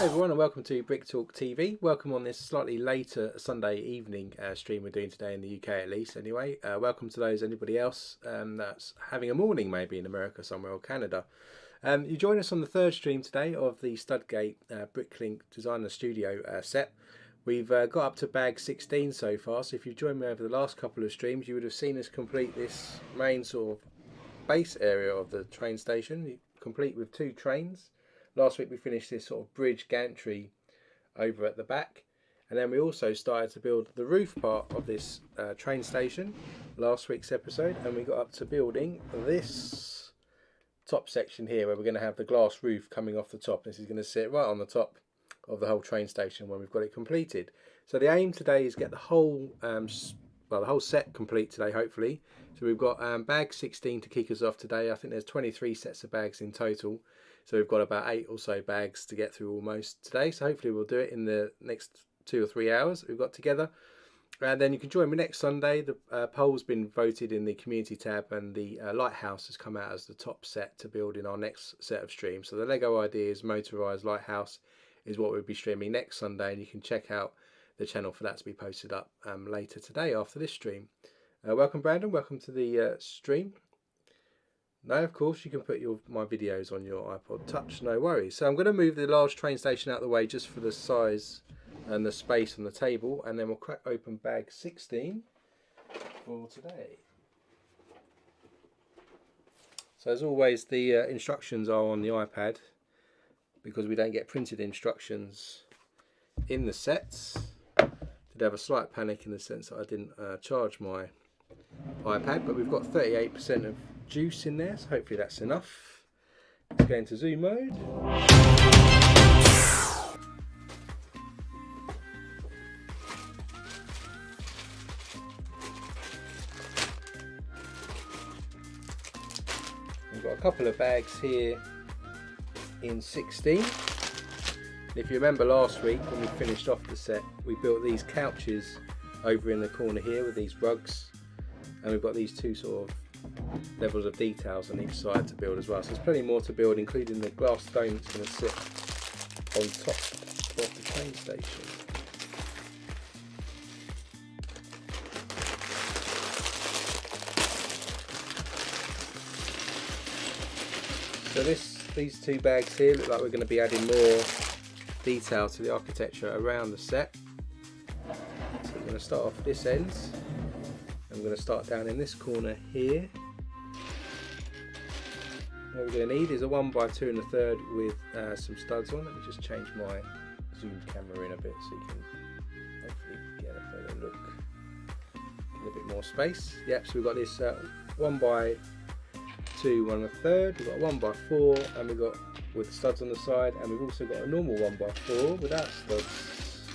Hey everyone, and welcome to Brick Talk TV. Welcome on this slightly later Sunday evening stream we're doing today in the UK, at least anyway. Welcome to anybody else that's having a morning maybe in America somewhere or Canada. You join us on the third stream today of the Studgate Bricklink Designer Studio set. We've got up to bag 16 so far, so if you've joined me over the last couple of streams you would have seen us complete this main sort of base area of the train station, complete with 2 trains. Last week we finished this sort of bridge gantry over at the back, and then we also started to build the roof part of this train station last week's episode, and we got up to building this top section here where we're going to have the glass roof coming off the top. This is going to sit right on the top of the whole train station when we've got it completed. So the aim today is get the whole the whole set complete today, hopefully. So we've got bag 16 to kick us off today. I think there's 23 sets of bags in total. So we've got about 8 or so bags to get through almost today. So hopefully we'll do it in the next 2 or 3 hours that we've got together. And then you can join me next Sunday. The poll's been voted in the community tab, and the lighthouse has come out as the top set to build in our next set of streams. So the LEGO Ideas Motorized Lighthouse is what we'll be streaming next Sunday, and you can check out the channel for that to be posted up later today after this stream. Welcome Brandon, welcome to the stream. No, of course you can put my videos on your iPod Touch, no worries. So I'm going to move the large train station out of the way just for the size and the space on the table, and then we'll crack open bag 16 for today. So as always, the instructions are on the iPad because we don't get printed instructions in the sets. Did have a slight panic in the sense that I didn't charge my iPad, but we've got 38% of juice in there, so hopefully that's enough. Let's go into zoom mode. We've got a couple of bags here in 16. If you remember last week when we finished off the set, we built these couches over in the corner here with these rugs, and we've got these 2 sort of levels of details on each side to build as well. So there's plenty more to build, including the glass dome that's going to sit on top of the train station. So these 2 bags here look like we're going to be adding more detail to the architecture around the set. So we're going to start off this end. I'm going to start down in this corner here. What we're going to need is a 1x2 and a third with some studs on. Let me just change my zoom camera in a bit so you can hopefully get a better look. Get a bit more space. Yep, so we've got this 1x2, 1 1/3. We've got a 1x4, and we've got with the studs on the side, and we've also got a normal 1x4 without studs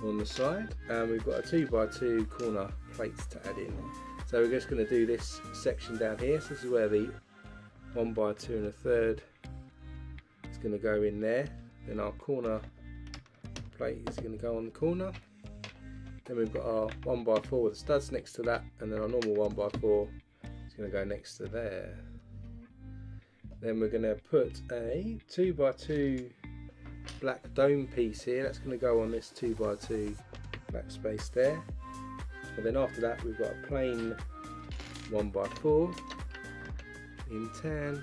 on the side, and we've got a 2x2 corner plates to add in. So we're just going to do this section down here. So this is where the 1x2 and a third is going to go in there. Then our corner plate is going to go on the corner. Then we've got our 1x4 with the studs next to that, and then our normal 1x4 is going to go next to there. Then we're going to put a 2x2 black dome piece here. That's going to go on this 2x2 black space there. And then after that we've got a plain 1x4 in tan,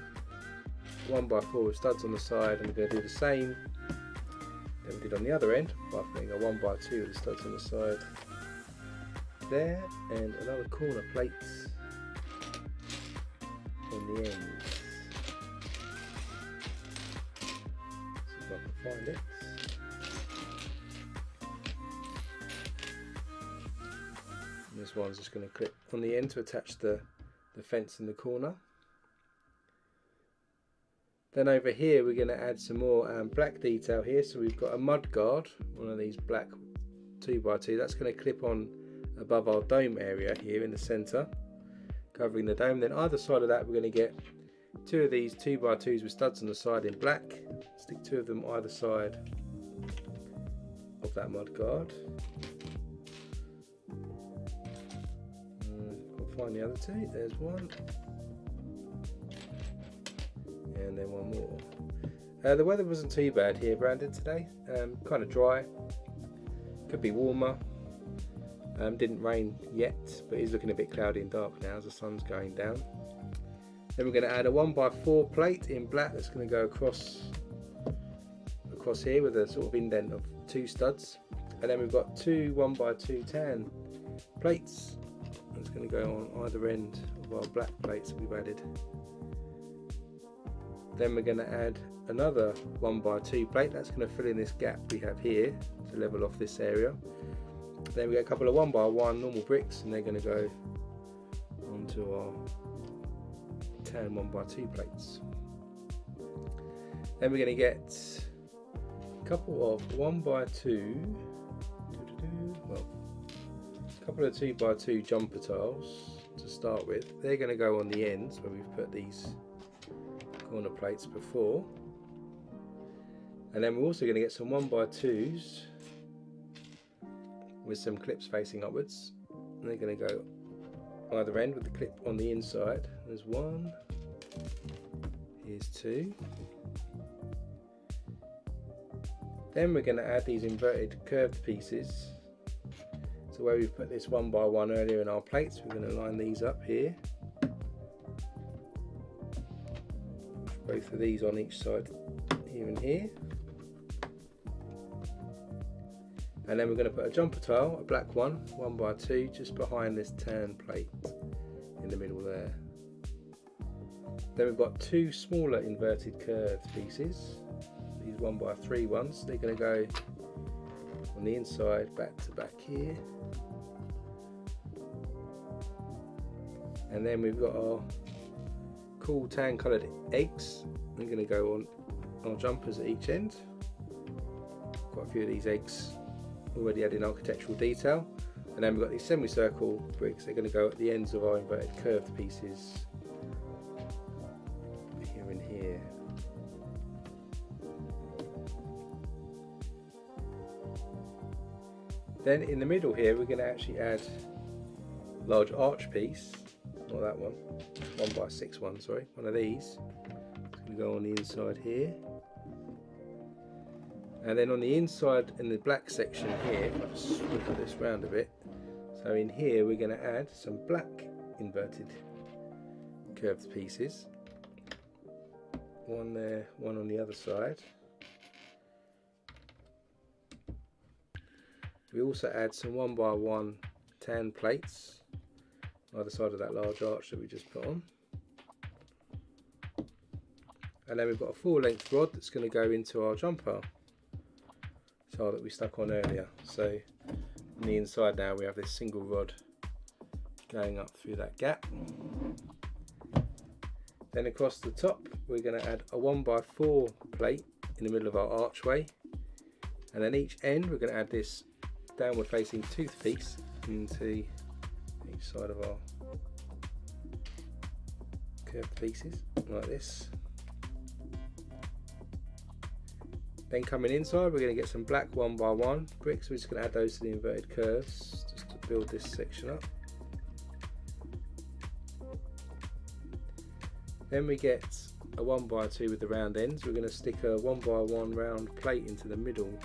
1x4 with studs on the side, and we're going to do the same that we did on the other end by putting a 1x2 with studs on the side there, and another corner plate on the end. See if I can find it. And this one's just going to clip on the end to attach the fence in the corner. Then over here we're going to add some more black detail here. So we've got a mud guard, one of these black 2x2, that's going to clip on above our dome area here in the centre, covering the dome. Then either side of that we're going to get 2 of these 2x2s with studs on the side in black. Stick 2 of them either side of that mud guard. I'll find the other 2, there's one. And then one more. The weather wasn't too bad here, Brandon, today. Kind of dry. Could be warmer. Didn't rain yet, but it's looking a bit cloudy and dark now as the sun's going down. Then we're going to add a 1x4 plate in black that's going to go across here with a sort of indent of 2 studs. And then we've got 2 1x2 tan plates. That's going to go on either end of our black plates that we've added. Then we're going to add another 1x2 plate that's going to fill in this gap we have here to level off this area. Then we get a couple of 1x1 normal bricks, and they're going to go onto our tan 1x2 plates. Then we're going to get a couple of 1x2, well, a couple of 2x2 jumper tiles to start with. They're going to go on the ends where we've put these corner plates before. And then we're also going to get some 1x2s with some clips facing upwards, and they're going to go either end with the clip on the inside. There's 1, here's 2. Then we're going to add these inverted curved pieces. So where we've put this 1x1 earlier in our plates, we're going to line these up here. Both of these on each side, here and here. And then we're going to put a jumper tile, a black one, 1x2, just behind this tan plate in the middle there. Then we've got 2 smaller inverted curved pieces, these 1x3 ones. They're going to go on the inside, back to back here. And then we've got our cool tan coloured eggs. They're going to go on our jumpers at each end. Quite a few of these eggs already adding architectural detail. And then we've got these semicircle bricks. They're going to go at the ends of our inverted curved pieces here and here. Then in the middle here we're going to actually add a large arch piece, not that one, 1x6 one, sorry, one of these. It's going to go on the inside here. And then on the inside in the black section here, if I just swivel this round a bit, so in here we're going to add some black inverted curved pieces. One there, one on the other side. We also add some 1x1 tan plates either side of that large arch that we just put on. And then we've got a full length rod that's going to go into our jumper tile that we stuck on earlier. So on the inside now we have this single rod going up through that gap. Then across the top we're going to add a 1x4 plate in the middle of our archway, and then each end we're going to add this downward facing tooth piece into each side of our curved pieces like this. Then coming inside we're going to get some black 1x1 bricks. We're just going to add those to the inverted curves just to build this section up. Then we get a 1x2 with the round ends. We're going to stick a 1x1 round plate into the middle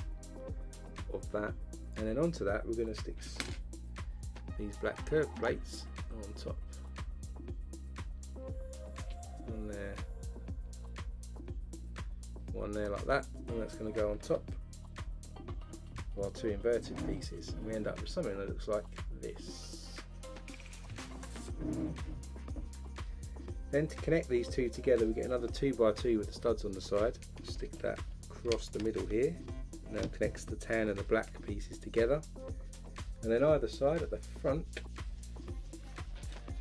of that, and then onto that we're going to stick these black curved plates on top. One there, one there like that, and that's going to go on top of our 2 inverted pieces, and we end up with something that looks like this. Then to connect these two together we get another 2x2 with the studs on the side. Stick that across the middle here. Now connects the tan and the black pieces together, and then either side at the front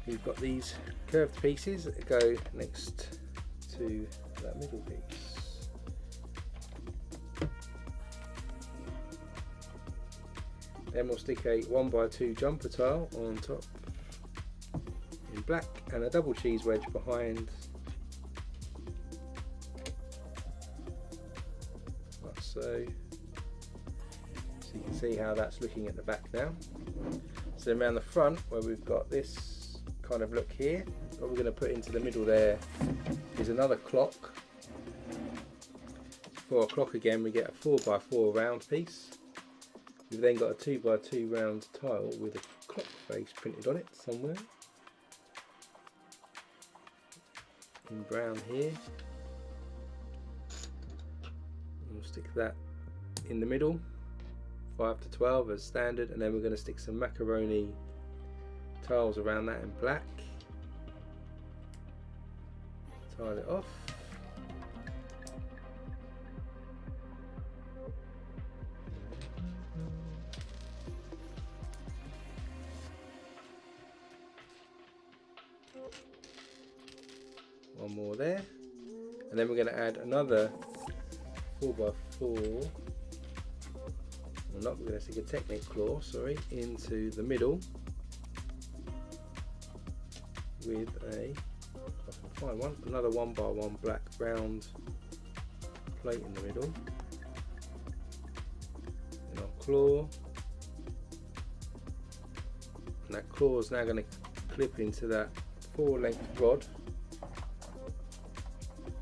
we've got these curved pieces that go next to that middle piece. Then we'll stick a 1x2 jumper tile on top in black and a double cheese wedge behind, like so. So you can see how that's looking at the back now. So around the front where we've got this kind of look here, what we're going to put into the middle there is another clock. 4 o'clock again, we get a 4x4 round piece. We've then got a 2x2 round tile with a clock face printed on it somewhere. In brown here. We'll stick that in the middle, 5 to 12 as standard, and then we're going to stick some macaroni tiles around that in black. Tile it off. One more there, and then we're going to add another 4x4. We're going to stick a Technic claw, sorry, into the middle with a, if I can find one, another 1x1 black round plate in the middle. And our claw, and that claw is now going to clip into that 4-length rod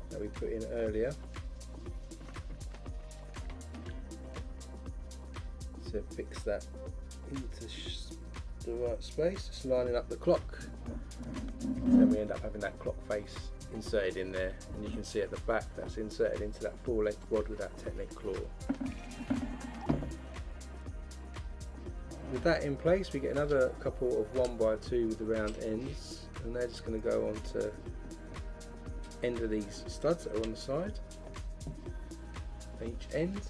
that we put in earlier. To fix that into the right space, just lining up the clock. Then we end up having that clock face inserted in there, and you can see at the back that's inserted into that 4-length rod with that Technic claw. With that in place, we get another couple of 1x2 with the round ends, and they're just going to go on to end of these studs that are on the side, each end.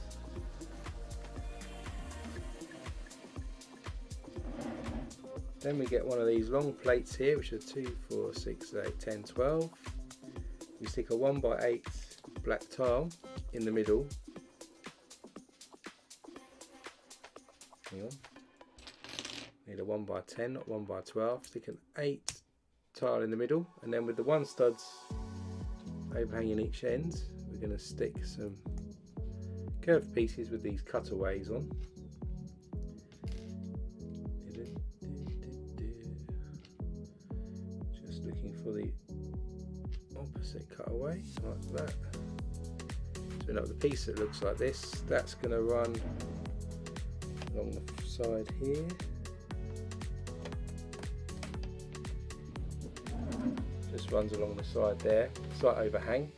Then we get one of these long plates here, which are 2, 4, 6, 8, 10, 12. We stick a 1x8 black tile in the middle. Hang on. Need a 1x10, not 1x12. Stick an 8 tile in the middle, and then with the 1 studs overhanging each end, we're going to stick some curved pieces with these cutaways on. Just looking for the opposite cutaway, like that. So we know the piece that looks like this, that's going to run along the side here. Just runs along the side there, slight overhang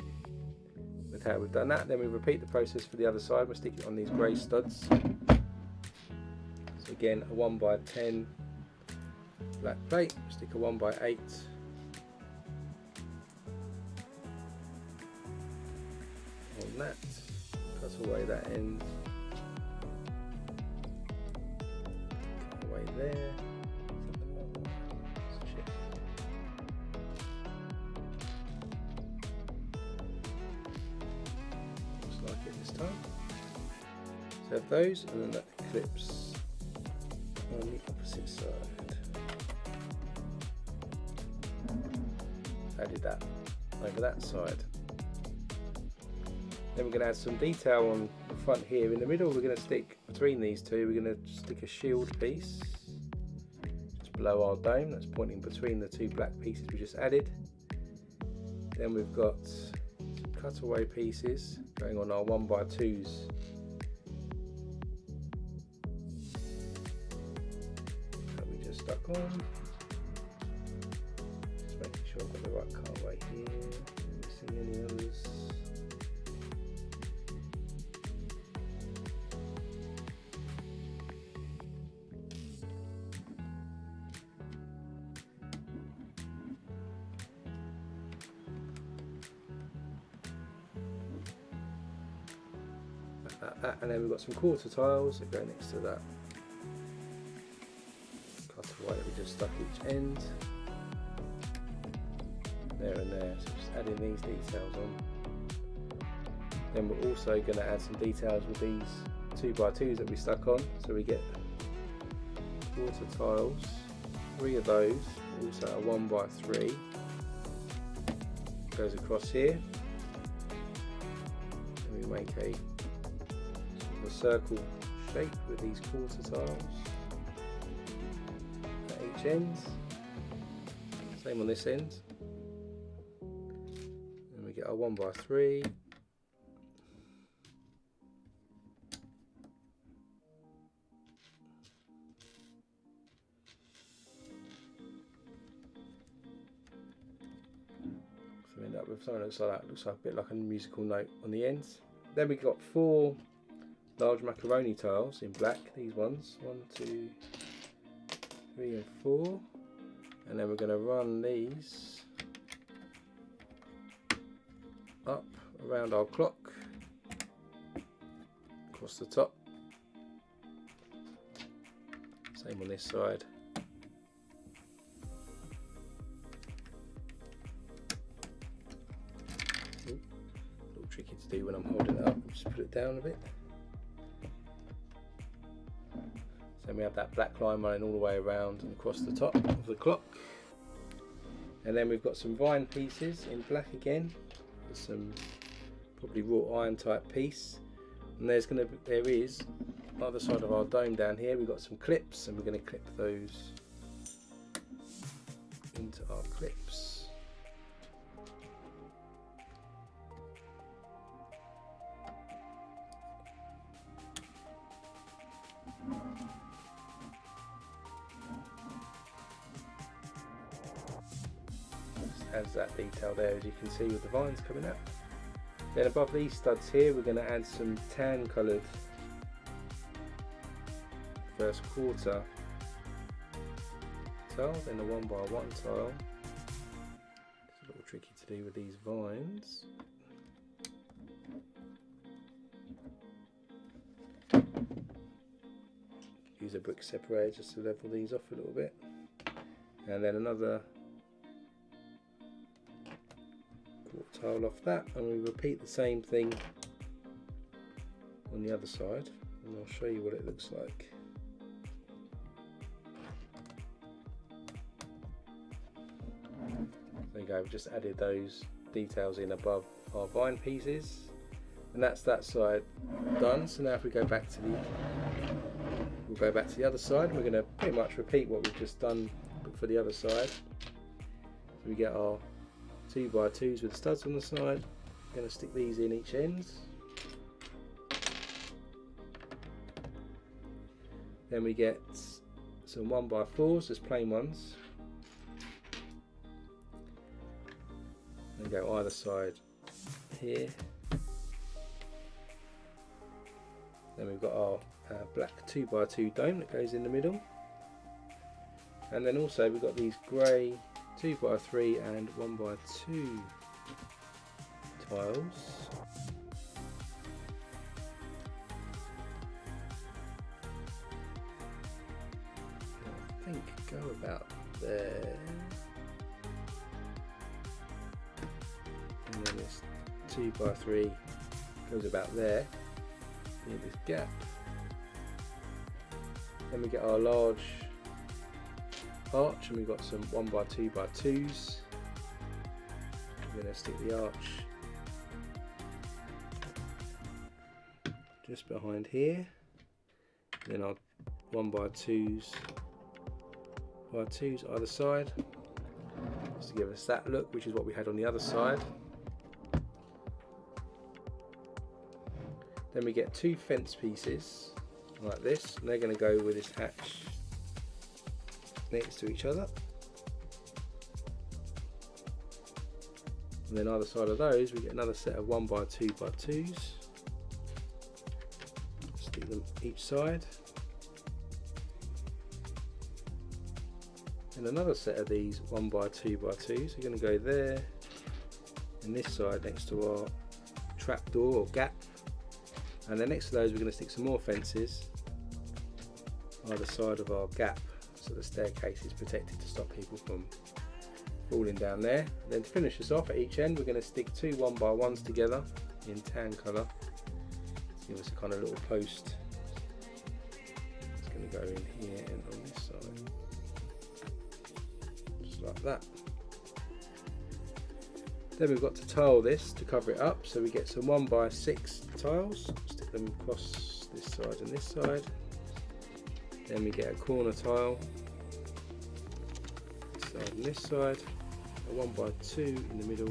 with how we've done that. Then we repeat the process for the other side. We'll stick it on these grey studs. So again, a 1x10 black plate, stick a 1x8 on that, cut away that end, cut away there. Like it this time. So have those, and then that clips on the opposite side. Added that over that side. Then we're going to add some detail on the front here. In the middle, we're going to stick between these two. We're going to stick a shield piece just below our dome. That's pointing between the 2 black pieces we just added. Then we've got cutaway pieces going on our 1x2s. That we just stuck on. Just making sure I've got the right cutaway here. Missing any others. And then we've got some quarter tiles that go next to that cutaway that we just stuck each end, there and there. So just adding these details on. Then we're also going to add some details with these 2x2s that we stuck on. So we get quarter tiles, 3 of those, also a 1x3 goes across here, and we make a circle shape with these quarter tiles at each end. Same on this end. And we get our 1x3. with something that looks like that. Looks like a bit like a musical note on the ends. Then we've got 4 large macaroni tiles in black. These ones, 1, 2, 3 and 4. And then we're going to run these up around our clock, across the top. Same on this side. Ooh, a little tricky to do when I'm holding it up. Just put it down a bit. So we have that black line running all the way around and across the top of the clock. And then we've got some vine pieces in black again. With some probably wrought iron type piece. And there is on the other side of our dome down here, we've got some clips, and we're going to clip those into our clips. Adds that detail there, as you can see, with the vines coming out. Then above these studs here, we're going to add some tan coloured first quarter tile, then a 1x1 tile. It's a little tricky to do with these vines. Use a brick separator just to level these off a little bit, and then another tile off that, and we repeat the same thing on the other side, and I'll show you what it looks like. There you go, we've just added those details in above our vine pieces, and that's that side done. So now if we go back to we'll go back to the other side, and we're going to pretty much repeat what we've just done but for the other side. So we get our 2x2s with studs on the side. I'm going to stick these in each end. Then we get some 1x4s, just plain ones. And go either side here. Then we've got our black 2x2 dome that goes in the middle. And then also we've got these grey 2x3 and 1x2 tiles. I think go about there. And then this 2x3 goes about there, near this gap. Then we get our large arch, and we've got some 1x2x2s. We're going to stick the arch just behind here, and then our 1x2s either side, just to give us that look, which is what we had on the other side. Then we get 2 fence pieces like this, and they're going to go with this hatch next to each other. And then either side of those we get another set of 1x2x2s. Stick them each side. And another set of these 1x2x2s are going to go there, and this side next to our trap door or gap. And then next to those we're going to stick some more fences either side of our gap, so the staircase is protected to stop people from falling down there. And then to finish this off, at each end we're going to stick 2 1x1s together in tan colour to give us a kind of little post. It's going to go in here and on this side, just like that. Then we've got to tile this to cover it up, so we get some 1x6 tiles, stick them across this side and this side. Then we get a corner tile, this side and this side, a 1x2 in the middle,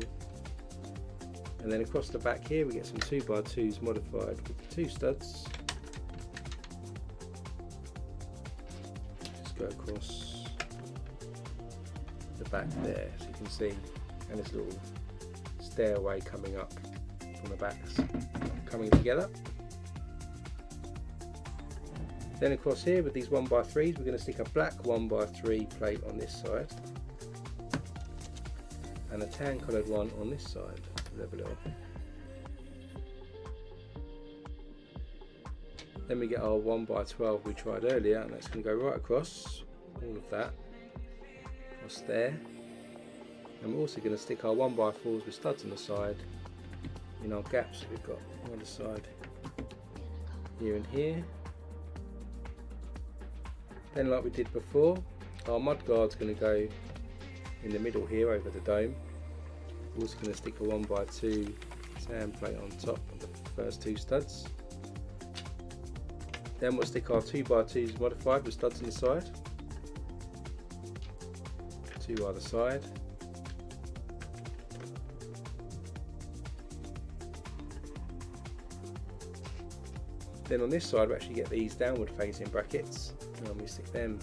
and then across the back here we get some 2x2s modified with 2 studs. Just go across the back there, so you can see, and this little stairway coming up from the backs, coming together. Then across here with these 1x3s, we're going to stick a black 1x3 plate on this side and a tan coloured one on this side. Level it up. Then we get our 1x12 we tried earlier, and that's going to go right across all of that, across there. And we're also going to stick our 1x4s with studs on the side in our gaps that we've got on the side, here and here. Then, like we did before, our mudguard's going to go in the middle here over the dome. We're also going to stick a 1x2 tan plate on top of the first two studs. Then we'll stick our 2x2s modified with studs on the side, two either side. Then on this side we actually get these downward facing brackets, and we stick them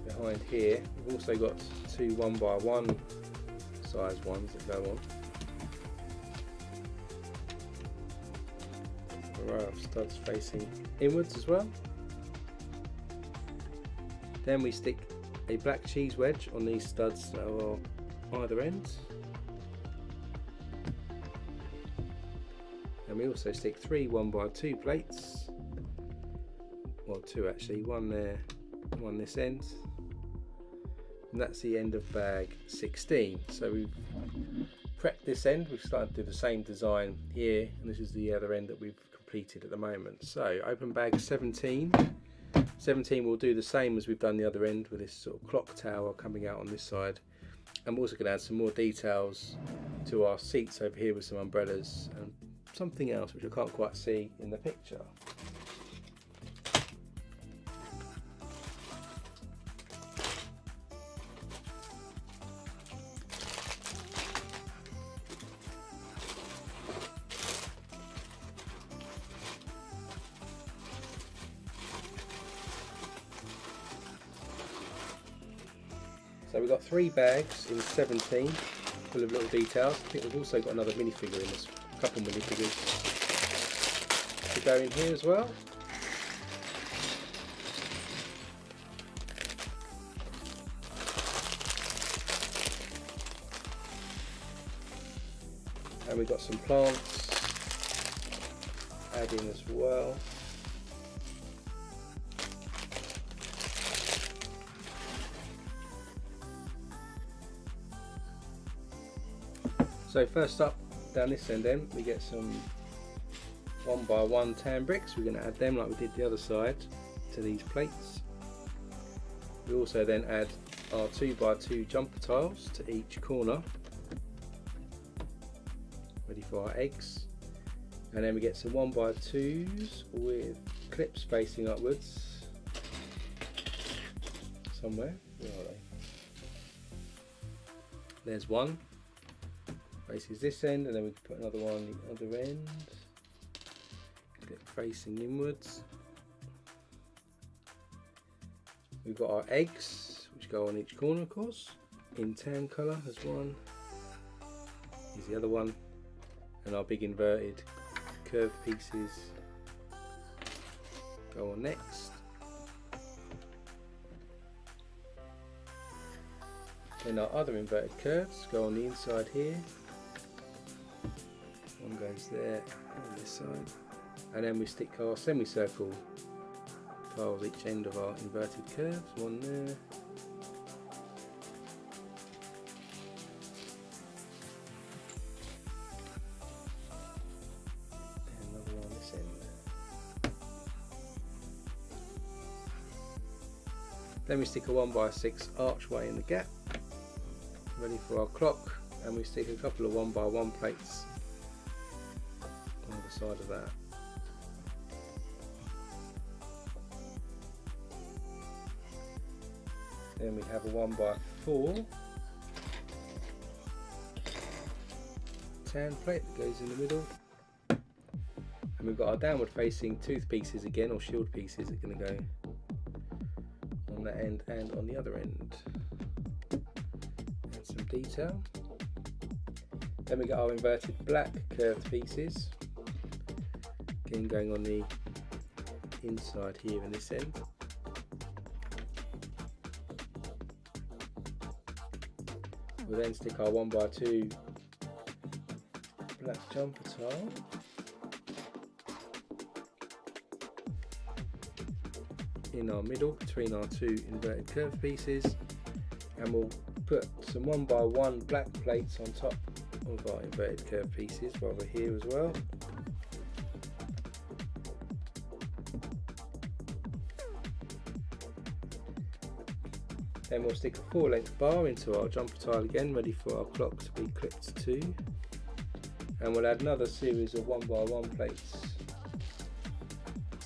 behind here. We've also got two 1x1 size ones that go on. A row of studs facing inwards as well. Then we stick a black cheese wedge on these studs that are either end. And we also stick three 1x2 plates, well two actually, one there, one this end, and that's the end of bag 16. So we've prepped this end, we've started to do the same design here, and this is the other end that we've completed at the moment. So open bag 17. 17 will do the same as we've done the other end with this sort of clock tower coming out on this side. And we're also going to add some more details to our seats over here with some umbrellas and something else which I can't quite see in the picture. So we've got 3 bags in 17 full of little details. I think we've also got another minifigure in this, a couple minifigures to go in here as well. And we've got some plants adding as well. So first up, down this end then, we get some 1x1 tan bricks. We're going to add them like we did the other side to these plates. We also then add our 2x2 jumper tiles to each corner, ready for our eggs. And then we get some 1x2s with clips facing upwards somewhere. Where are they? There's one. Faces this end, and then we can put another one on the other end, facing inwards. We've got our eggs which go on each corner, of course, in tan colour. There's one, here's the other one, and our big inverted curved pieces go on next. Then our other inverted curves go on the inside here. One goes there on this side, and then we stick our semicircle tiles each end of our inverted curves. One there, and another one on this end. Then we stick a 1x6 archway in the gap, ready for our clock, and we stick a couple of 1x1 plates on the side of that. Then we have a 1x4 tan plate that goes in the middle, and we've got our downward facing tooth pieces again, or shield pieces, that are going to go on that end and on the other end. some detail. Then we got our inverted black curved pieces, again going on the inside here in this end. We'll then stick our 1x2 black jumper tile in our middle between our two inverted curved pieces, and we'll put some 1x1 black plates on top of our inverted curved pieces while we're here as well. Then we'll stick a 4-length bar into our jumper tile again, ready for our clock to be clipped to, and we'll add another series of 1x1 plates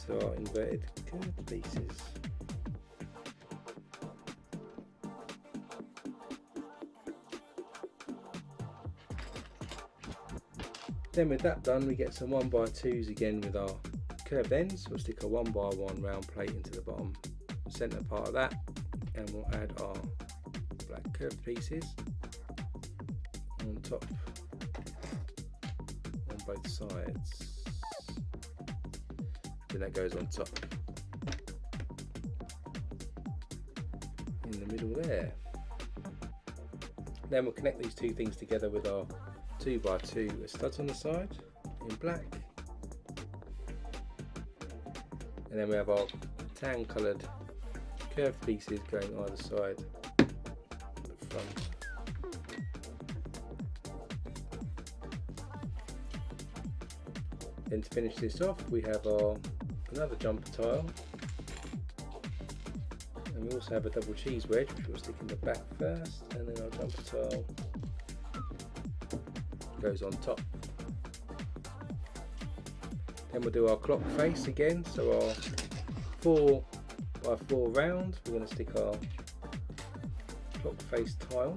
to our inverted curved pieces. Then with that done, we get some 1x2s again with our curved ends. We'll stick a 1x1 round plate into the bottom centre part of that, and we'll add our black curved pieces on top on both sides. Then that goes on top in the middle there. Then we'll connect these two things together with our 2x2 studs on the side in black, and then we have our tan coloured curved pieces going either side of the front. Then to finish this off, we have our another jumper tile, and we also have a double cheese wedge which we'll stick in the back first, and then our jumper tile goes on top. Then we'll do our clock face again, so our 4x4 round, we're going to stick our clock face tile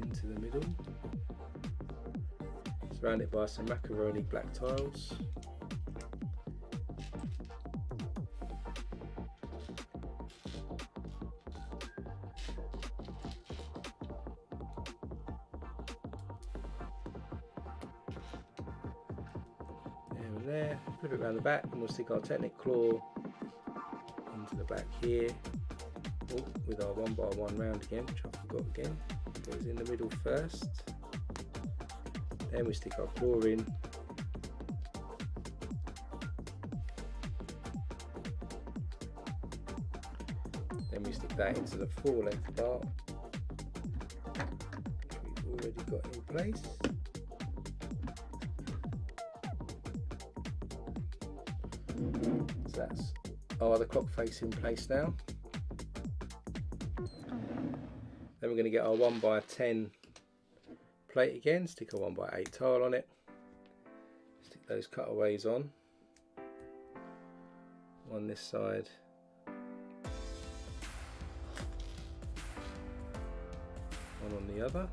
into the middle, surrounded by some macaroni black tiles. There, flip it around the back, and we'll stick our Technic claw into the back here. Oh, with our 1x1 round again, which I forgot again. Goes in the middle first. Then we stick our claw in. Then we stick that into the 4-length bar, which we've already got in place. So that's our other clock face in place now. Then we're going to get our 1x10 plate again, stick a 1x8 tile on it, stick those cutaways on this side, one on the other.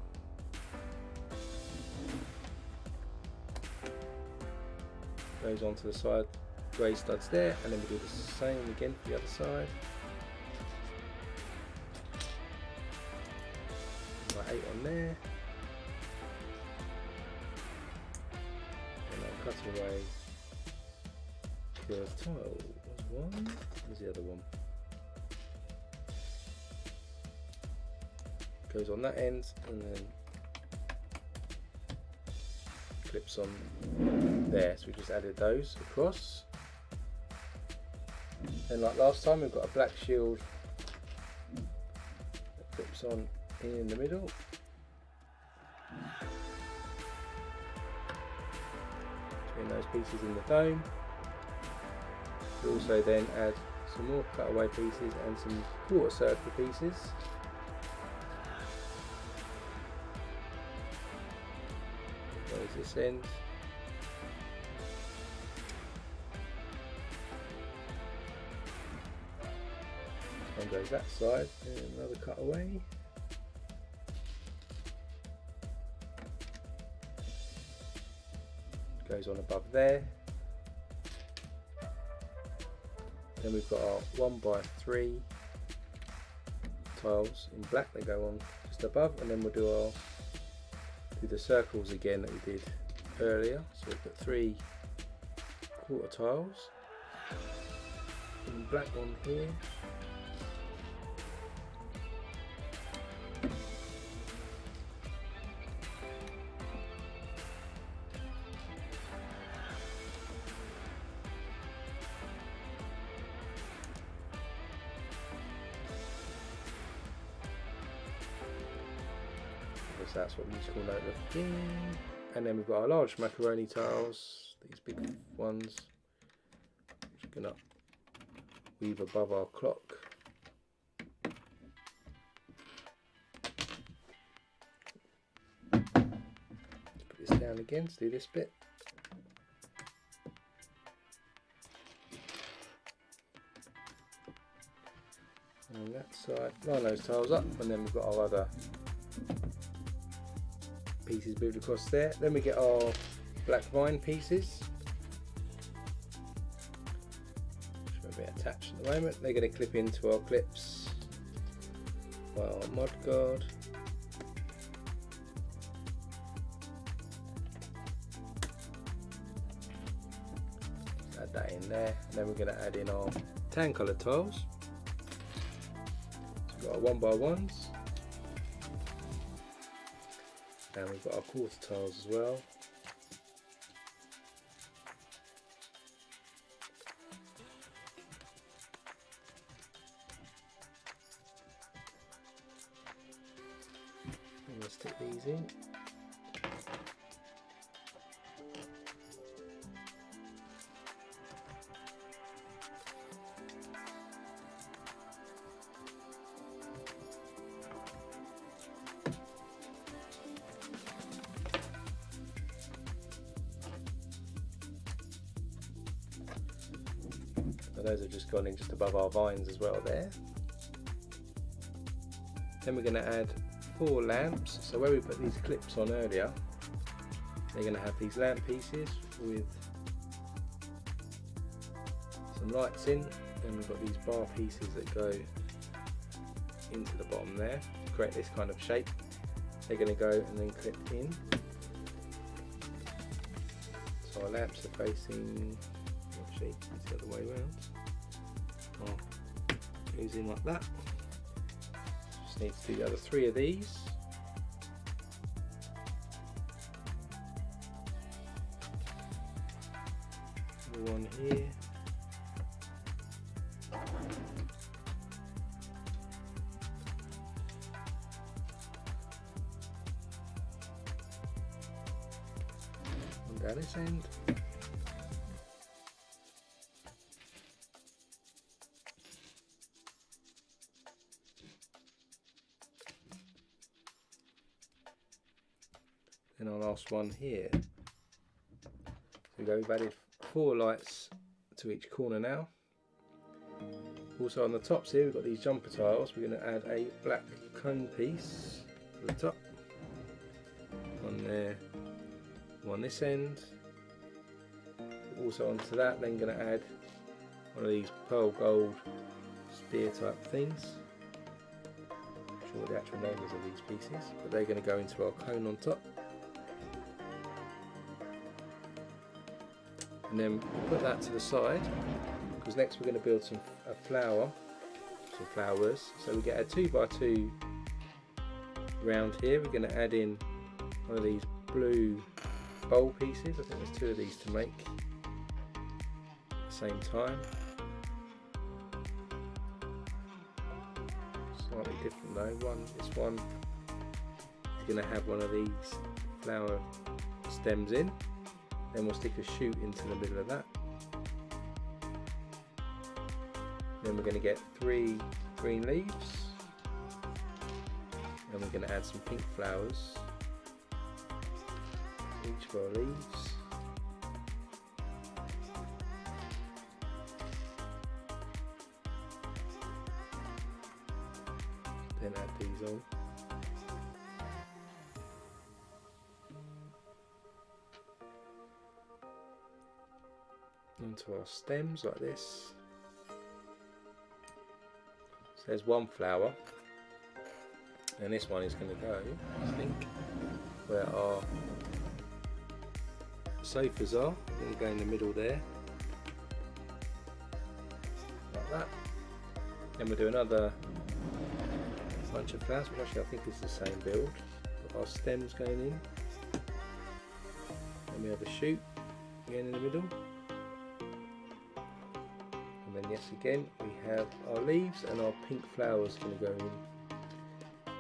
Goes onto the side grey studs there, and then we do the same again for the other side. 8 on there, and I'll cut away curved tile. There's one, there's the other one. Goes on that end and then clips on there, so we just added those across. And like last time, we've got a black shield that clips on in the middle. Between those pieces in the dome. We also then add some more cutaway pieces and some quarter circle pieces. Goes this end. And goes that side, and another cutaway. Goes on above there. Then we've got our 1x3 tiles in black. They go on just above, and then we'll do the circles again that we did earlier. So we'll put 3 quarter tiles in black on here. That's what we used to call that the thing. And then we've got our large macaroni tiles, these big ones, which are going to weave above our clock. Let's put this down again to do this bit. And on that side, line those tiles up, and then we've got our other pieces moved across there. Then we get our black vine pieces, which are a bit attached at the moment. They're going to clip into our clips by our mud guard. Add that in there, and then we're going to add in our tan coloured tiles. So we've got our 1x1s. And we've got our quarter tiles as well. And we'll stick these in. Those have just gone in just above our vines as well there. Then we're going to add 4 lamps. So where we put these clips on earlier, they're going to have these lamp pieces with some lights in, and we've got these bar pieces that go into the bottom there to create this kind of shape. They're going to go and then clip in. So our lamps are facing, actually it's the other way around. Goes in like that. Just need to do the other 3 of these. One here. And down this end. And our last one here. So we've added 4 lights to each corner now. Also on the tops here we've got these jumper tiles. We're going to add a black cone piece to the top. One there, one this end. Also onto that, then going to add one of these pearl gold spear type things. I'm not sure what the actual name is of these pieces, but they're going to go into our cone on top. And then put that to the side, because next we're going to build some flowers. So we get a 2x2 round here. We're going to add in one of these blue bowl pieces. I think there's 2 of these to make at the same time. Slightly different though. This one is going to have one of these flower stems in. Then we'll stick a shoot into the middle of that. Then we're going to get 3 green leaves. And we're going to add some pink flowers to each of our leaves. Then add these on. Onto our stems like this. So there's one flower. And this one is going to go, I think, where our sofas are. We're going to go in the middle there, like that. Then we'll do another bunch of flowers, which actually I think is the same build. Got our stems going in. Then we have a shoot again in the middle. And then yes, again we have our leaves and our pink flowers going to go in.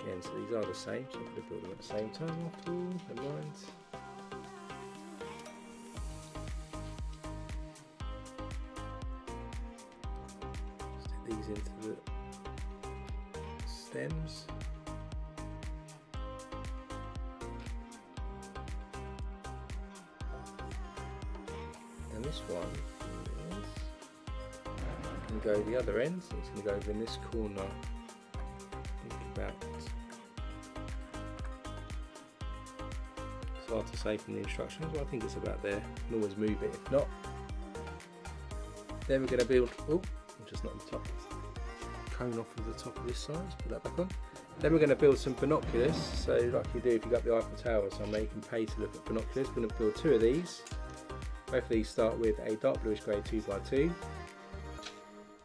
Again, so these are the same, so I'm going to build them at the same time after all, never mind. Stick these into the stems. And this one is going to go the other end, so it's going to go over in this corner. About, it's hard to say from the instructions, but I think it's about there. You can always move it if not. Then we're going to build, oh, I'm just not on the top, cone off of the top of this side, let's put that back on. Then we're going to build some binoculars, so like you do if you've got the Eiffel Tower, so you can pay to look at binoculars. We're going to build 2 of these. Both of these start with a dark bluish grey 2x2.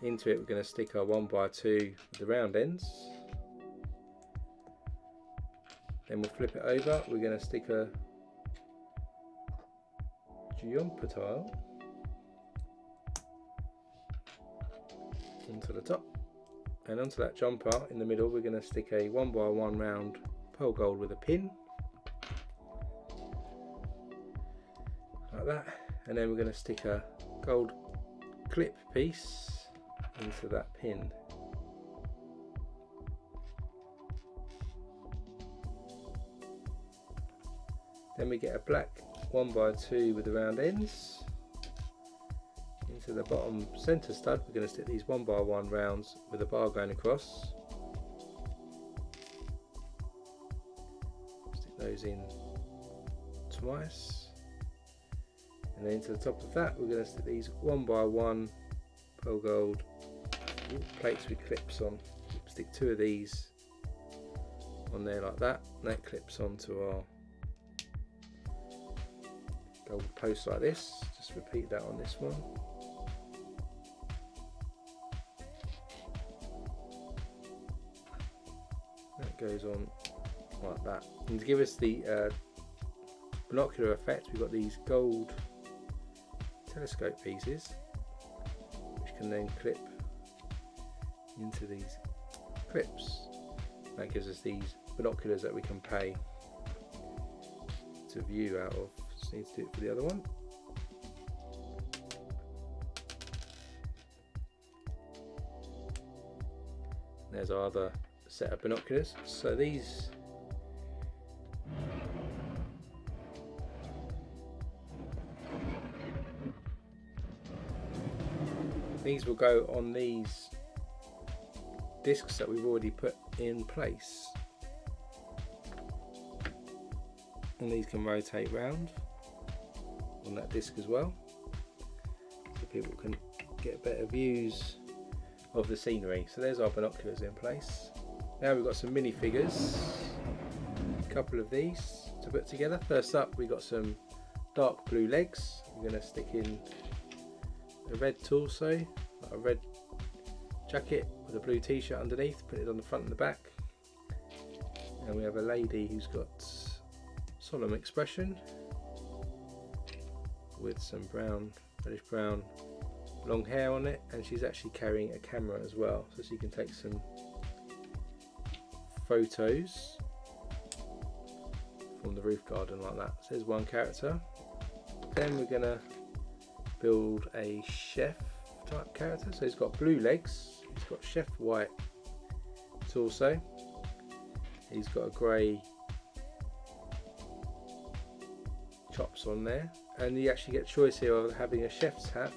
Into it we're going to stick our 1x2 with the round ends. Then we'll flip it over, we're going to stick a jumper tile onto the top, and onto that jumper in the middle we're going to stick a 1x1 round pearl gold with a pin, like that, and then we're going to stick a gold clip piece into that pin. Then we get a black 1x2 with the round ends. Into the bottom centre stud we're going to stick these 1x1 rounds with a bar going across. Stick those in twice. And then into the top of that we're going to stick these 1x1 pearl gold plates with clips on. Stick 2 of these on there like that, and that clips onto our gold post like this. Just repeat that on this one. That goes on like that. And to give us the binocular effect, we've got these gold telescope pieces which can then clip into these clips. That gives us these binoculars that we can pay to view out of. Just need to do it for the other one. There's our other set of binoculars. So these will go on these discs that we've already put in place, and these can rotate round on that disc as well, so people can get better views of the scenery. So there's our binoculars in place. Now we've got some minifigures, a couple of these to put together. First up we've got some dark blue legs. We're going to stick in a red torso, like a red jacket with a blue t-shirt underneath, put it on the front and the back. And we have a lady who's got solemn expression with some brown, reddish brown long hair on it, and she's actually carrying a camera as well, so she can take some photos from the roof garden like that. So there's one character. Then we're gonna build a chef type character. So he's got blue legs, he's got chef white torso, he's got a grey chops on there, and you actually get a choice here of having a chef's hat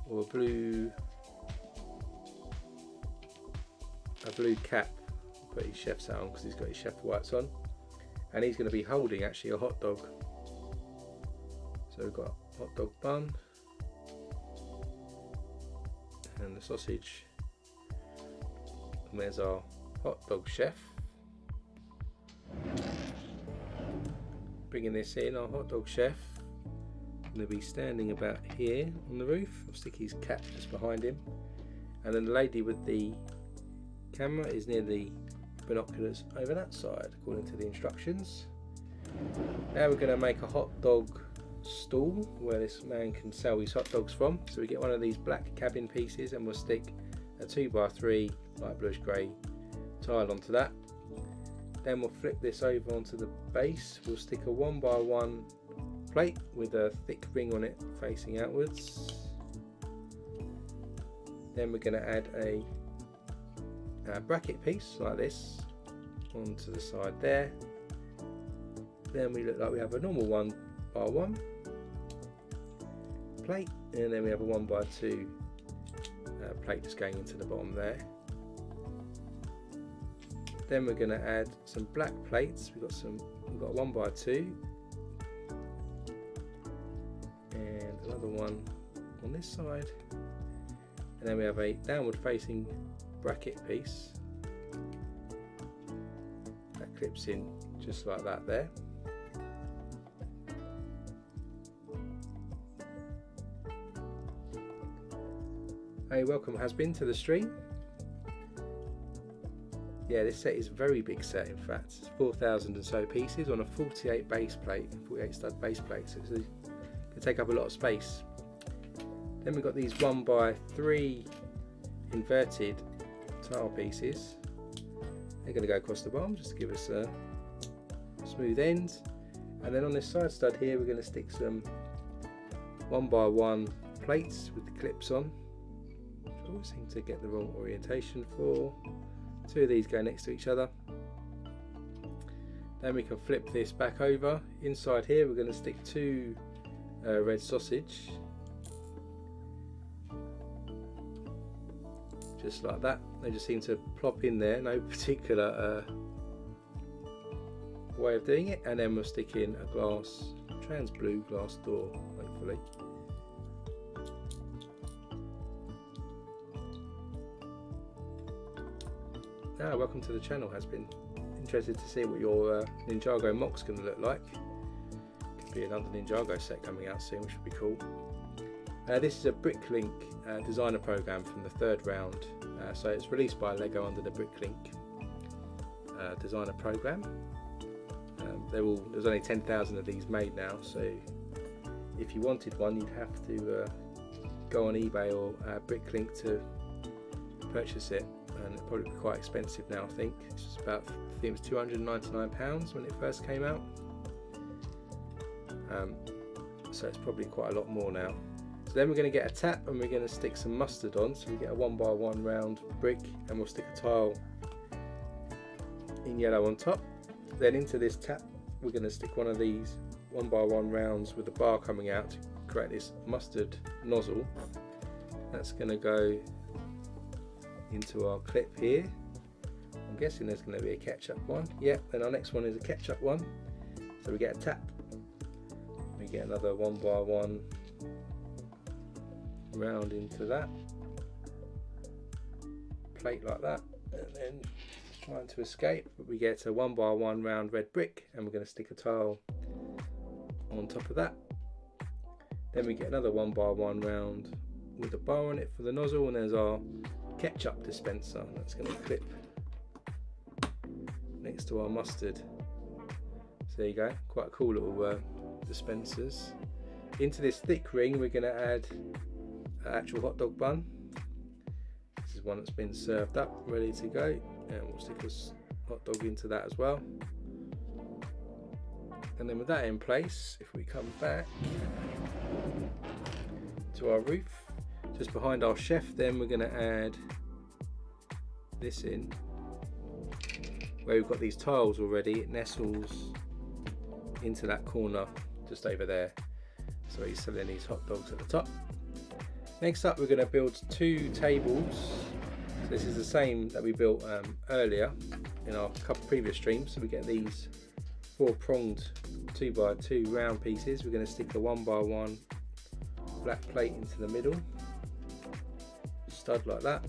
or a blue cap. Put his chef's hat on because he's got his chef whites on, and he's going to be holding actually a hot dog. So we've got a hot dog bun and the sausage, and there's our hot dog chef. Bringing this in, our hot dog chef going to be standing about here on the roof. I'll stick his cap just behind him, and then the lady with the camera is near the binoculars over that side according to the instructions. Now we're going to make a hot dog stall where this man can sell his hot dogs from. So we get one of these black cabin pieces and we'll stick a 2x3 light bluish grey tile onto that. Then we'll flip this over onto the base. We'll stick a 1x1 plate with a thick ring on it facing outwards. Then we're going to add a bracket piece like this onto the side there. Then we look like we have a normal 1x1 plate, and then we have a 1x2 plate just going into the bottom there. Then we're going to add some black plates. We've got 1x2 and another one on this side, and then we have a downward facing bracket piece that clips in just like that there. Hey, welcome has been to the stream. Yeah, this set is a very big set, in fact. It's 4,000 and so pieces on a 48 base plate, 48 stud base plate, so it can take up a lot of space. Then we've got these 1x3 inverted tile pieces. They're going to go across the bottom just to give us a smooth end. And then on this side stud here, we're going to stick some 1x1 plates with the clips on. I always seem to get the wrong orientation for. Two of these go next to each other. Then we can flip this back over. Inside here we're going to stick two red sausage, just like that. They just seem to plop in there, no particular way of doing it. And then we'll stick in a glass, trans blue glass door, hopefully. Welcome to the channel. Has been interested to see what your Ninjago mock's going to look like. Could be another Ninjago set coming out soon, which would be cool. This is a Bricklink designer program from the third round, so it's released by LEGO under the Bricklink designer program. There's only 10,000 of these made now, so if you wanted one you'd have to go on eBay or Bricklink to purchase it. And it'll probably be quite expensive now. I think it's about, I think it was £299 when it first came out, so it's probably quite a lot more now. So then we're going to get a tap and we're going to stick some mustard on. So we get a 1x1 round brick and we'll stick a tile in yellow on top. Then into this tap we're going to stick one of these 1x1 rounds with the bar coming out to create this mustard nozzle. That's going to go into our clip here. I'm guessing there's going to be a ketchup one. Yep, then our next one is a ketchup one. So we get a tap, we get another 1x1 round into that plate like that, and then trying to escape, but we get a 1x1 round red brick and we're going to stick a tile on top of that. Then we get another 1x1 round with a bar on it for the nozzle, and there's our ketchup dispenser that's going to clip next to our mustard. So there you go, quite cool little dispensers. Into this thick ring we're going to add an actual hot dog bun. This is one that's been served up, ready to go, and we'll stick a hot dog into that as well. And then with that in place, if we come back to our roof, just behind our chef, then we're going to add this in where we've got these tiles already. It nestles into that corner just over there, so he's selling these hot dogs at the top. Next up we're going to build two tables. So this is the same that we built earlier in our couple previous streams. So we get these 4-pronged 2x2 round pieces. We're going to stick a 1x1 black plate into the middle, stud like that.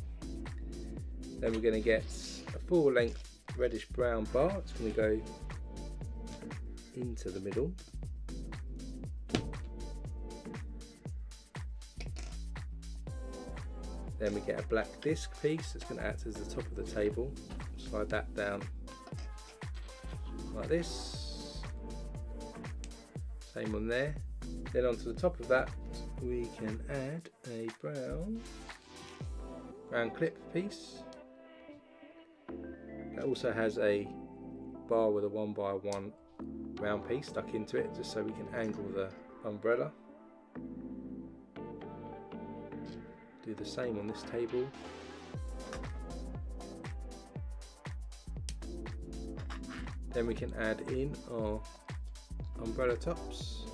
Then we're going to get a full length reddish brown bar. It's going to go into the middle. Then we get a black disc piece that's going to act as the top of the table. Slide that down like this. Same on there. Then onto the top of that we can add a brown clip piece. That also has a bar with a 1x1 round piece stuck into it, just so we can angle the umbrella. Do the same on this table. Then we can add in our umbrella tops.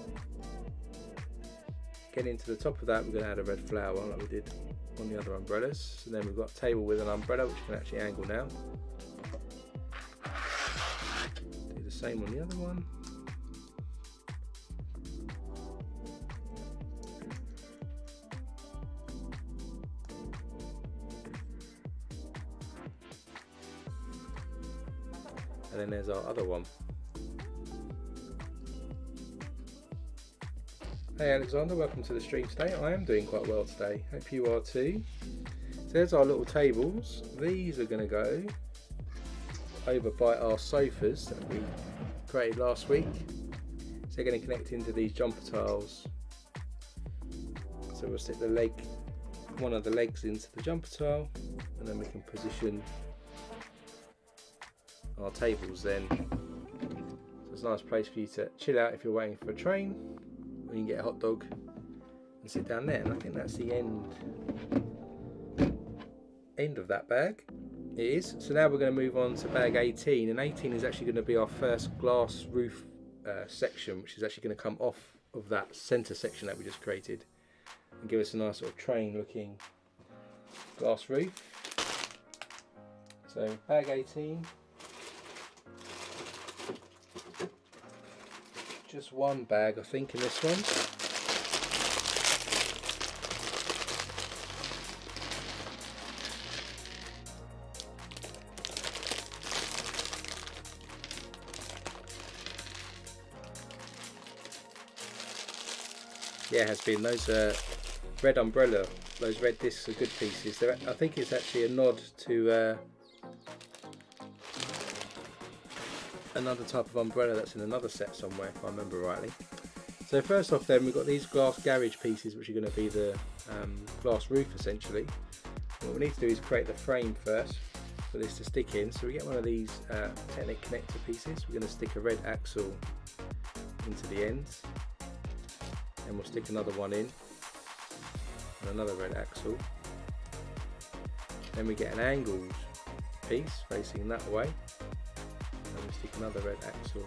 Getting to the top of that, we're going to add a red flower like we did on the other umbrellas. And then we've got a table with an umbrella which you can actually angle now. Do the same on the other one. And then there's our other one. Hey Alexander, welcome to the stream today. I am doing quite well today. Hope you are too. So there's our little tables. These are going to go over by our sofas that we created last week. So they're going to connect into these jumper tiles. So we'll stick one of the legs into the jumper tile, and then we can position our tables then. So it's a nice place for you to chill out if you're waiting for a train, or you can get a hot dog and sit down there. And I think that's the end of that bag. It is. So now we're going to move on to bag 18, and 18 is actually going to be our first glass roof section, which is actually going to come off of that center section that we just created and give us a nice sort of train looking glass roof. So bag 18, just one bag I think in this one. Yeah, it has been. Those red umbrella, those red discs are good pieces. I think it's actually a nod to another type of umbrella that's in another set somewhere, if I remember rightly. So first off then, we've got these glass garage pieces which are going to be the glass roof essentially. What we need to do is create the frame first for this to stick in. So we get one of these Technic connector pieces. We're going to stick a red axle into the ends, and we'll stick another one in and another red axle. Then we get an angled piece facing that way, and we stick another red axle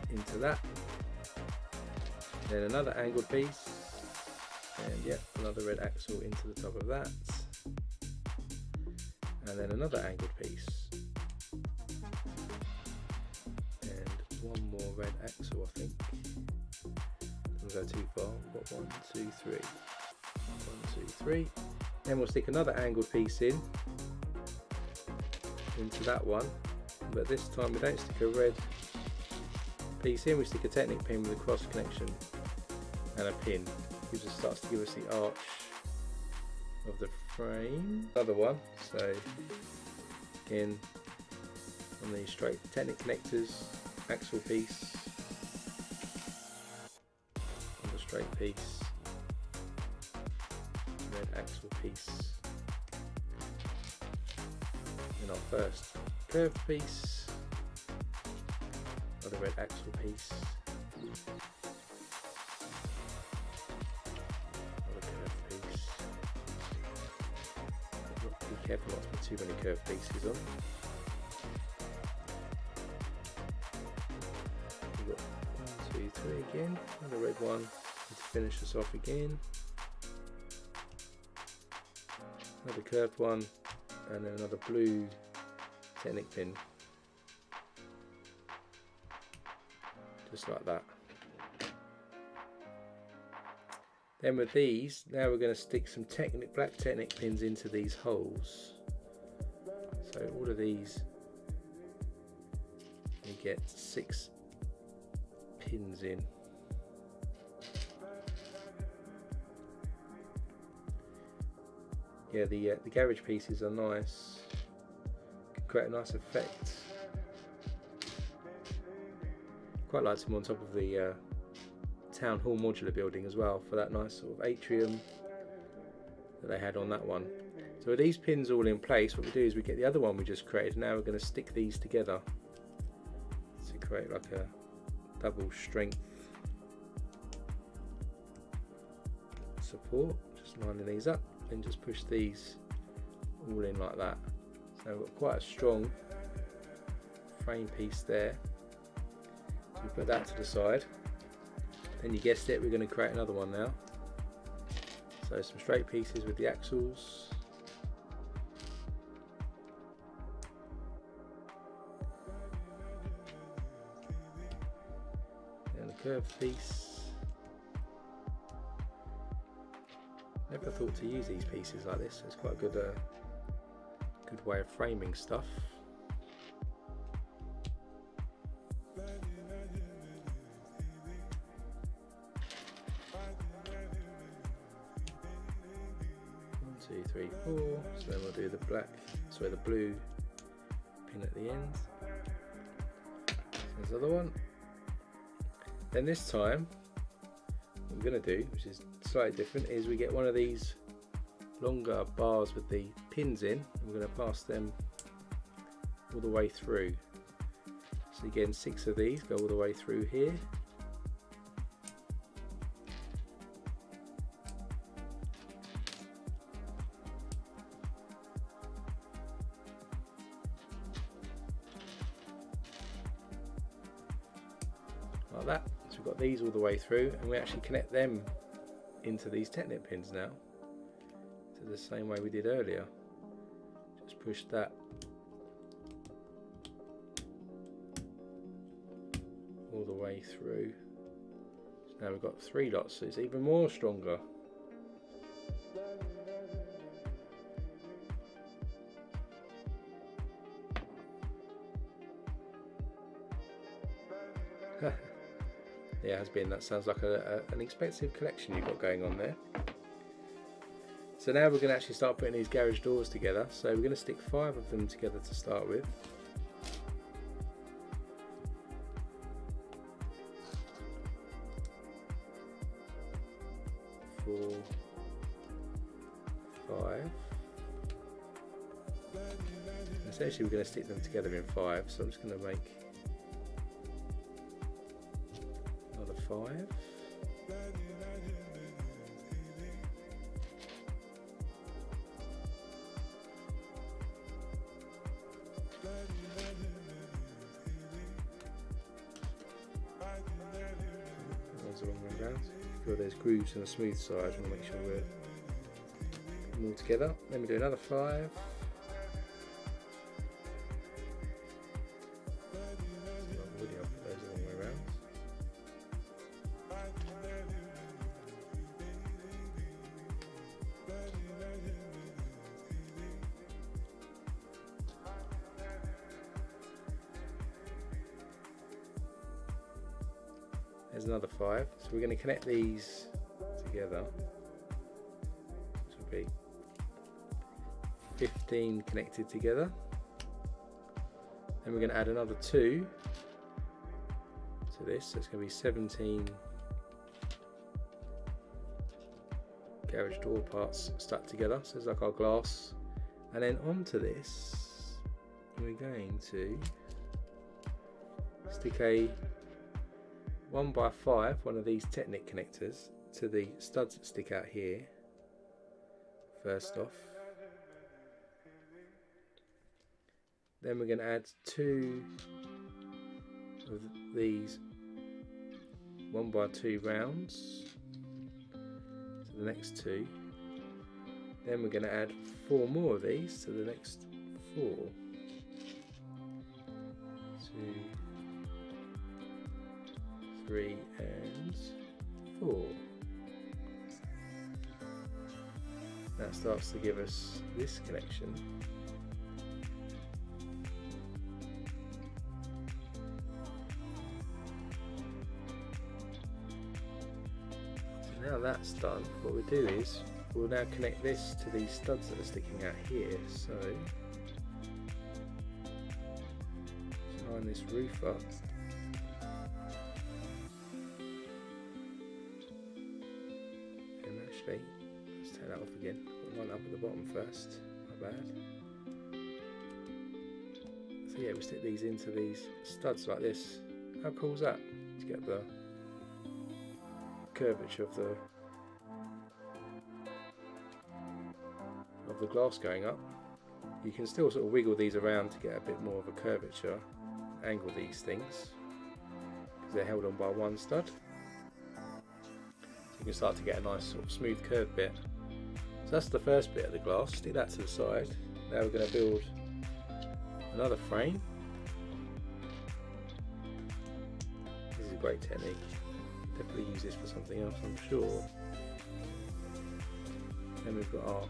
into that, then another angled piece, and yet another red axle into the top of that, and then another angled piece, and one more red axle I think. Don't go too far. We've got 1, 2, 3, 1, 2, 3. Then we'll stick another angled piece into that one, but this time we don't stick a red piece in, we stick a Technic pin with a cross connection and a pin. Starts to give us the arch of the frame. Another one, so again on these straight Technic connectors, axle piece, on the straight piece, red axle piece, and our first curved piece, another red axle piece, another curved piece. Be careful not to put too many curved pieces on. We've got 1, 2, 3 again, another red one to finish us off again, another curved one, and then another blue Technic pin, just like that. Then with these, now we're going to stick some black Technic pins into these holes. So all of these, you get 6 pins in. Yeah, the garage pieces are nice. Can create a nice effect. Quite like them on top of the town hall modular building as well, for that nice sort of atrium that they had on that one. So with these pins all in place, what we do is we get the other one we just created. Now we're going to stick these together to create like a double strength support. Just lining these up and just push these all in like that. So we've got quite a strong frame piece there. So we put that to the side. Then you guessed it, we're going to create another one now. So some straight pieces with the axles. And a curved piece. Never thought to use these pieces like this. It's quite a good way of framing stuff. Two, three, four. So then we'll do the the blue pin at the end. There's the other one. Then this time, what we're going to do, which is slightly different, is we get one of these longer bars with the pins in, and we're going to pass them all the way through. So again, 6 of these go all the way through here. Like that. So we've got these all the way through, and we actually connect them into these Technic pins now, to the same way we did earlier. Just push that all the way through. So now we've got 3 lots, so it's even more stronger. Yeah, it has been. That sounds like an expensive collection you've got going on there. So now we're going to actually start putting these garage doors together. So we're going to stick 5 of them together to start with. Four, 5. Essentially we're going to stick them together in 5, so I'm just going to make 5. Those are long way round. Feel there's grooves on the smooth side. I want to make sure we're putting them all together. Then we do another 5. There's another 5, so we're going to connect these together, which will be 15 connected together. Then we're going to add another 2 to this, so it's going to be 17 garage door parts stuck together, so it's like our glass. And then onto this we're going to stick a 1x5, one of these Technic connectors, to the studs that stick out here first off. Then we're going to add 2 of these 1x2 rounds to the next 2. Then we're going to add 4 more of these to the next 4. 2, 3 and 4. That starts to give us this connection. Now that's done, what we'll do is we'll now connect this to these studs that are sticking out here. So line this roof up. And actually, let's take that off again. Put one up at the bottom first. My bad. So yeah, we stick these into these studs like this. How cool is that? To get the curvature of the glass going up. You can still sort of wiggle these around to get a bit more of a curvature. Angle these things because they're held on by one stud. So you can start to get a nice sort of smooth curved bit. So that's the first bit of the glass. Stick that to the side. Now we're going to build another frame. This is a great technique. Definitely use this for something else, I'm sure. Then we've got our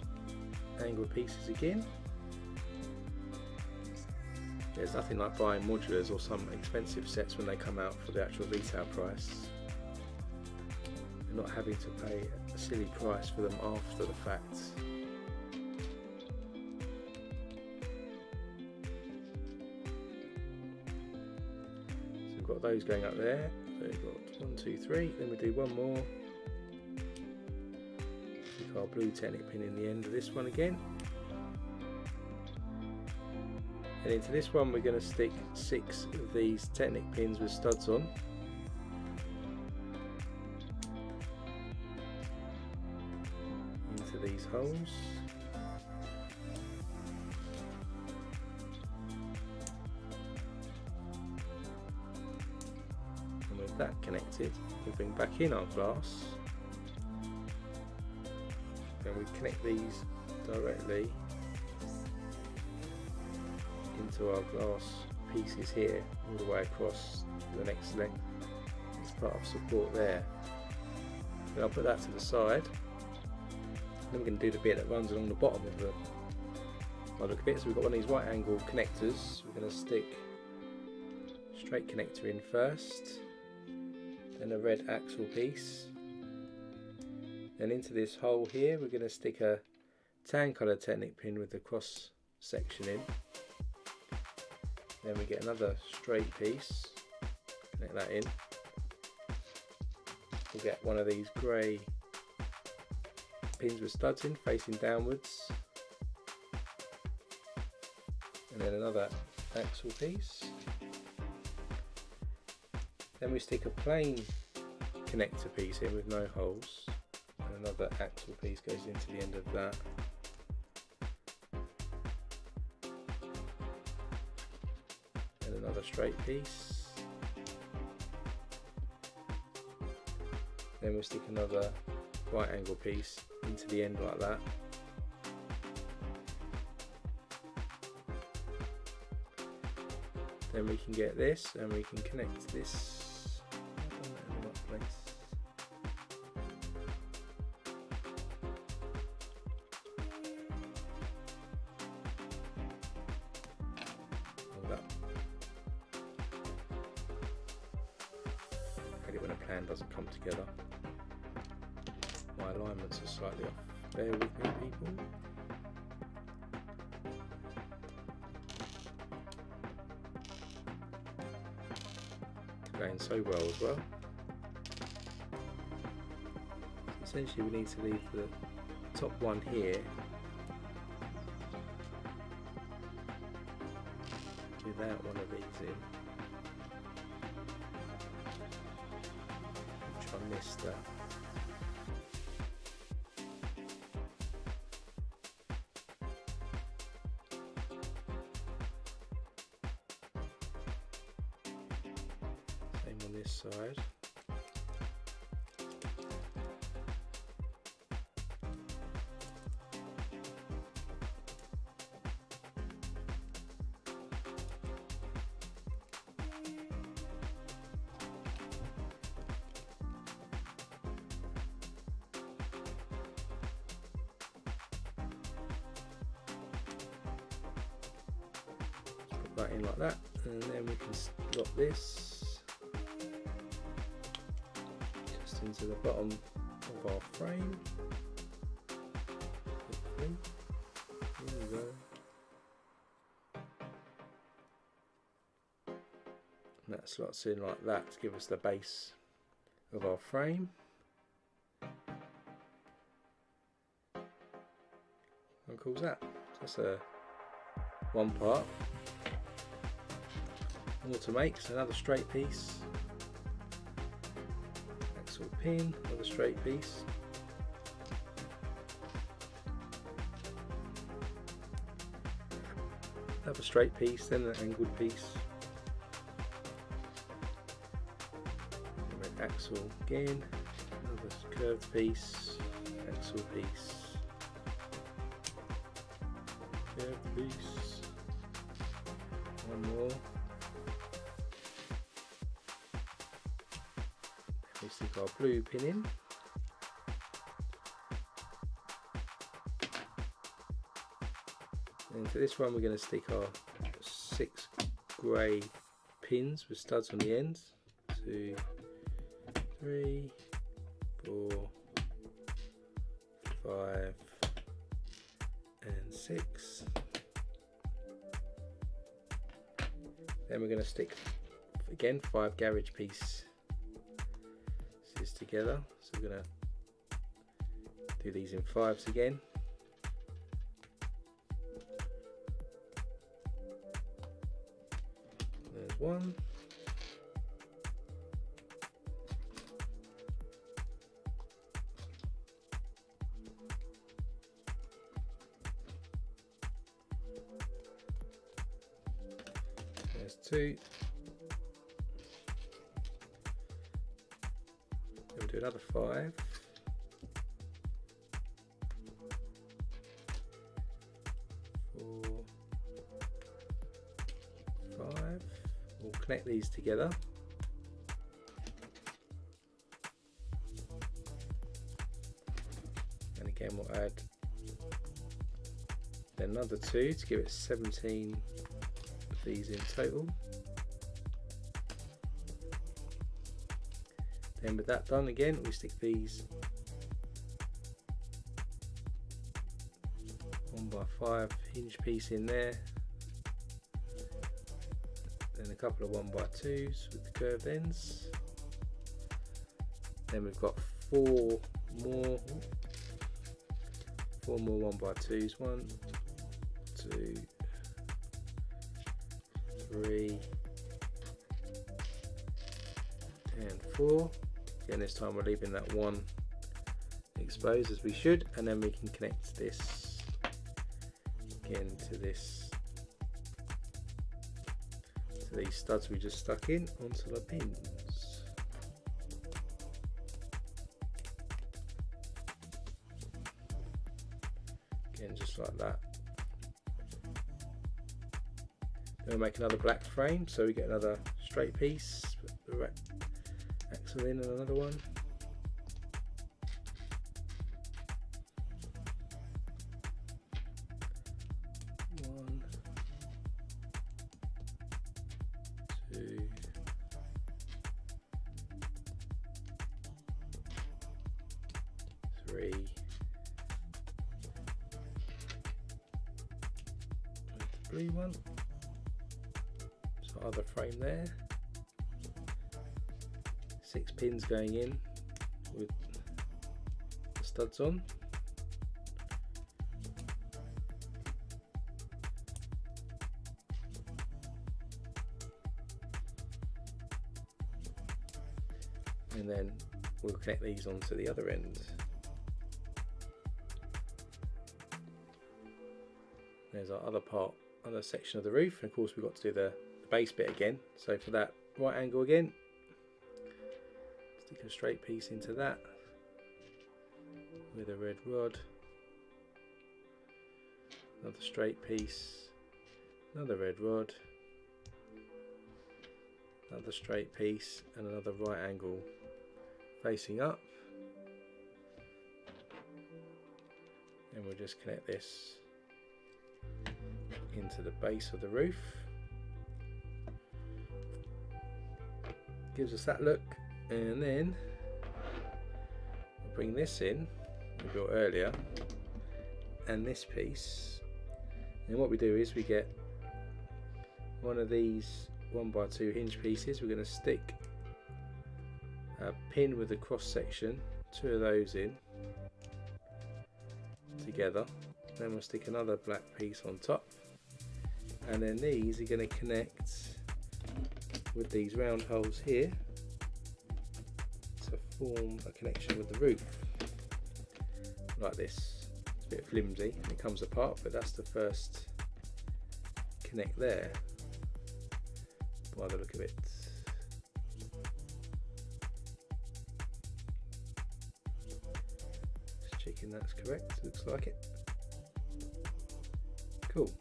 angled pieces again. There's nothing like buying modulars or some expensive sets when they come out for the actual retail price and not having to pay a silly price for them after the fact. So we've got those going up there. So we've got 1, 2, 3. Then we do one more. Stick our blue Technic pin in the end of this one again. And into this one we're going to stick 6 of these Technic pins with studs on. Into these holes. And with that connected, we bring back in our glass. Then we connect these directly into our glass pieces here, all the way across to the next length. It's part of support there. Then I'll put that to the side. Then we're going to do the bit that runs along the bottom of the look of it. So we've got one of these right angle connectors. We're going to stick a straight connector in first, then a red axle piece. Then into this hole here we're going to stick a tan colour Technic pin with the cross section in. Then we get another straight piece, connect that in. We'll get one of these grey pins with studs in, facing downwards. And then another axle piece. Then we stick a plain connector piece in with no holes. And another axle piece goes into the end of that. Another straight piece. Then we'll stick another right angle piece into the end like that. Then we can get this and we can connect this. In the right place. When a plan doesn't come together. My alignments are slightly off. Bear with me, people. It's going so well as well. Essentially we need to leave the top one here without one of these in. I missed that. Same on this side. That in like that, and then we can slot this just into the bottom of our frame. Here we go. And that slots in like that to give us the base of our frame. How cool is that? That's a one part. More to make, so another straight piece. Axle pin, another straight piece. Another straight piece, then an angled piece. Axle again, another curved piece, axle piece, curved piece, one more. We stick our blue pin in. And for this one we're going to stick our 6 grey pins with studs on the ends. 2, 3, 4, 5 and 6. Then we're going to stick again 5 garage pieces together, so we're going to do these in 5s again. There's one. There's 2. Then we'll do another 5. 4, 5. We'll connect these together. And again we'll add another 2 to give it 17 of these in total. Then with that done again, we stick these 1x5 hinge piece in there. Then a couple of 1x2s with the curved ends. Then we've got 4 more 1x2s. 1, 2, 3 and 4. Again, this time we're leaving that one exposed as we should, and then we can connect this again to this, to these studs we just stuck in onto the pins. Again, just like that. Then we'll make another black frame, so we get another straight piece, put the axle in and another one. One, 2, 3, the blue one. So other frame there. 6 pins going in with the studs on. And then we'll connect these onto the other end. There's our other part, other section of the roof, and of course we've got to do the base bit again. So for that, right angle again, stick a straight piece into that with a red rod, another straight piece, another red rod, another straight piece, and another right angle facing up. And we'll just connect this into the base of the roof. Gives us that look, and then we'll bring this in, we built earlier, and this piece, and what we do is we get one of these 1x2 hinge pieces. We're going to stick a pin with a cross section, 2 of those in together, then we'll stick another black piece on top, and then these are going to connect with these round holes here to form a connection with the roof, like this. It's a bit flimsy and it comes apart, but that's the first connect there by the look of it. Just checking that's correct, looks like it. Cool,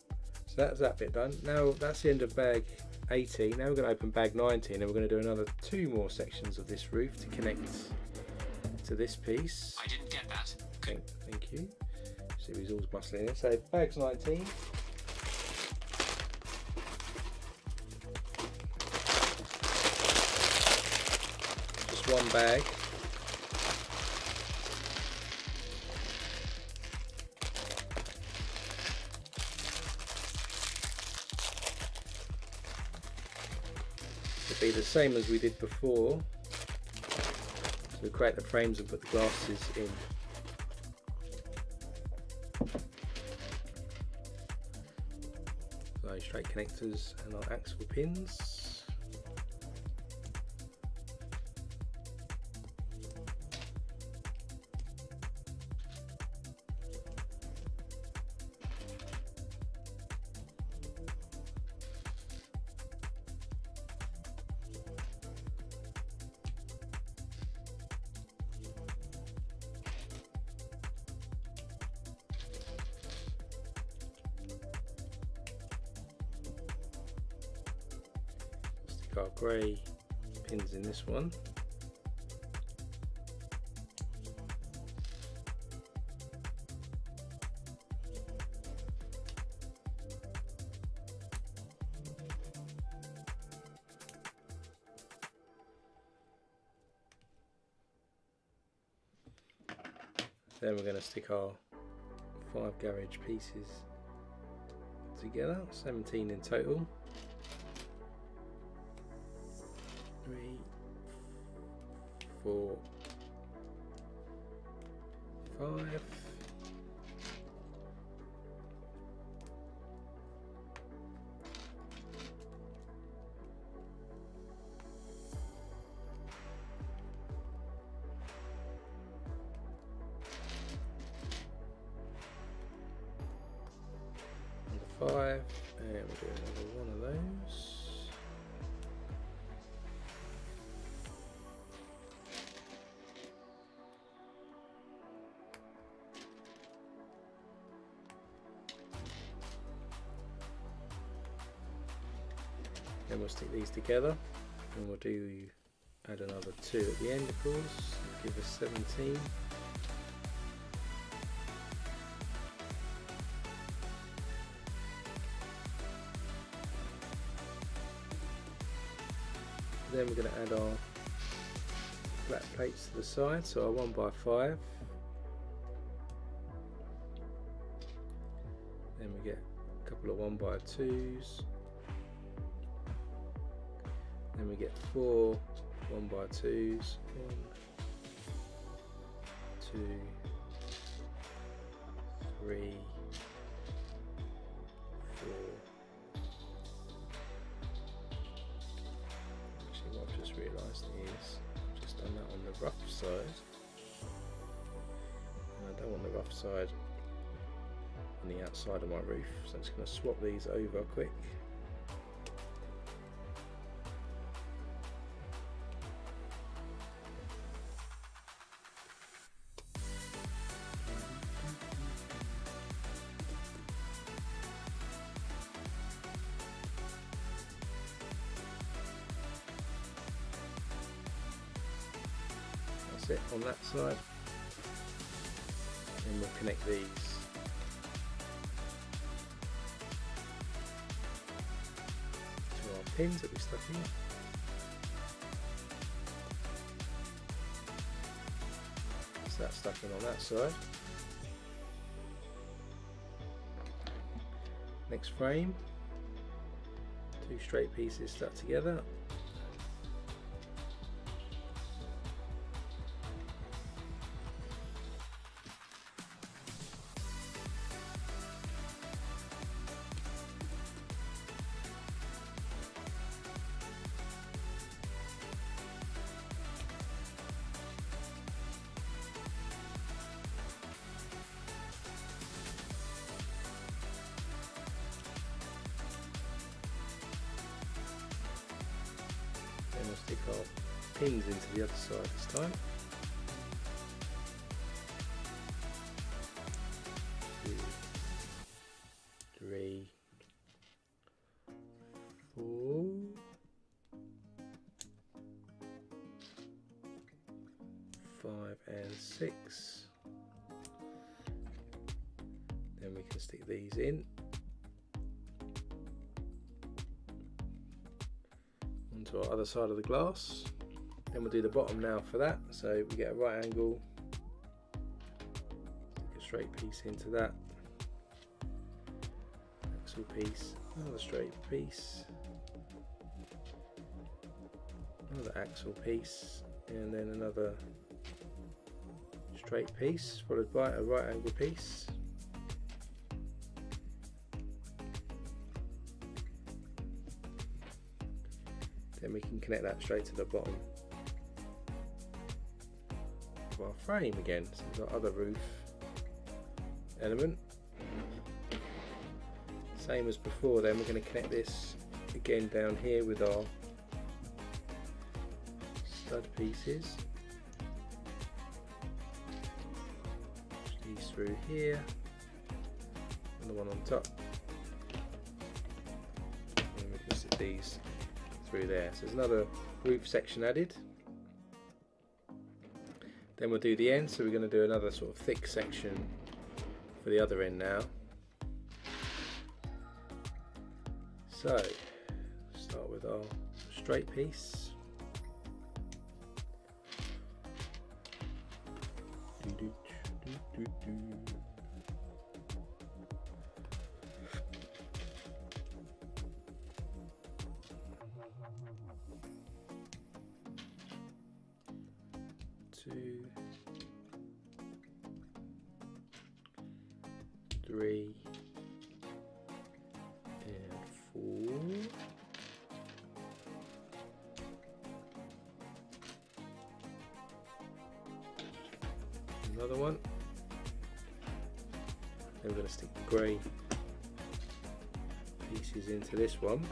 so that's that bit done. Now that's the end of bag 18. Now we're going to open bag 19 and we're going to do another 2 more sections of this roof to connect to this piece. I didn't get that. Thank you. See, he's always bustling in. So bags 19. Just one bag. Be the same as we did before. So we create the frames and put the glasses in. So straight connectors and our axle pins. Our grey pins in this one. Then we're going to stick our 5 garage pieces together, 17 in total. 3, 4, 5. Number 5, and we'll do another one of those. Then we'll stick these together and we'll add another 2 at the end, of course, give us 17. Then we're going to add our flat plates to the side, so our 1x5. Then we get a couple of 1x2s. Then we get 4 1x2s. 1, 2, 3, 4. Actually, what I've just realised is I've just done that on the rough side. And I don't want the rough side on the outside of my roof, so I'm just going to swap these over quick. It on that side, and we'll connect these to our pins that we stuck in. So that's stuck in on that side. Next frame, 2 straight pieces stuck together. Then we'll stick our pins into the other side this time. 2, 3, 4, 5 and 6. Then we can stick these in onto our other side of the glass. Then we'll do the bottom now for that. So we get a right angle, stick a straight piece into that, axle piece, another straight piece, another axle piece, and then another straight piece followed by a right angle piece. Then we can connect that straight to the bottom of our frame again. So we've got other roof element. Same as before, then we're going to connect this again down here with our stud pieces. Push these through here, and the one on top. And we can sit these through there. So there's another roof section added. Then we'll do the end, so we're going to do another sort of thick section for the other end now. So start with our straight piece. Two, 3 and 4. Another one. Then we're going to stick the grey pieces into this one.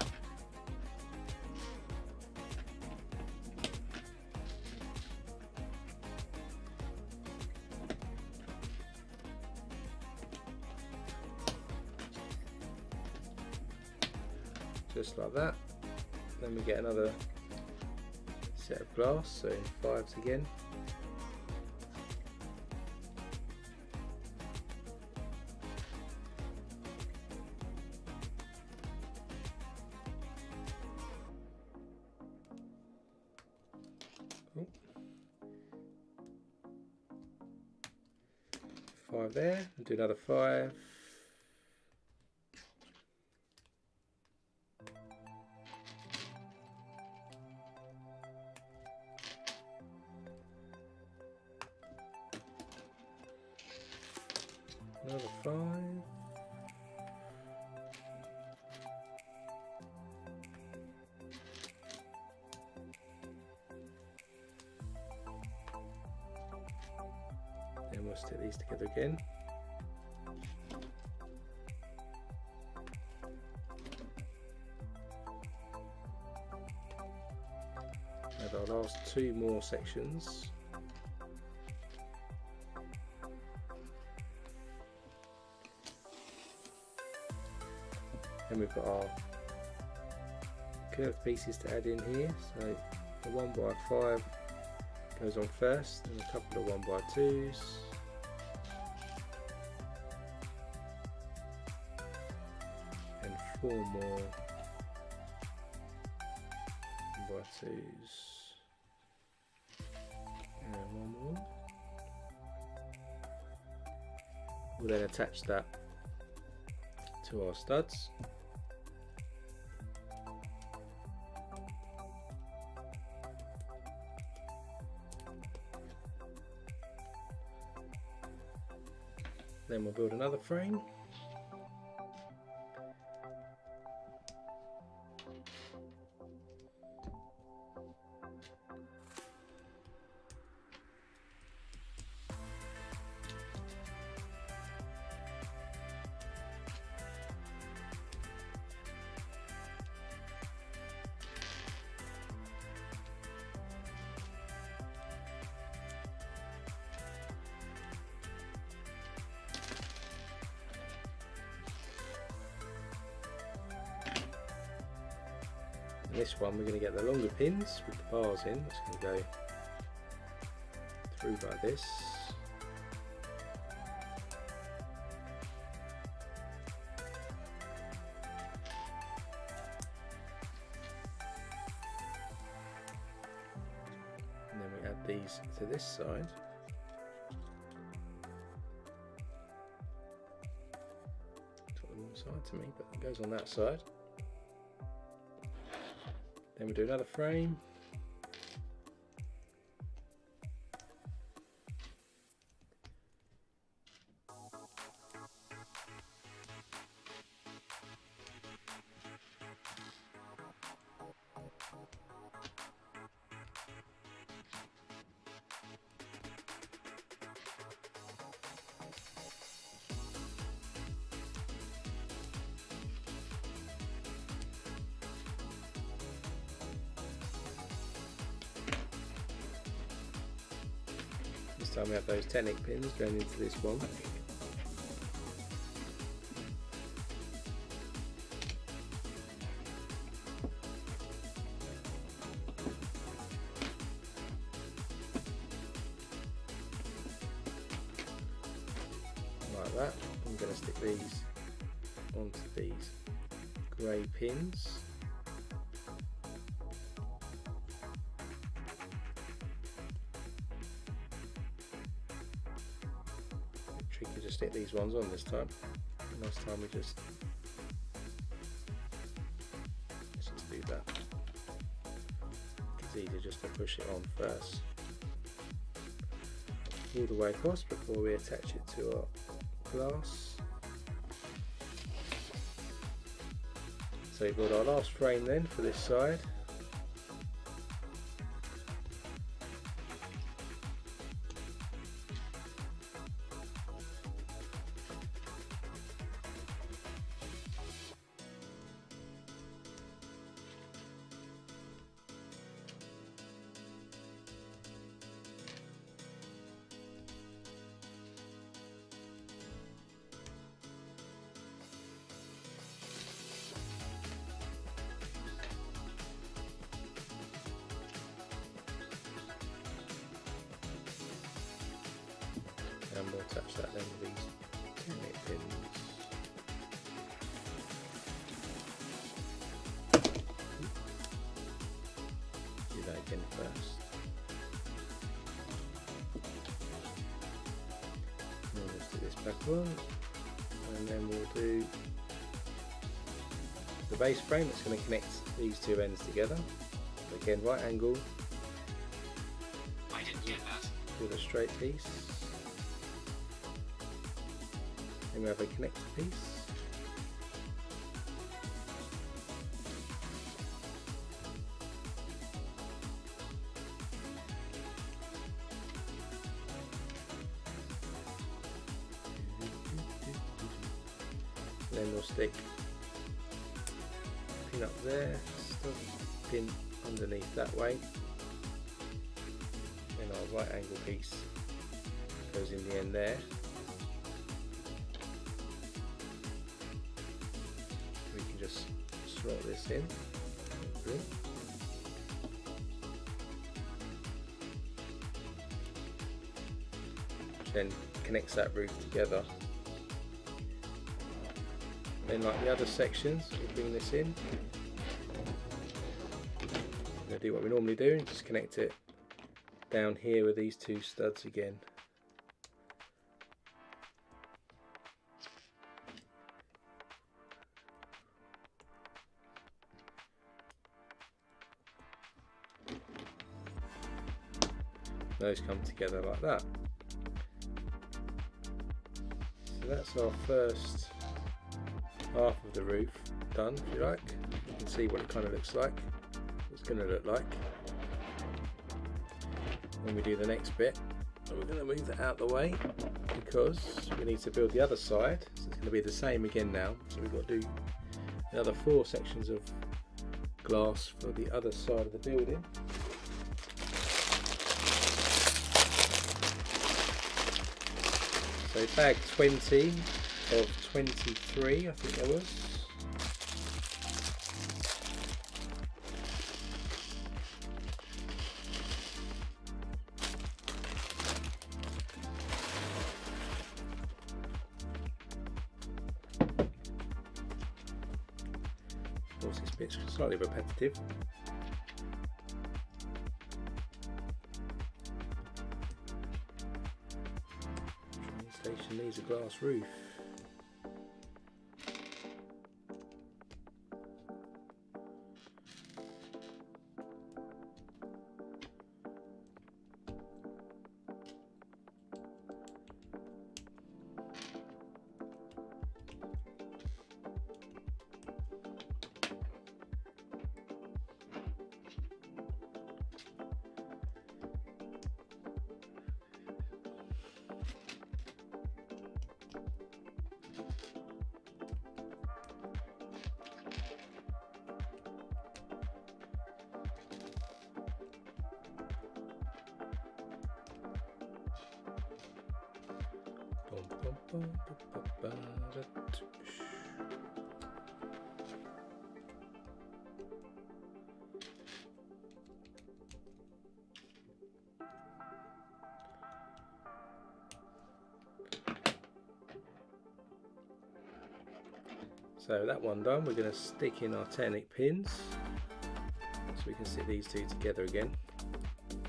Just like that. Then we get another set of glass, so in 5s again. Oh. 5 there, and do another 5. Another 5. Then we'll stick these together again. And our last 2 more sections. And we've got our curved pieces to add in here. So the 1x5 goes on first, and a couple of 1x2s. And 4 more 1x2s. And 1 more. We'll then attach that to our studs. Then we'll build another frame. And this one we're going to get the longer pins with the bars in. It's going to go through like this. And then we add these to this side. Got the wrong side to me, but it goes on that side. Then we do another frame. This time we have those 10 pins going into this one. Like that. I'm going to stick these onto these grey pins. Tricky to stick these ones on this time. Last time we just do that. It's easier just to push it on first, all the way across before we attach it to our glass. So we've got our last frame then for this side. And we'll attach that then with these 10 pins. Do that again first. And then we'll stick this back on, and then we'll do the base frame that's going to connect these two ends together. So again, right angle. I didn't get that. With a straight piece. Then we have a connector piece. Then we'll stick a pin up there, pin underneath that way. Then our right angle piece goes in the end there. Just slot this in, which then connects that roof together. Then like the other sections, we bring this in. We're going to do what we normally do, just connect it down here with these two studs again. those come together like that. So that's our first half of the roof done, if you like. You can see what it kind of looks like, what it's going to look like. When we do the next bit, we're going to move that out the way because we need to build the other side. So it's going to be the same again now. So we've got to do another 4 sections of glass for the other side of the building. So bag 20 of 23, I think there was. Of course, this bit's slightly repetitive. Train station needs a glass roof. So that one done, we're going to stick in our Tenic pins so we can sit these two together again. 6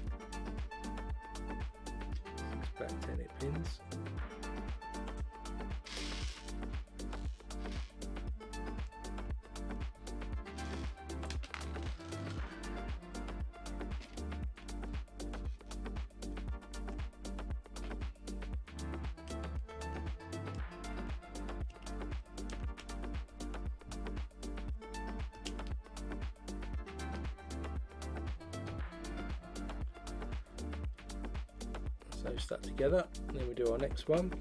black Tenic pins. So stuck together, and then we do our next one.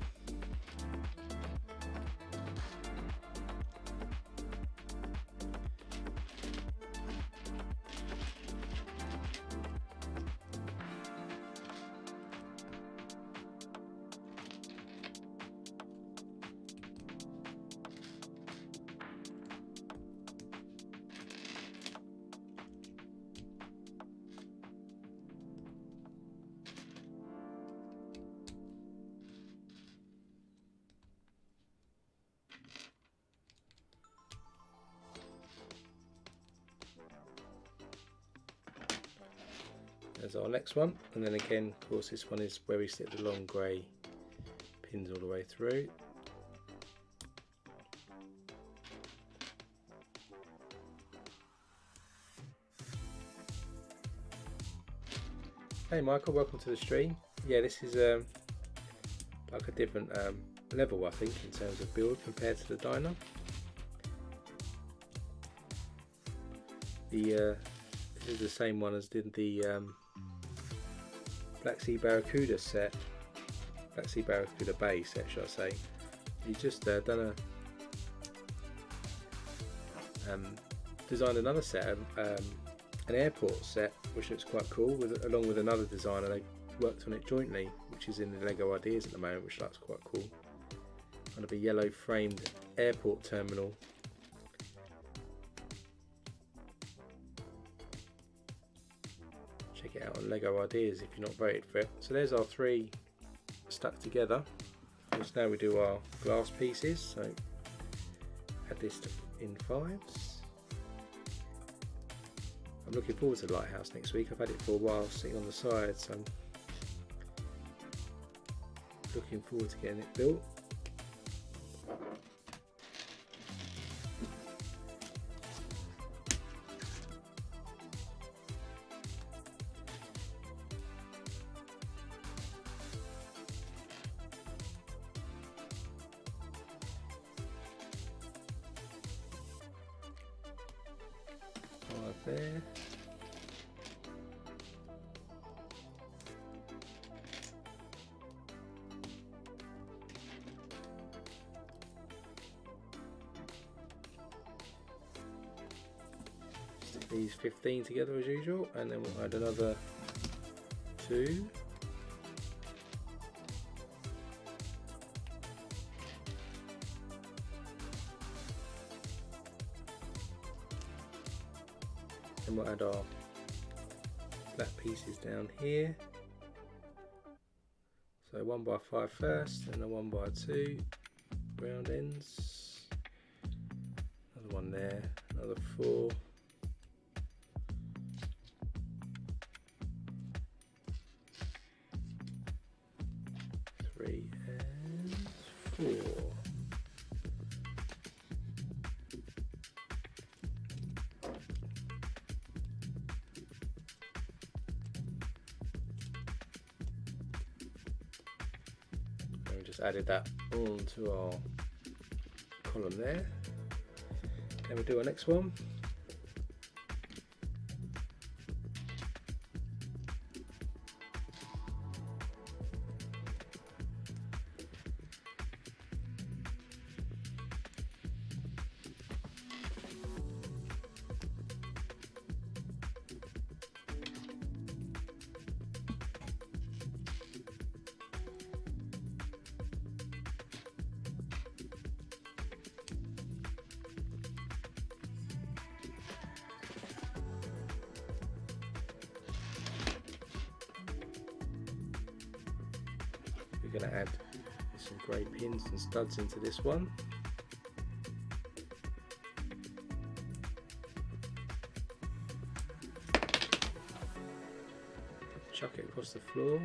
There's our next one, and then again, of course, this one is where we stick the long grey pins all the way through. Hey Michael, welcome to the stream. Yeah, this is like a different level, I think, in terms of build compared to the diner. This is the same one as did the Black Sea Barracuda set, Black Sea Barracuda Bay set, should I say. He's just done a designed another set, an airport set, which looks quite cool, along with another designer. They worked on it jointly, which is in the LEGO Ideas at the moment, which looks quite cool. Kind of a yellow framed airport terminal. Check it out on LEGO Ideas if you're not voted for it. So there's our 3 stuck together. So now we do our glass pieces. So add this in 5s. I'm looking forward to the lighthouse next week. I've had it for a while sitting on the side, so I'm looking forward to getting it built. there. Stick these 15 together as usual, and then we'll add another 2. And we'll add our flat pieces down here. So 1x5 first, and a 1x2 round ends. Another one there, another 4. 3 and 4. Just added that onto our column there. Can we do our next one? We're going to add some grey pins and studs into this one. Chuck it across the floor.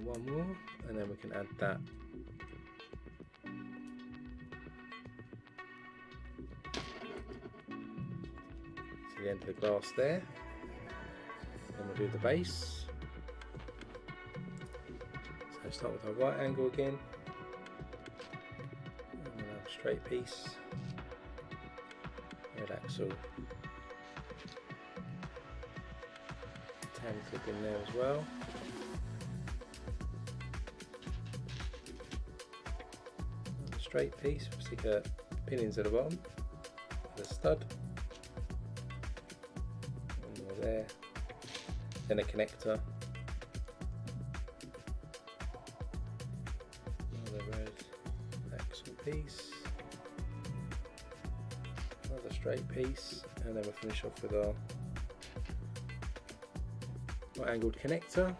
One more, and then we can add that to the end of the glass there. Then we'll do the base. So start with our right angle again, and we'll have a straight piece, red axle, tan clip in there as well. And a straight piece, we'll stick a pin into the bottom with a stud, and we're there, then a connector. Piece, another straight piece, and then we'll finish off with our right angled connector.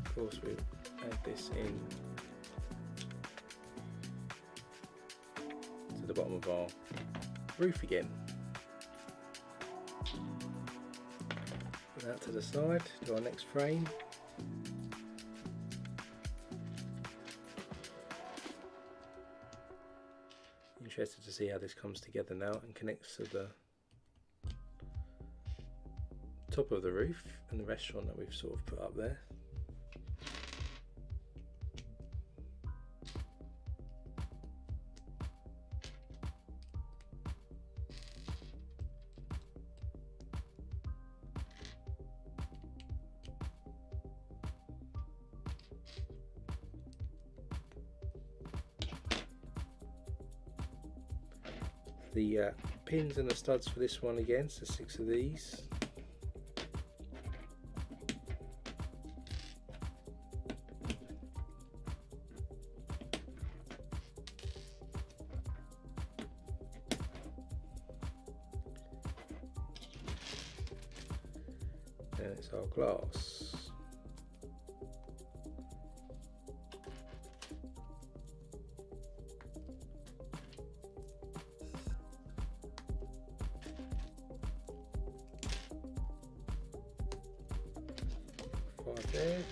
Of course, we'll add this in to the bottom of our roof again. Put that to the side, do our next frame. Interested to see how this comes together now and connects to the top of the roof and the restaurant that we've sort of put up there. The pins and the studs for this one again, so 6 of these. And it's our glass. There.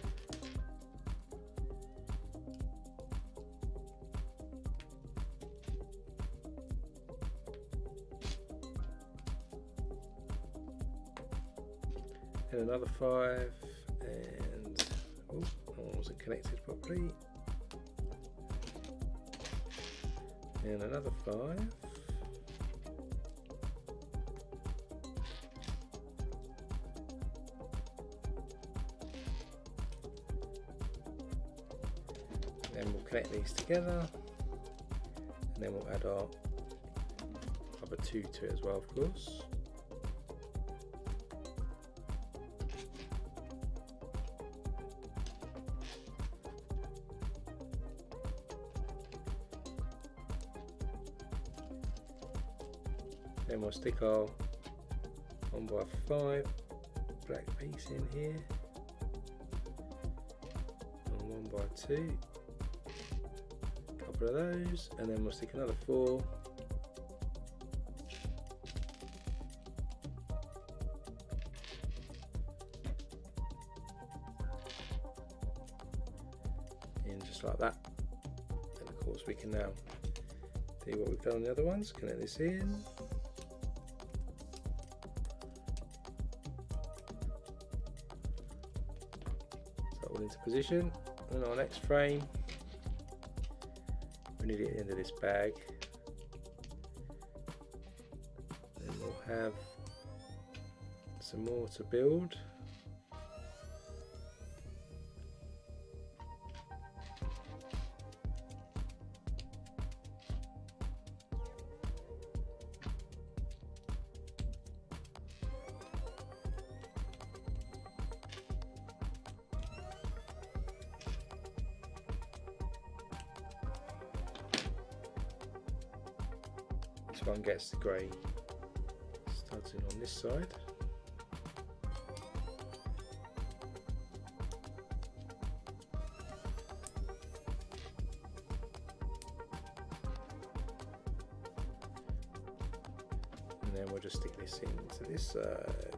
And another 5, and oh, that one wasn't connected properly. And another 5. Then we'll connect these together, and then we'll add our other two to it as well, of course. Then we'll stick our 1x5 black piece in here, and 1x2, a couple of those, and then we'll stick another 4. In just like that. And of course we can now do what we've done on the other ones, connect this in. Into position, and our next frame we need it at the end of this bag. Then we'll have some more to build. This one gets the grey studs in on this side. And then we'll just stick this into this side.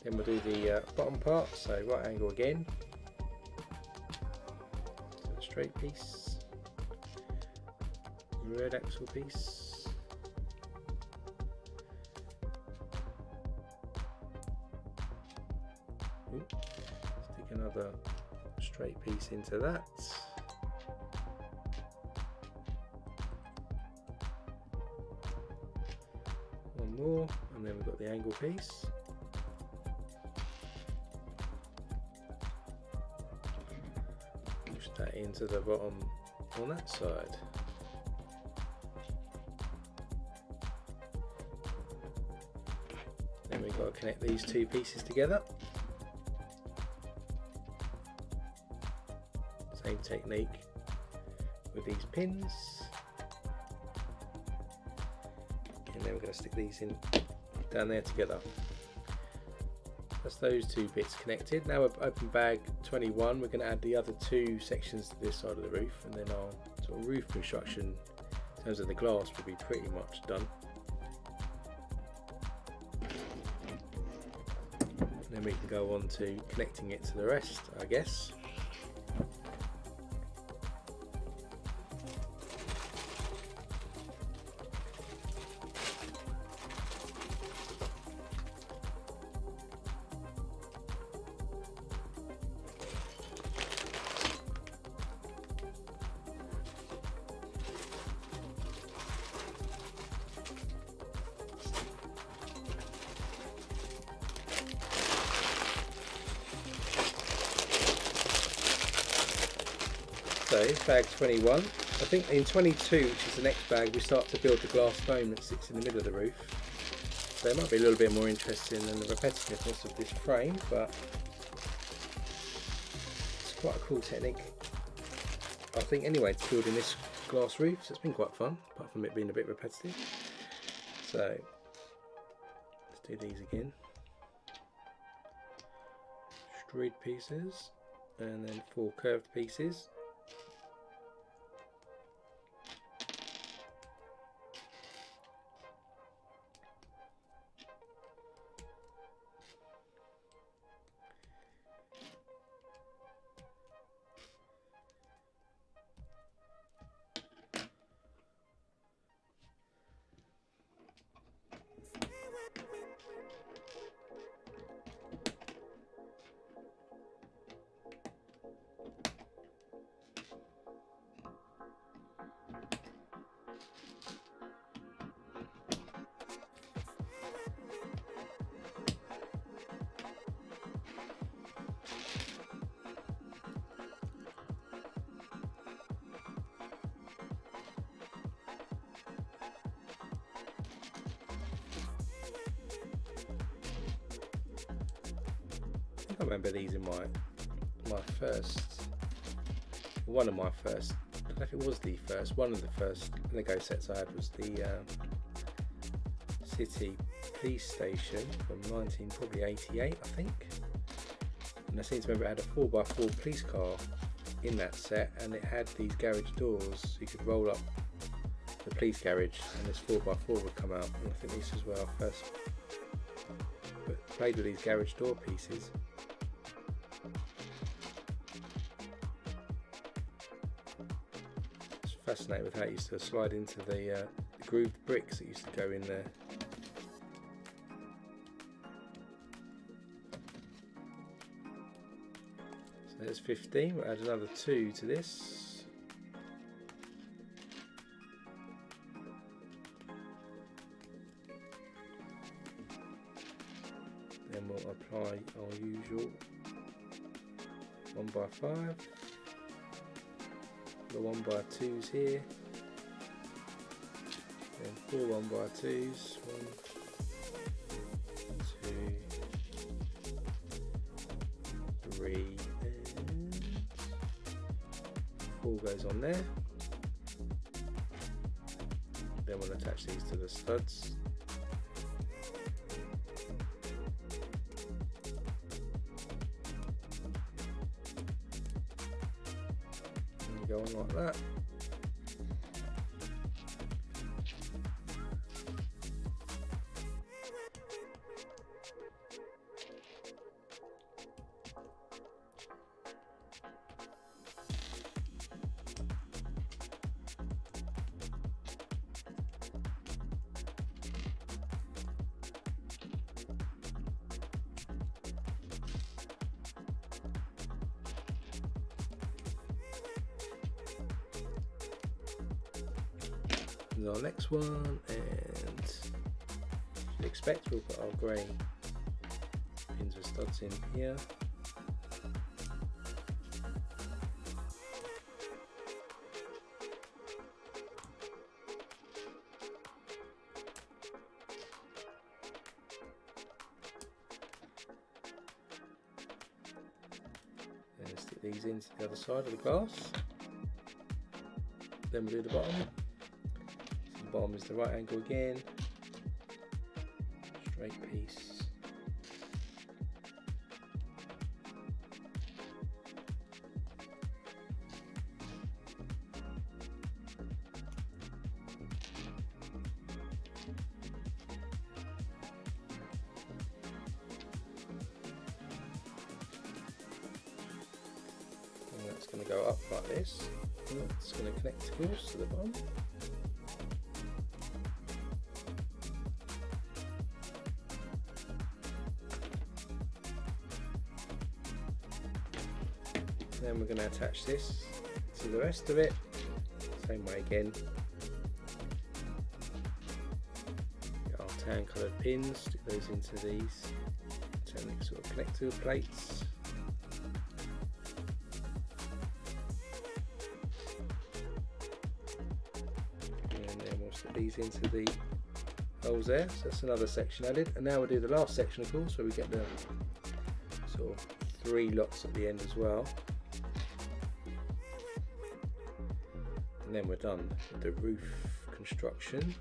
Then we'll do the bottom part, so right angle again. Straight piece, red axle piece, stick another straight piece into that, one more, and then we've got the angle piece. That into the bottom on that side. Then we've got to connect these two pieces together. Same technique with these pins. And then we're going to stick these in down there together. That's those two bits connected. Now we've opened bag 21, we're going to add the other two sections to this side of the roof, and then our sort of roof construction in terms of the glass will be pretty much done. And then we can go on to connecting it to the rest, I guess. So it's bag 21. I think in 22, which is the next bag, we start to build the glass dome that sits in the middle of the roof. So it might be a little bit more interesting than the repetitiveness of this frame, but it's quite a cool technique, I think, anyway, to building this glass roof. So it's been quite fun, apart from it being a bit repetitive. So let's do these again. Straight pieces, and then 4 curved pieces. can't remember these in my first, one of my first, I don't know if it was the first, one of the first Lego sets I had was the City Police Station from probably 88, I think. And I seem to remember it had a 4x4 police car in that set, and it had these garage doors, so you could roll up the police garage and this 4x4 would come out. And I think this was where I first played with these garage door pieces. I was fascinated with how it used to slide into the grooved bricks that used to go in there. So there's 15, we'll add another 2 to this. Then we'll apply our usual 1x5, the 1x2s here, then 4 1x2s, 1, 2, 3, and 4 goes on there. Then we'll attach these to the studs. Go on like that. Our next one, and as you'd expect, we'll put our grey pins with studs in here. Then stick these into the other side of the glass. Then we'll do the bottom. Bottom is the right angle again, straight piece. And that's going to go up like this. And it's going to connect to the bottom. Then we're going to attach this to the rest of it, same way again. Get our tan coloured pins, stick those into these metallic sort of connector plates. And then we'll stick these into the holes there, so that's another section added. And now we'll do the last section, of course, where we get the sort of 3 lots at the end as well. And then we're done with the roof construction.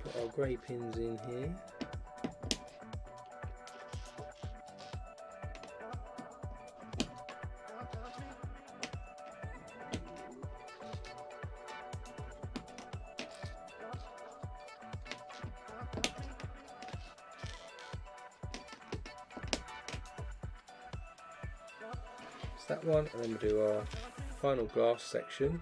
Put our grey pins in here. It's that one, and then we'll do our final glass section.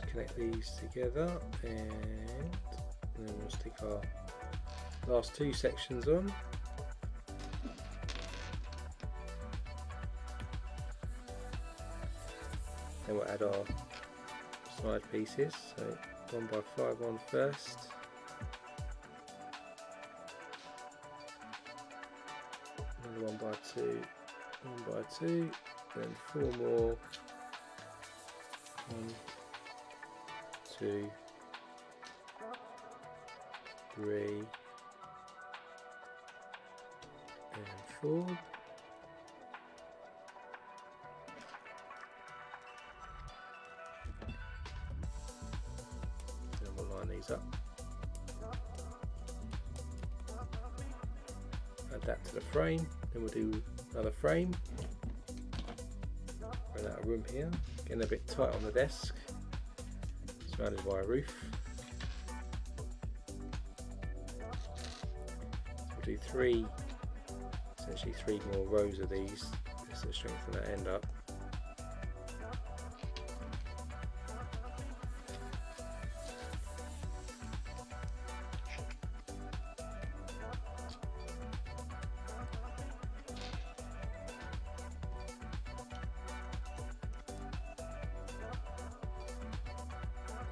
just connect these together, and then we'll stick our last two sections on. Then we'll add our side pieces, so 1x5 one first, another 1x2, 1x2, then 4 more, 1, 2, 3 and 4. Then we'll line these up. Add that to the frame. Then we'll do another frame. Run out of room here. Getting a bit tight on the desk. Surrounded by a roof. We'll do essentially three more rows of these, just to strengthen that end up.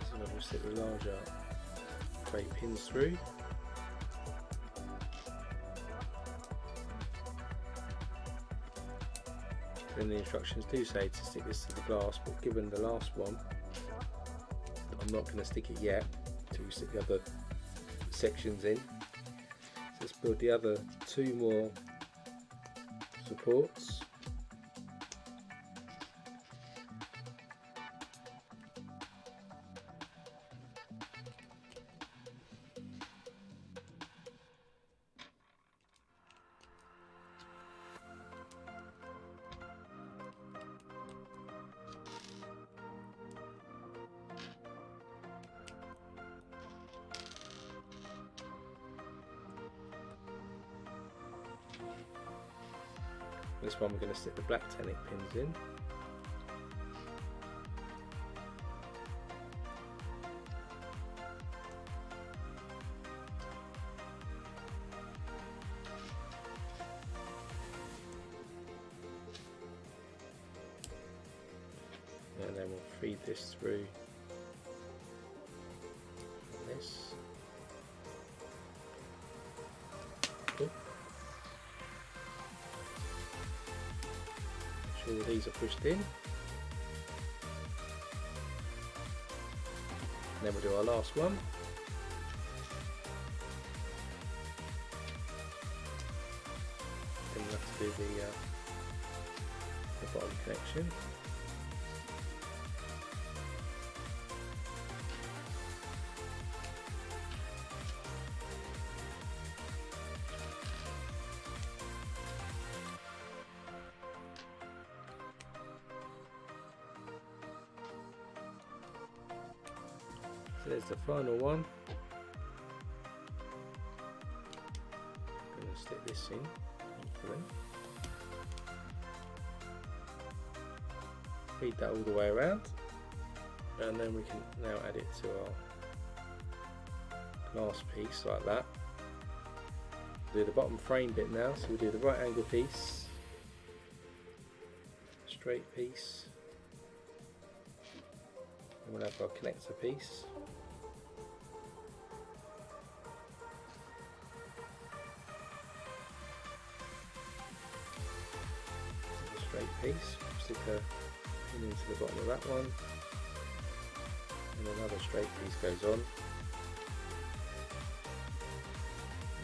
So we'll stick the larger grey pins through. And the instructions do say to stick this to the glass, but given the last one, I'm not going to stick it yet until we stick the other sections in. So let's build the other 2 more supports. This one we're going to stick the black Tenic pins in. And then we'll feed this through this. Cool. All these are pushed in, and then we'll do our last one. Then we'll have to do the bottom connection. There's the final one. I'm going to stick this in, hopefully. Feed that all the way around, and then we can now add it to our glass piece like that. Do the bottom frame bit now, so we'll do the right angle piece, straight piece, and we'll have our connector piece. Piece, stick a pin into the bottom of that one, and another straight piece goes on,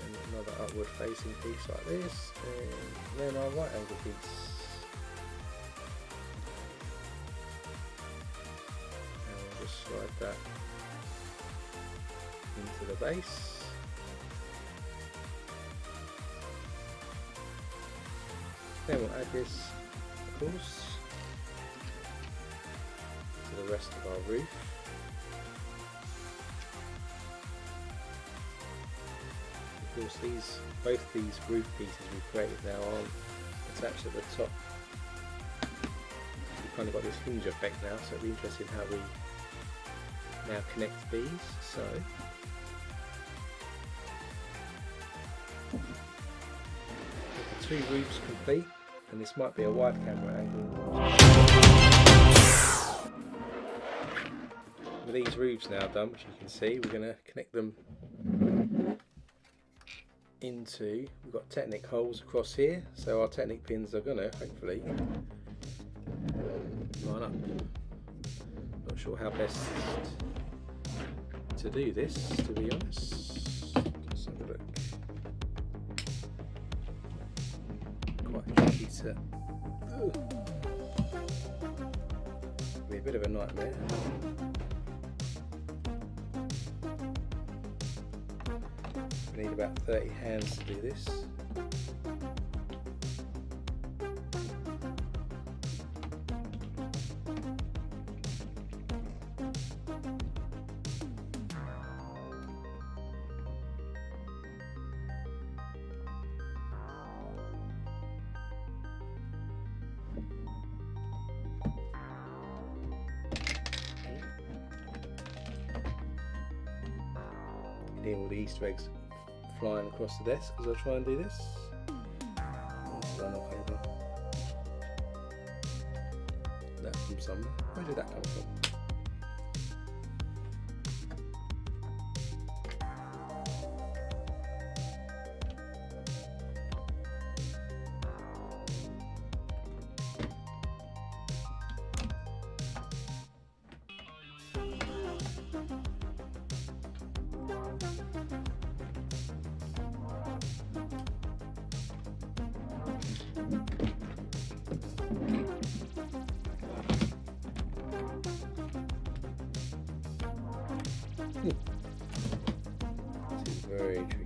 and another upward facing piece like this, and then our right angle piece, and we'll just slide that into the base. Then we'll add this course to the rest of our roof. Of course, both these roof pieces we've created now aren't attached at the top. We've kind of got this hinge effect now, so it'll be interesting how we Now connect these, so with the 2 roofs complete, and this might be a wide camera angle. With these roofs now done, which you can see, we're going to connect them into, we've got Technic holes across here, so our Technic pins are going to hopefully line up. Not sure how best to do this, to be honest. Let's have a look. Quite tricky to. Be a bit of a nightmare. We need about 30 hands to do this. Hear all the Easter eggs flying across the desk as I try and do this. Run off over. That's from somewhere. Where did that come from? This is very tricky.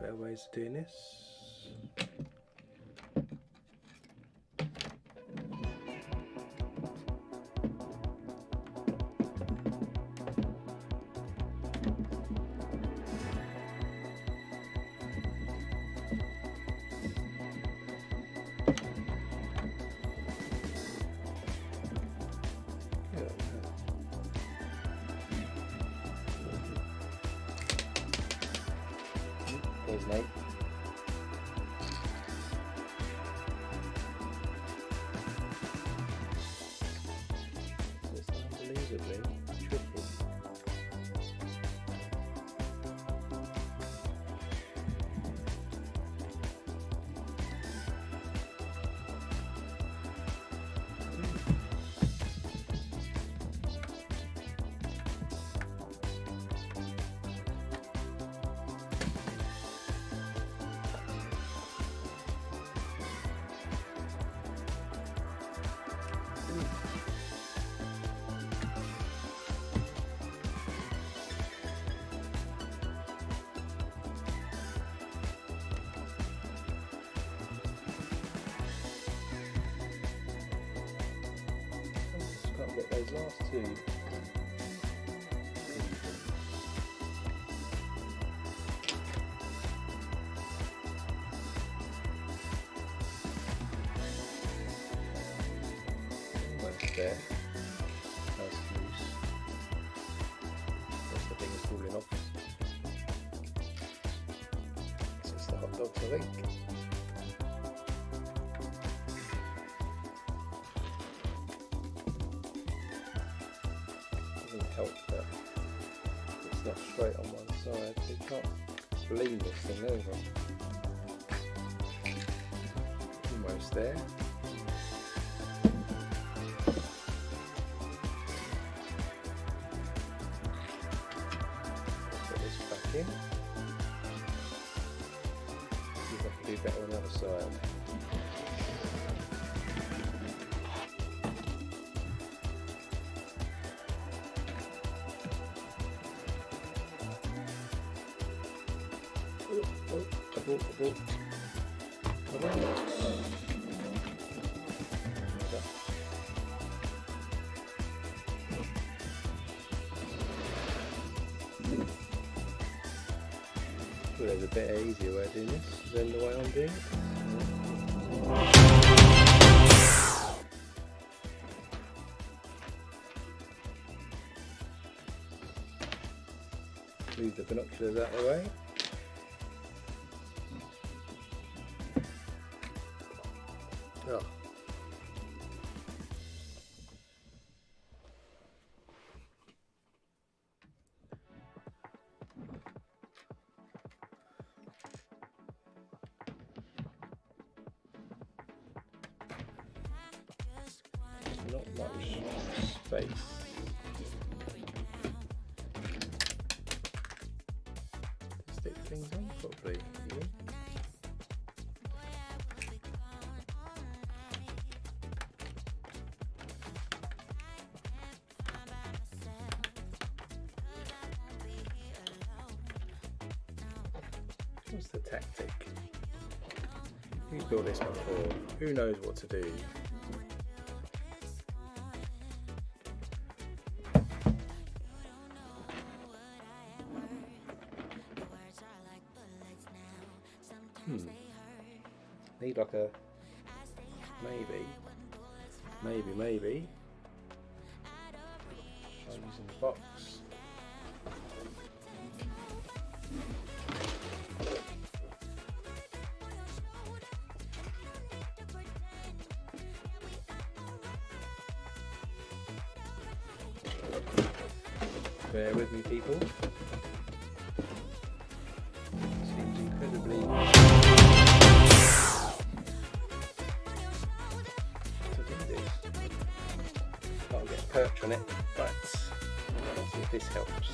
Better ways of doing this. There's Nate. It's unbelievably tricky. Get those last two. Almost there. That's loose. That's the thing is falling off. So it's the hot dogs, I think. Help that it's not straight on one side, so you can't lean this thing over. Almost there. better on the other side. Come on. Well, there's a better, easier way of doing this than the way I'm doing it. Move the binoculars out of the way. Oh. Not much space. Stick things on properly. Yeah. What's the tactic? Who's built this before? Who knows what to do? Need like a maybe. Try using the box. Bear with me, people. Seems incredibly to do this. Can't get a perch on it, but let's see if this helps.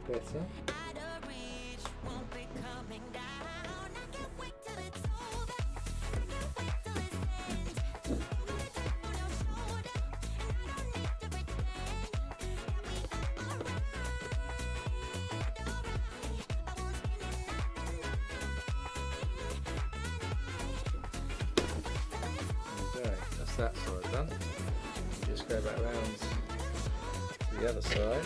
Better. Okay, that's that side done. Just go back round to the other side.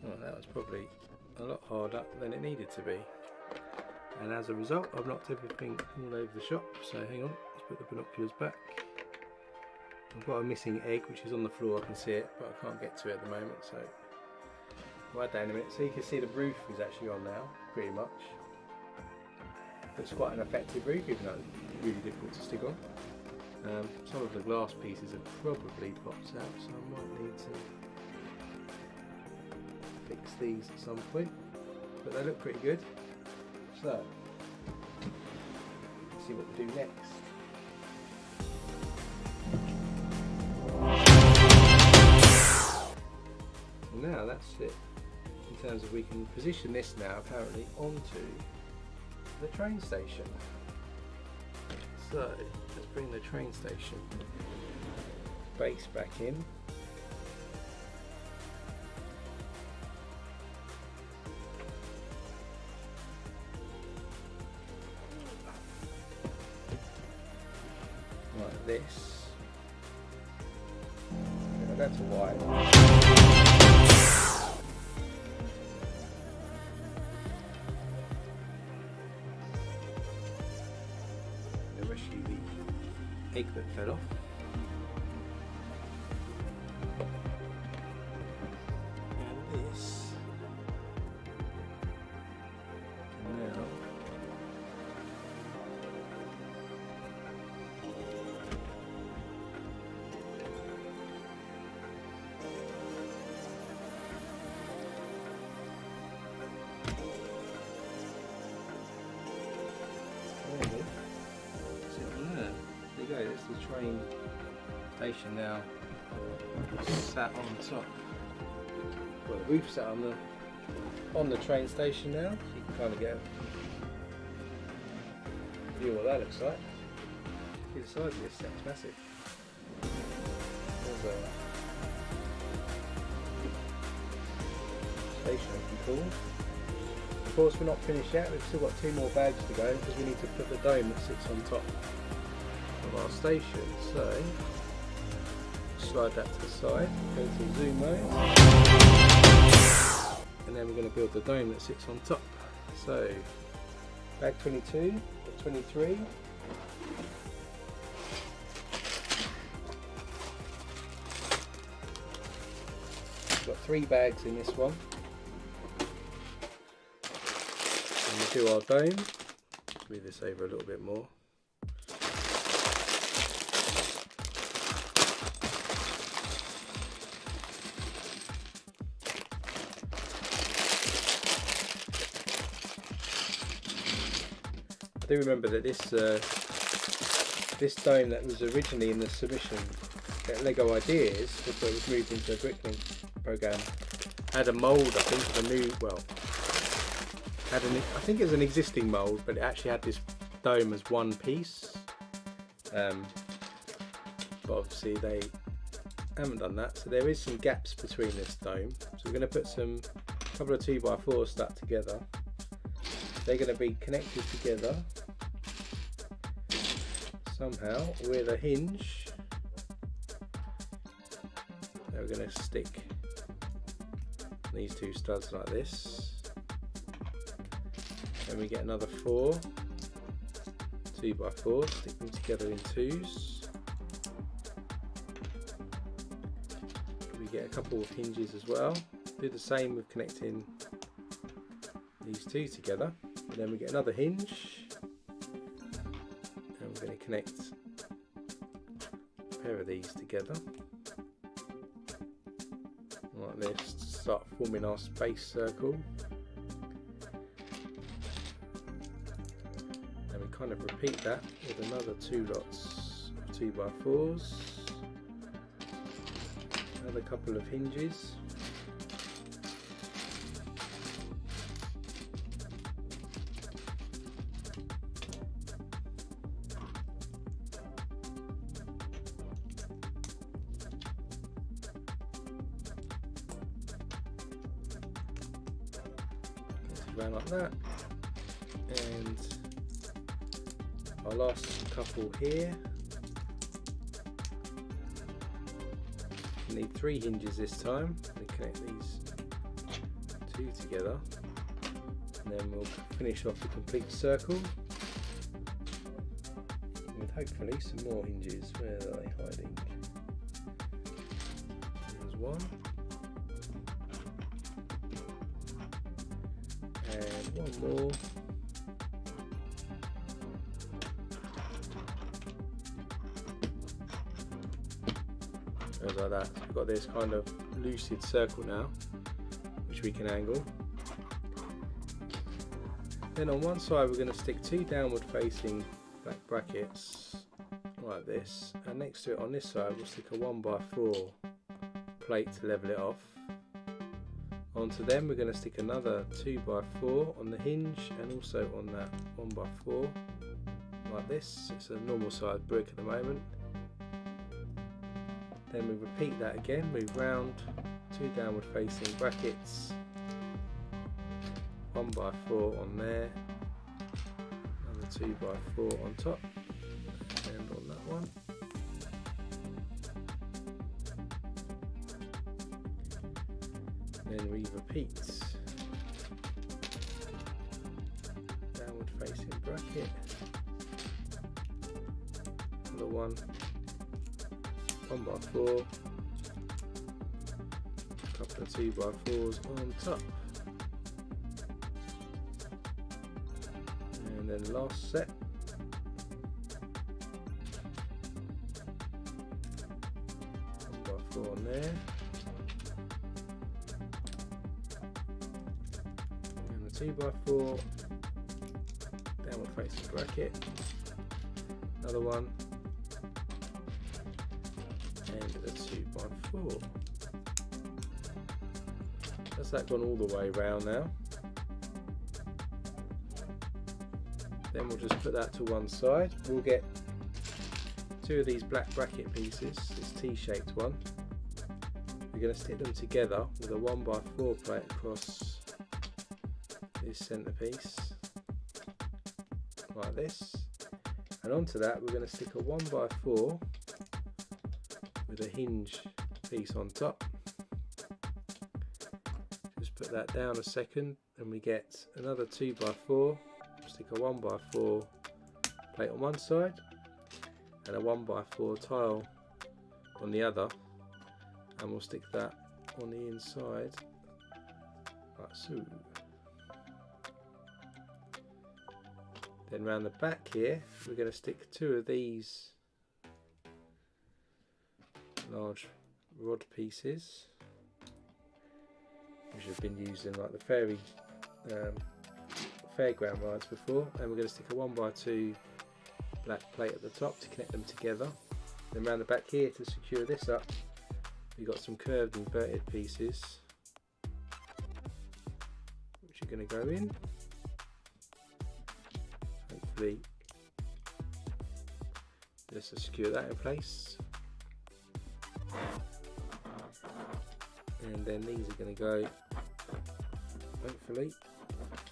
Well, that was probably a lot harder than it needed to be, and as a result I've knocked everything all over the shop. So hang on, let's put the binoculars back. I've got a missing egg which is on the floor, I can see it, but I can't get to it at the moment, so I'll add that in a minute. So you can see the roof is actually on now, pretty much. It's quite an effective roof, even though it's really difficult to stick on. Some of the glass pieces have probably popped out, so I might need to fix these at some point, but they look pretty good. So let's see what we do next. Now that's it, in terms of we can position this now apparently onto the train station. So let's bring the train station base back in. Like this. Yeah, that's wide. The egg that fell off. And this now there you go, that's the train station now sat on top. Well, we've sat on the train station now, so you can kind of get a view of what that looks like. See the size of this, that's massive. There's a station, that'd be cool. Of course we're not finished yet, we've still got 2 more bags to go because we need to put the dome that sits on top of our station. So slide that to the side, go to zoom mode, and then we're going to build the dome that sits on top. So bag 22, 23, we've got 3 bags in this one. And we'll do our dome, move this over a little bit more. I do remember that this dome that was originally in the submission at LEGO Ideas, before it was moved into a Bricklink program, had a mould, I think, of a new, well, I think it was an existing mould, but it actually had this dome as one piece. But obviously they haven't done that, so there is some gaps between this dome. So we're going to put a couple of 2x4s stuck together. They're going to be connected together somehow with a hinge. Now we're going to stick these 2 studs like this. Then we get another 4 2x4s, stick them together in 2s. We get a couple of hinges as well. Do the same with connecting these 2 together. And then we get another hinge, and we're going to connect a pair of these together like this to start forming our space circle. And we kind of repeat that with another 2 lots of 2x4s, another couple of hinges. Around like that, and our last couple here. We need 3 hinges this time. We connect these 2 together, and then we'll finish off the complete circle with hopefully some more hinges. Where are they hiding? There's one. And one more. Goes like that. So we've got this kind of lucid circle now which we can angle. Then on one side we're going to stick 2 downward facing black brackets like this, and next to it on this side we'll stick a 1x4 plate to level it off. Onto them we're going to stick another 2x4 on the hinge and also on that 1x4 like this. It's a normal size brick at the moment. Then we repeat that again, move round, 2 downward facing brackets, 1x4 on there, another 2x4 on top and on that one. Then we repeat, downward facing bracket, another one, 1x4, a couple of 2x4s on top, and then last set, on there, and the 2x4, downward facing bracket, another one, and a 2x4. That's that gone all the way round now. Then we'll just put that to one side. We'll get 2 of these black bracket pieces, this T-shaped one. We're going to stick them together with a 1x4 plate across this centrepiece, like this. And onto that we're going to stick a 1x4 with a hinge piece on top. Just put that down a second and we get another 2x4, stick a 1x4 plate on one side and a 1x4 tile on the other, and we'll stick that on the inside like so. Then round the back here we're going to stick 2 of these large rod pieces which have been used in like the fairground rides before, and we're going to stick a 1x2 black plate at the top to connect them together. Then round the back here to secure this up we've got some curved inverted pieces which are going to go in, hopefully just to secure that in place. And then these are going to go, hopefully,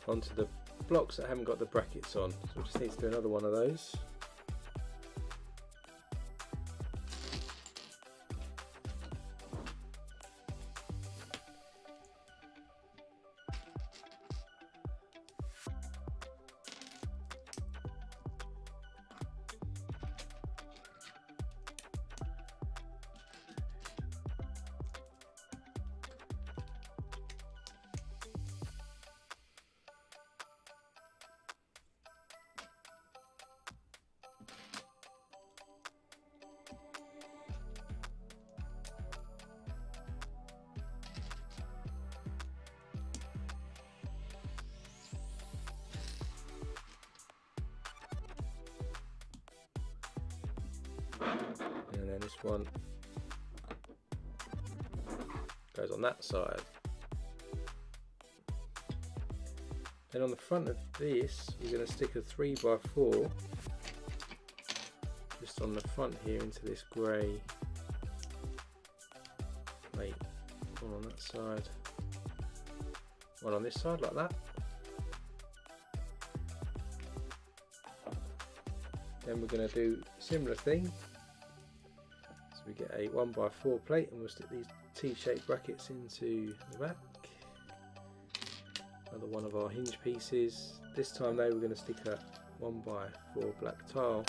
onto the blocks that haven't got the brackets on. So we just need to do another one of those. And then this one goes on that side. Then on the front of this we're going to stick a 3x4 just on the front here into this grey plate. One on that side, one on this side like that. Then we're going to do a similar thing. So we get a 1x4 plate and we'll stick these T-shaped brackets into the back. Another one of our hinge pieces. This time though we're going to stick a 1x4 black tile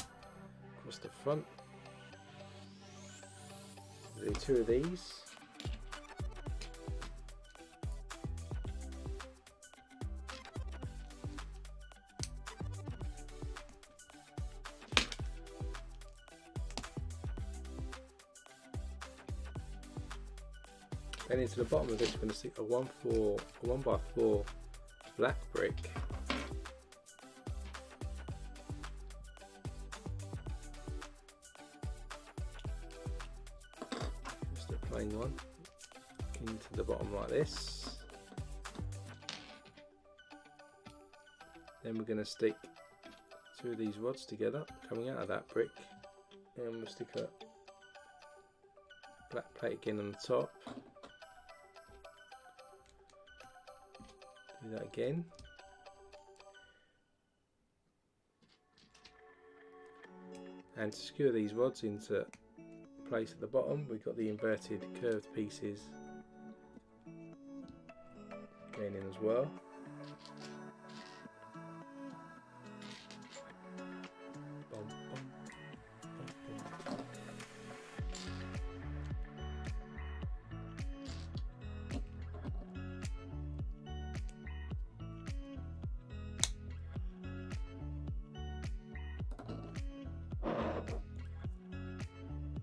across the front. We'll do 2 of these. Then into the bottom of this, we're going to stick a 1x4 black brick. Just a plain one into the bottom like this. Then we're going to stick two of these rods together coming out of that brick, and we'll stick a black plate again on the top. Do that again. And to secure these rods into place at the bottom, we've got the inverted curved pieces going in as well.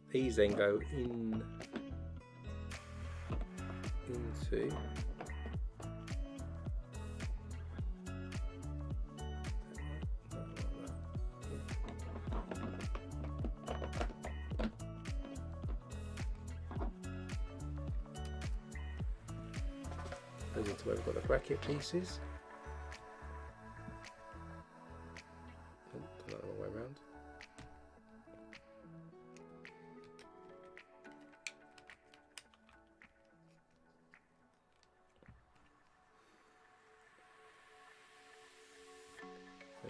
These then go into goes into where we've got the bracket pieces. Oh, turn that the wrong way around.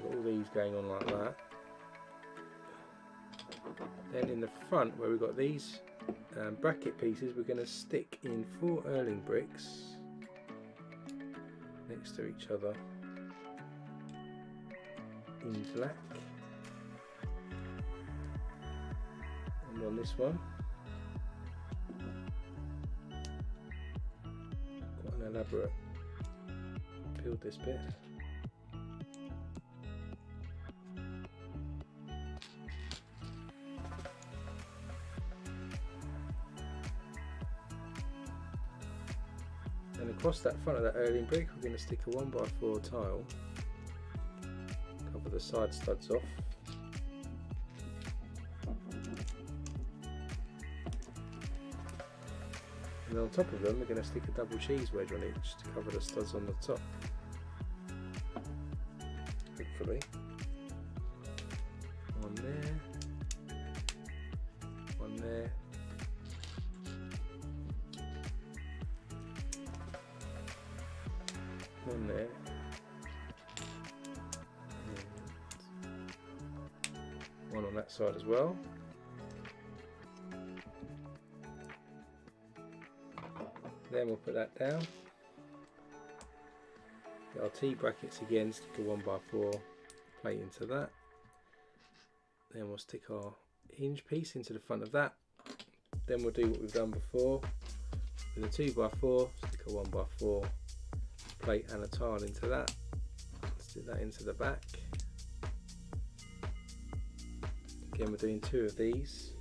Got all these going on like that. Then in the front, where we've got these bracket pieces, we're going to stick in 4 Erling bricks next to each other in black. And on this one, quite an elaborate build this bit. And across that front of that Erling brick, we're going to stick a 1x4 tile, cover the side studs off, and then on top of them we're going to stick a double cheese wedge on each to cover the studs on the top, hopefully. One there, one there, one there, and one on that side as well. Then we'll put that down. Get our T brackets again, stick a 1x4 plate into that. Then we'll stick our hinge piece into the front of that. Then we'll do what we've done before. With a 2x4, stick a 1x4 plate and a tile into that. Stick that into the back. Again, we're doing 2 of these.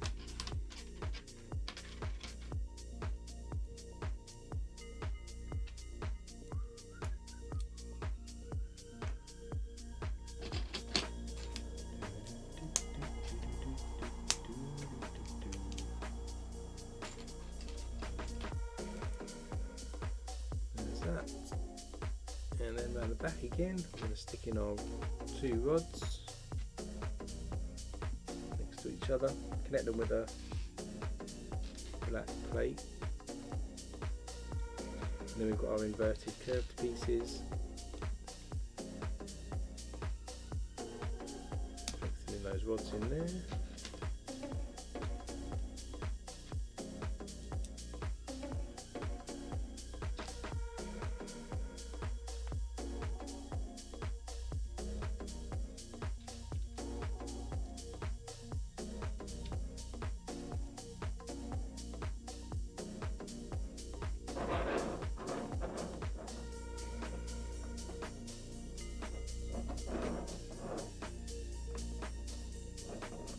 That. And then around the back again, I'm going to stick in our 2 rods next to each other, connect them with a black plate, and then we've got our inverted curved pieces, mixing those rods in there.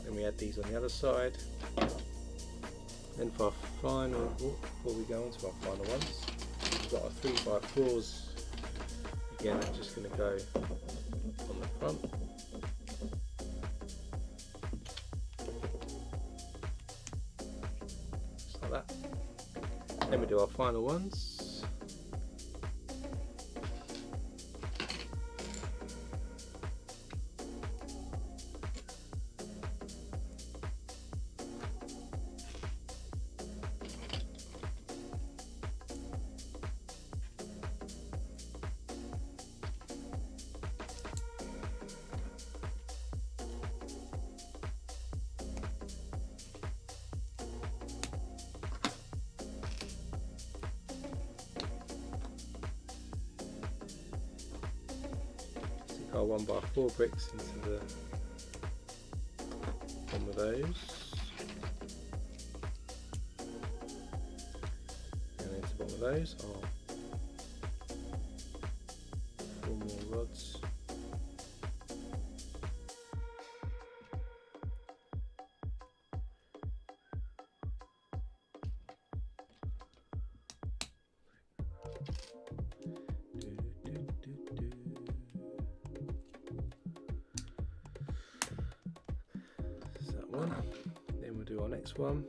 Then we add these on the other side. Then for our final, before we go on to our final ones. We've got our 3x4s. Again, I'm just going to go on the front. Just like that. Then we do our final ones. Our 1x4 bricks into the one of those, and into one of those are 4 more rods. One. Then we'll do our next one.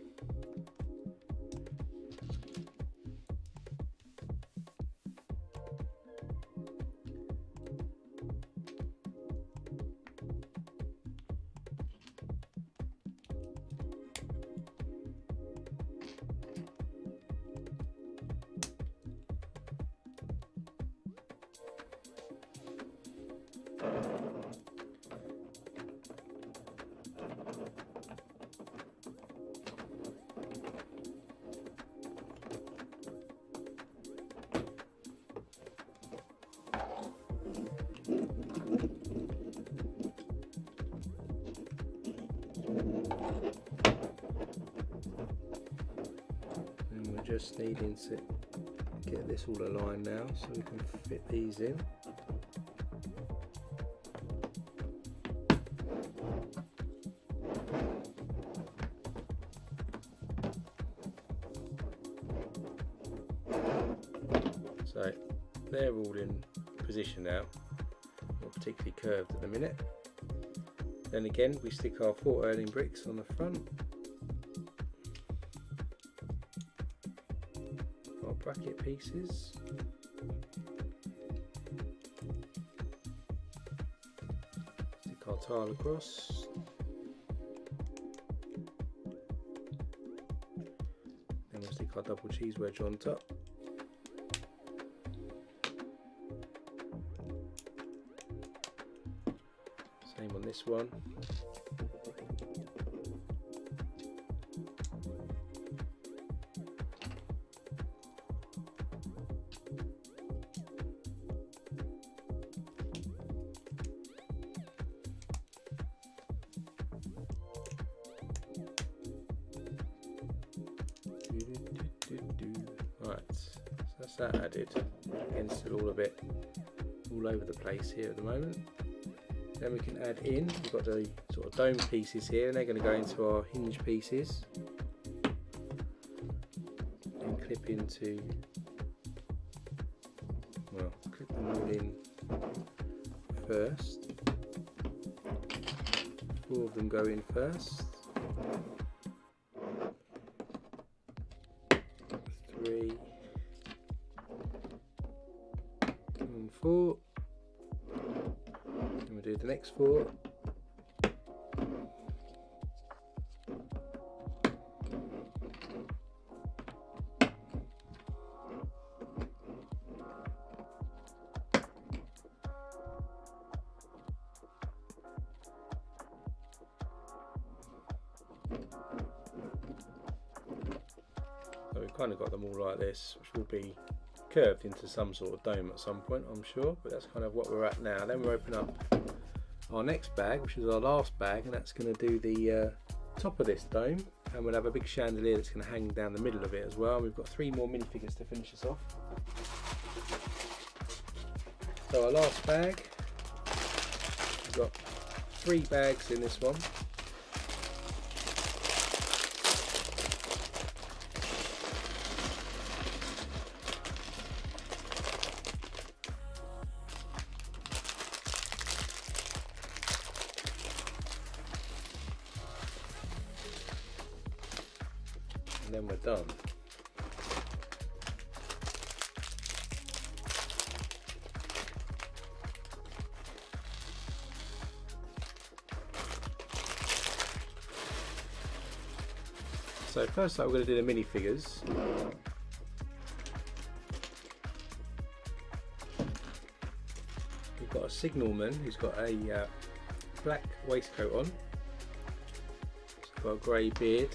Just needing to get this all aligned now so we can fit these in. So they're all in position now, not particularly curved at the minute. Then again we stick our 4 Erling bricks on the front. Bracket pieces. Stick our tile across. Then we'll stick our double cheese wedge on top. Same on this one. Right, so that's that added. Again, still all a bit all over the place here at the moment. Then we can add in, we've got the sort of dome pieces here, and they're going to go into our hinge pieces and clip into, well, clip them all in first. 4 of them go in first. 3 and 4. And we'll do the next 4. So we've kind of got them all like this, which will be curved into some sort of dome at some point, I'm sure, but that's kind of what we're at now. Then we'll open up our next bag, which is our last bag, and that's going to do the top of this dome, and we'll have a big chandelier that's going to hang down the middle of it as well. And we've got 3 more minifigures to finish us off. So our last bag, we've got 3 bags in this one. then we're done. So first up we're going to do the minifigures. We've got a signalman who's got a black waistcoat on. He's got a grey beard.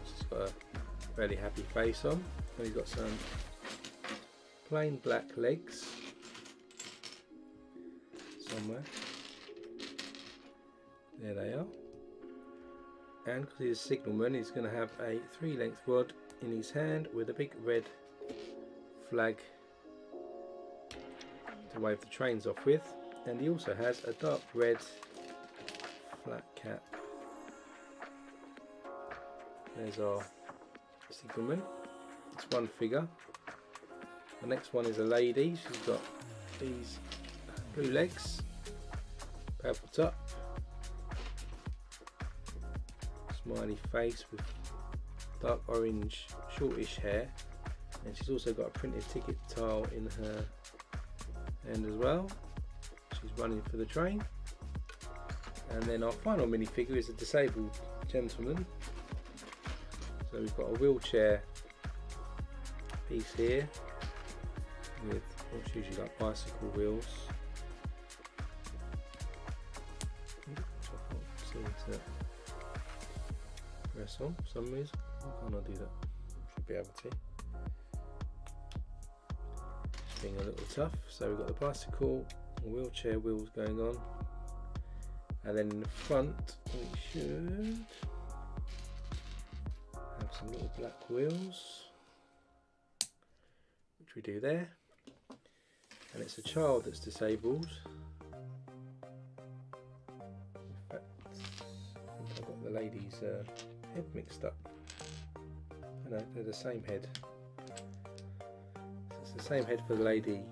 He's got a fairly happy face on. And he's got some plain black legs somewhere. There they are. And because he's a signalman, he's going to have a 3-length rod in his hand with a big red flag to wave the trains off with. And he also has a dark red flat cap. There's our signalman. It's one figure. The next one is a lady. She's got these blue legs, purple top, smiley face with dark orange shortish hair, and she's also got a printed ticket tile in her hand as well. She's running for the train. And then our final minifigure is a disabled gentleman. So we've got a wheelchair piece here with what's usually like bicycle wheels. Which I can't seem to press on for some reason. Why can't I do that? Should be able to. Just being a little tough. So we've got the bicycle, wheelchair wheels going on, and then in the front we should have some little black wheels, which we do there, and it's a child that's disabled. In fact, I think I've got the lady's head mixed up. No, they're the same head. So it's the same head for the lady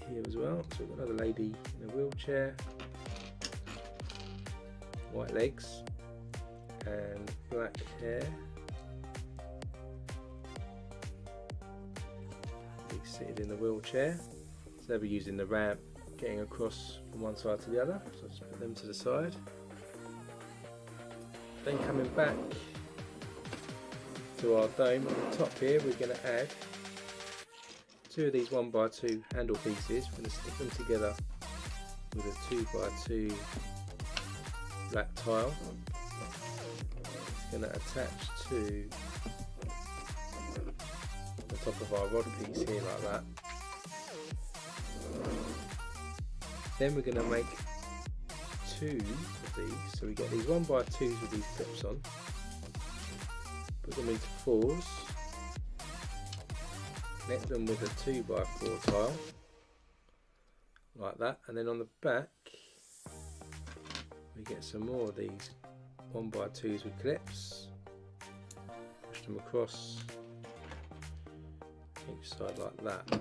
here as well. So we've got another lady in a wheelchair, white legs and black hair. He's seated in the wheelchair, so they'll be using the ramp getting across from one side to the other. So just put them to the side. Then coming back to our dome on the top here, we're going to add 2 of these 1x2 handle pieces. We're going to stick them together with a 2x2 black tile. It's going to attach to the top of our rod piece here like that. Then we're going to make 2 of these, so we get these 1x2s with these clips on, put them into 4s, connect them with a 2x4 tile like that, and then on the back we get some more of these 1x2s with clips, push them across each side like that to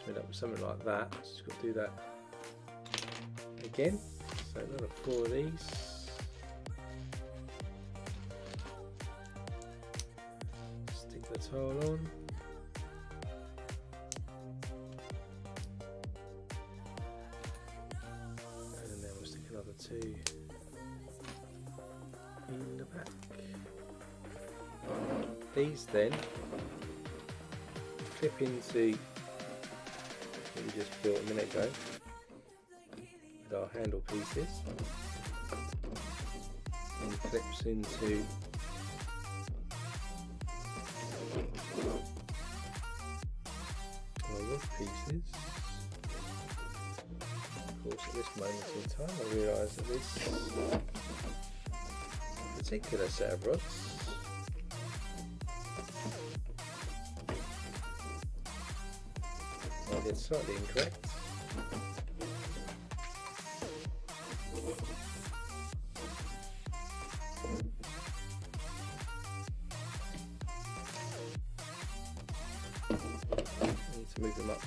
end up with something like that. So just got to do that again. So another 4 of these. Stick the tile on. And then we'll stick another 2 in the back. These then clip into what we just built a minute ago with our handle pieces, and clips into our rod pieces. Of course, at this moment in time I realise that this particular set of rods it's slightly incorrect. I need to move them up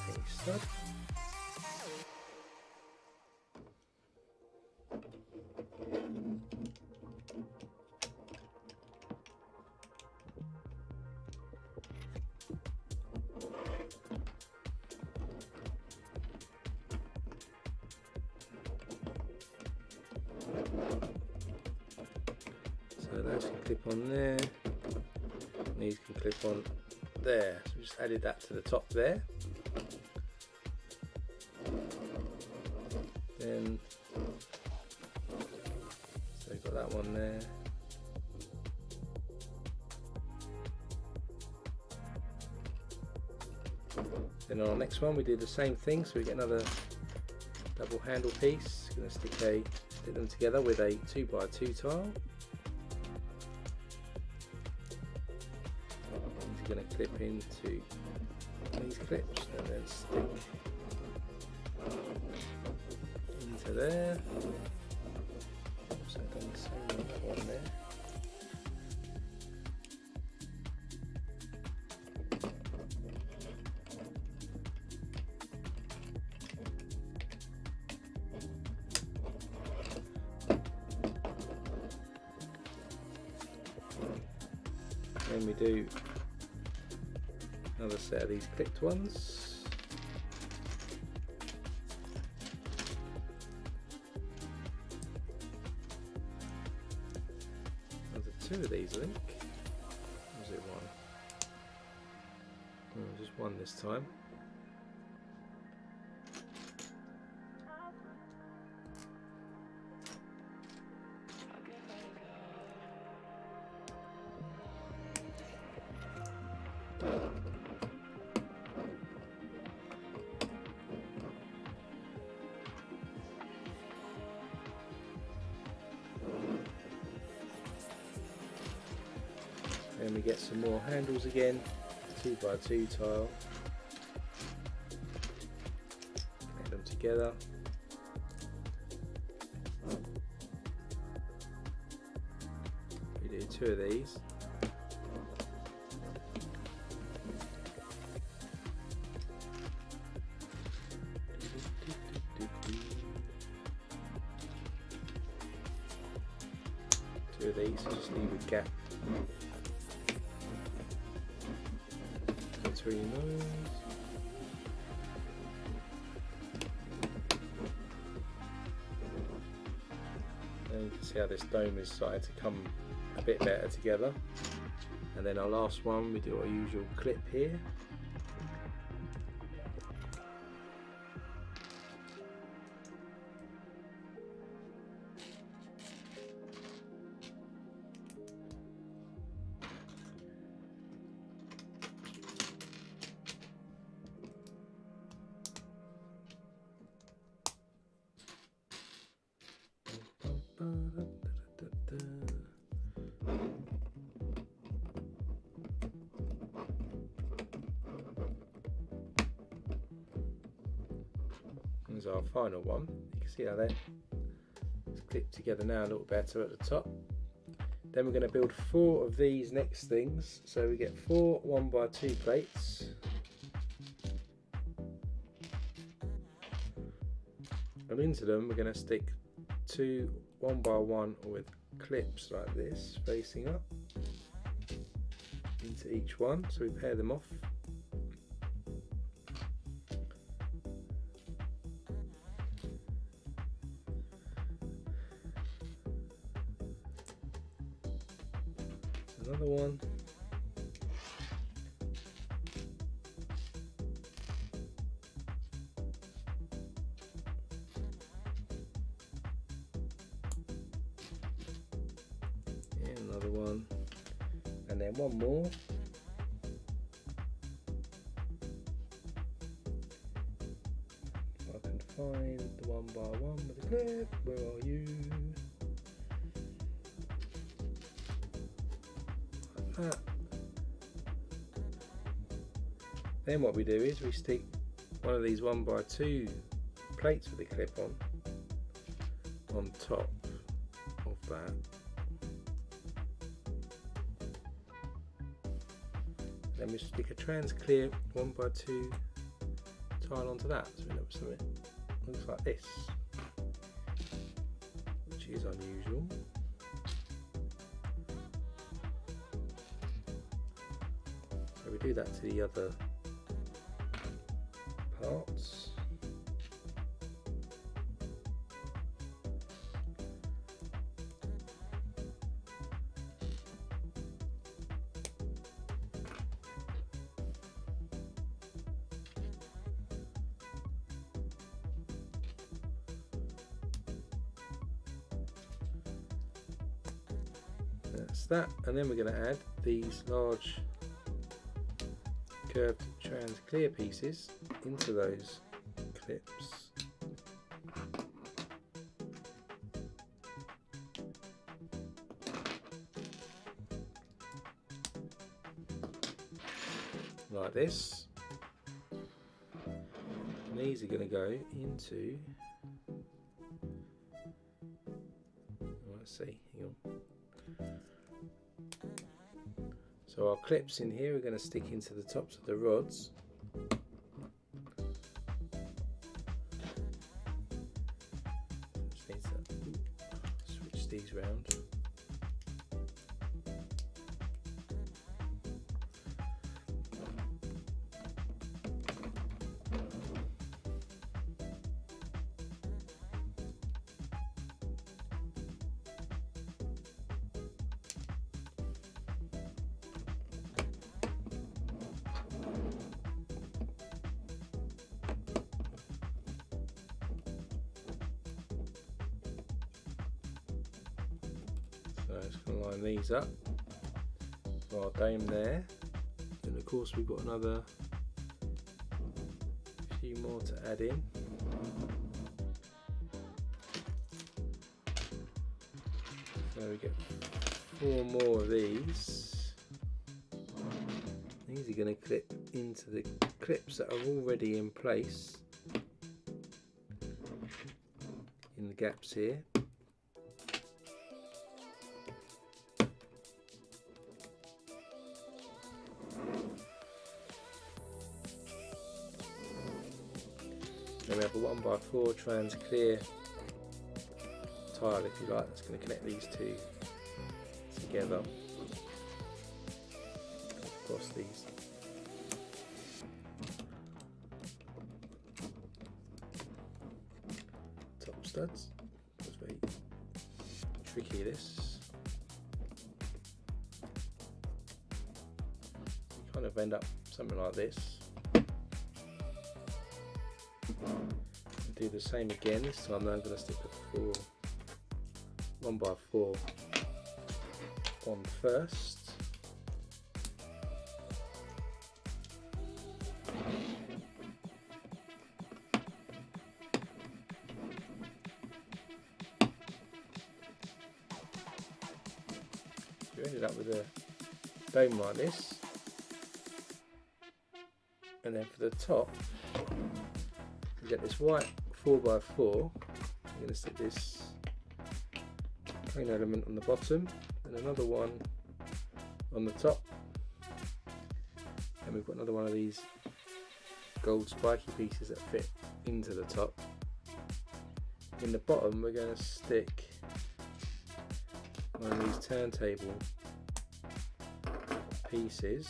a stud. clip on there, and these can clip on there. So we just added that to the top there. Then, so we've got that one there. Then on our next one we do the same thing, so we get another double handle piece. Going to stick them together with a 2x2 tile. These are going to clip into these clips and then stick into there. Also done the same on that one there. Then we do another set of these clipped ones. There's two of these, I think. Or was it one? Oh, just one this time. Then we get some more handles again, 2x2 tile, connect them together. We do two of these. Two of these, so just leave a gap between those. And you can see how this dome is starting to come a bit better together. And then our last one, we do our usual clip here. Here's our final one. You can see how they're clipped together now a little better at the top. Then we're going to build 4 of these next things. So we get 4 1x2 plates. And into them we're going to stick 2 1x1 with clips like this facing up into each one, so we pair them off. Another one. Another one, and then one more. If I can find the 1x1 with the clip, where are you? Like that. Then what we do is we stick one of these 1x2 plates with a clip on top of that. Then we stick a trans clear 1x2 tile onto that, so we end up with something that looks like this, which is unusual. So we do that to the other parts. That's that, and then we're going to add these large curved trans clear pieces into those clips. Like this. And these are going to go into, let's see, hang on. So our clips in here are going to stick into the tops of the rods. Just need to switch these round. So I'm just going to line these up for our dome there, and of course we've got another few more to add in. So we get 4 more of these. These are going to clip into the clips that are already in place in the gaps here. Then we have a 1x4 trans clear tile, if you like, that's going to connect these two together across these. Top studs. It's very tricky, this. You kind of end up something like this. Do the same again. This time I'm going to stick the 1x4 on first. So we ended up with a dome like this, and then for the top we get this white 4x4. I'm going to stick this crane element on the bottom and another one on the top, and we've got another one of these gold spiky pieces that fit into the top. In the bottom we're going to stick one of these turntable pieces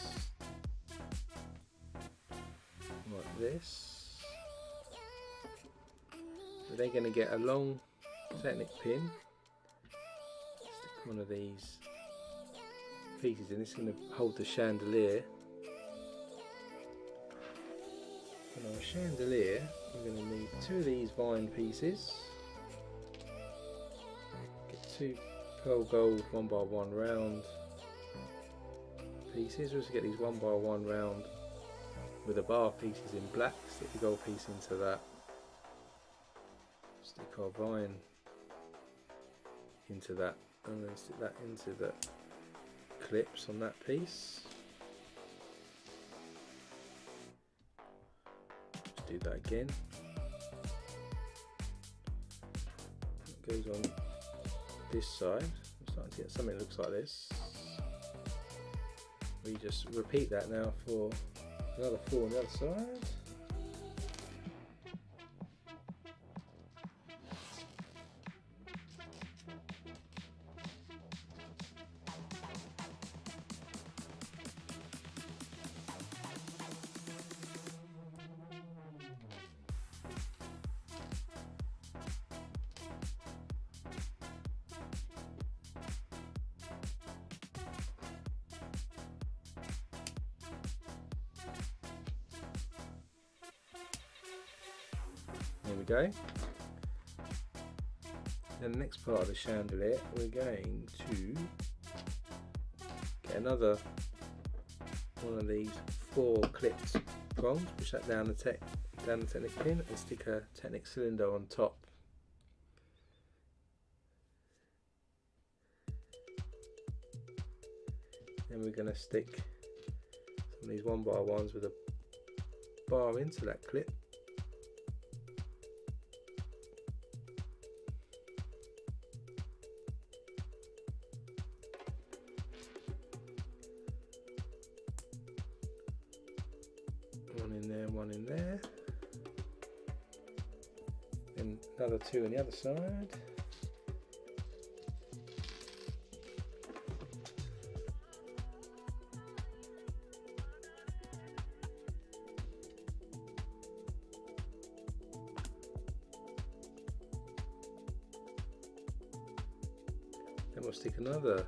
like this. So they're going to get a long Technic pin. Stick one of these pieces in. It's going to hold the chandelier. And our chandelier, we're going to need 2 of these vine pieces. Get 2 pearl gold 1x1 round pieces. We'll also get these 1x1 round with the bar pieces in black. Stick the gold piece into that. Stick our vine into that, and then stick that into the clips on that piece. Just do that again. It goes on this side. I'm starting to get something that looks like this. We just repeat that now for another 4 on the other side. There we go. Then the next part of the chandelier, we're going to Get another one of these 4 clipped prongs, push that down the Technic pin and stick a Technic cylinder on top. Then we're going to stick some of these 1x1s with a bar into that clip. One in there, one in there. Then another 2 on the other side. Then we'll stick another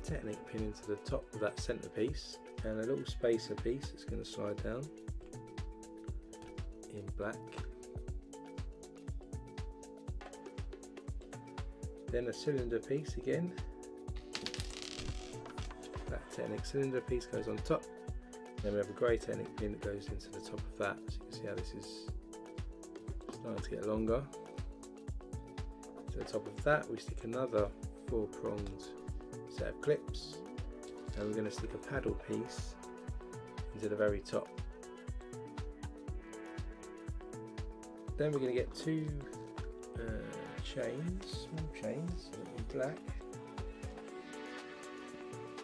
Technic pin into the top of that centerpiece, and a little spacer piece that's going to slide down in black. Then a cylinder piece again. That Technic cylinder piece goes on top. Then we have a grey Technic pin that goes into the top of that. So you can see how this is starting to get longer. To the top of that we stick another 4-pronged set of clips, and we're going to stick a paddle piece into the very top. Then we're going to get 2 chains, small chains in black.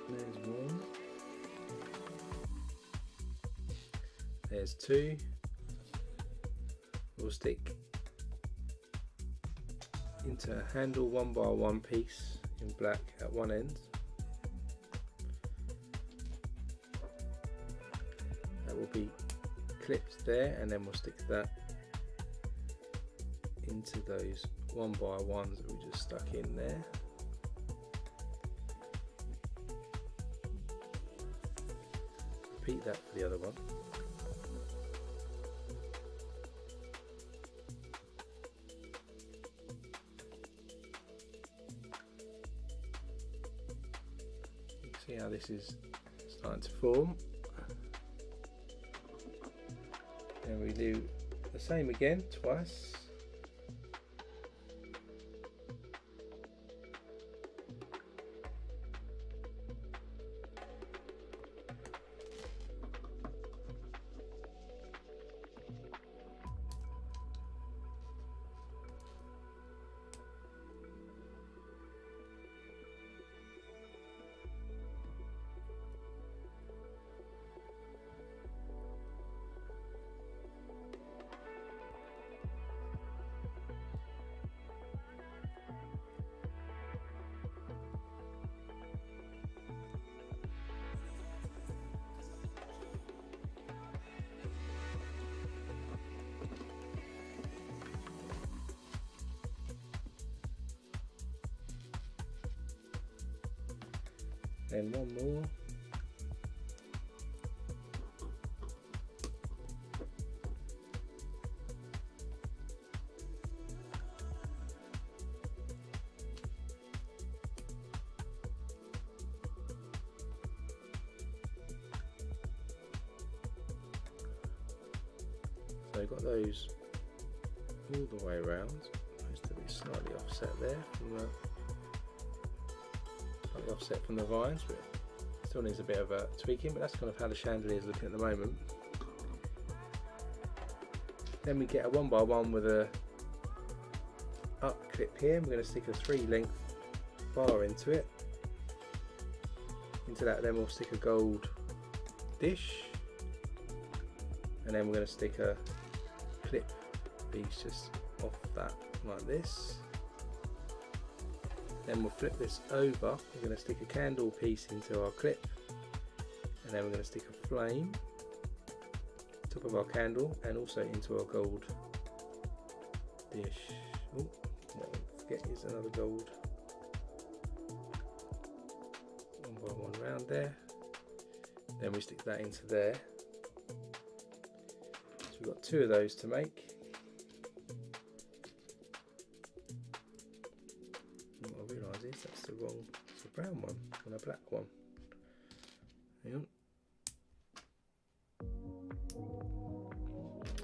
There's 1. There's 2. We'll stick into a handle 1x1 piece in black at one end. That will be clipped there, and then we'll stick that into those 1x1s that we just stuck in there. Repeat that for the other one. See how this is starting to form. And we do the same again twice. And one more. So I've got those all the way around. Supposed to be slightly offset there from the offset from the vines, but still needs a bit of tweaking, but that's kind of how the chandelier is looking at the moment. Then we get a 1x1 with a up clip here, and we're going to stick a 3-length bar into it. Into that then we'll stick a gold dish, and then we're going to stick a clip piece just off that like this. Then we'll flip this over, we're going to stick a candle piece into our clip, and then we're going to stick a flame top of our candle and also into our gold dish. Oh, what I forget is another gold 1x1 round there. Then we stick that into there. So we've got 2 of those to make. That's the wrong brown one and a black one. Hang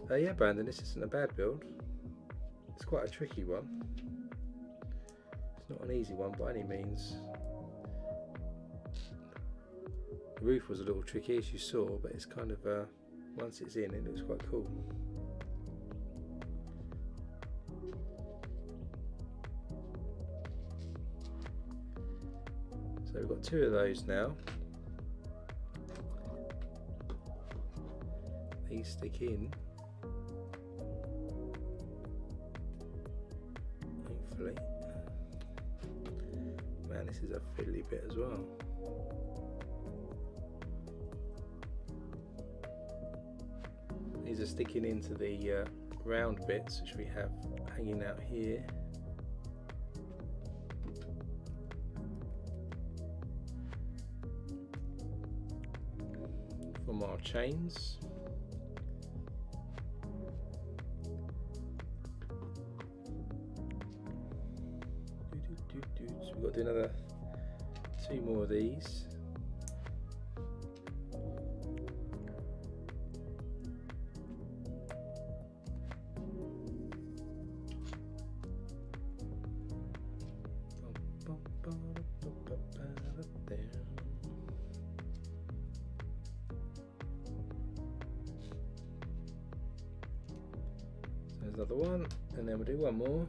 on. Yeah, Brandon, this isn't a bad build. It's quite a tricky one. It's not an easy one by any means. The roof was a little tricky, as you saw, but it's kind of, once it's in, it looks quite cool. So we've got 2 of those now. These stick in. Hopefully. Man, this is a fiddly bit as well. These are sticking into the round bits which we have hanging out here. From our chains. So we've got to do another 2 more of these. There's another one, and then we'll do one more.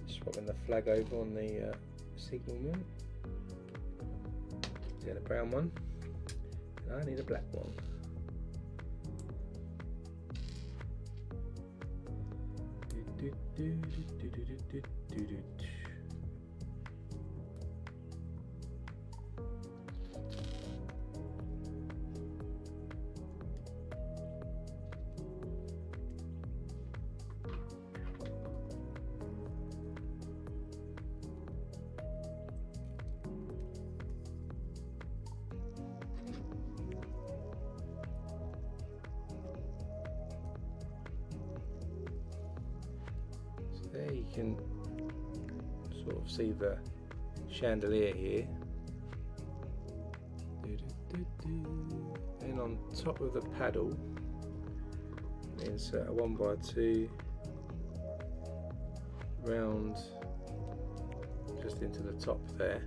Swapping the flag over on the signalman. Get a brown one. And I need a black one. There you can sort of see the chandelier here. Then on top of the paddle, insert a 1x2 round just into the top there.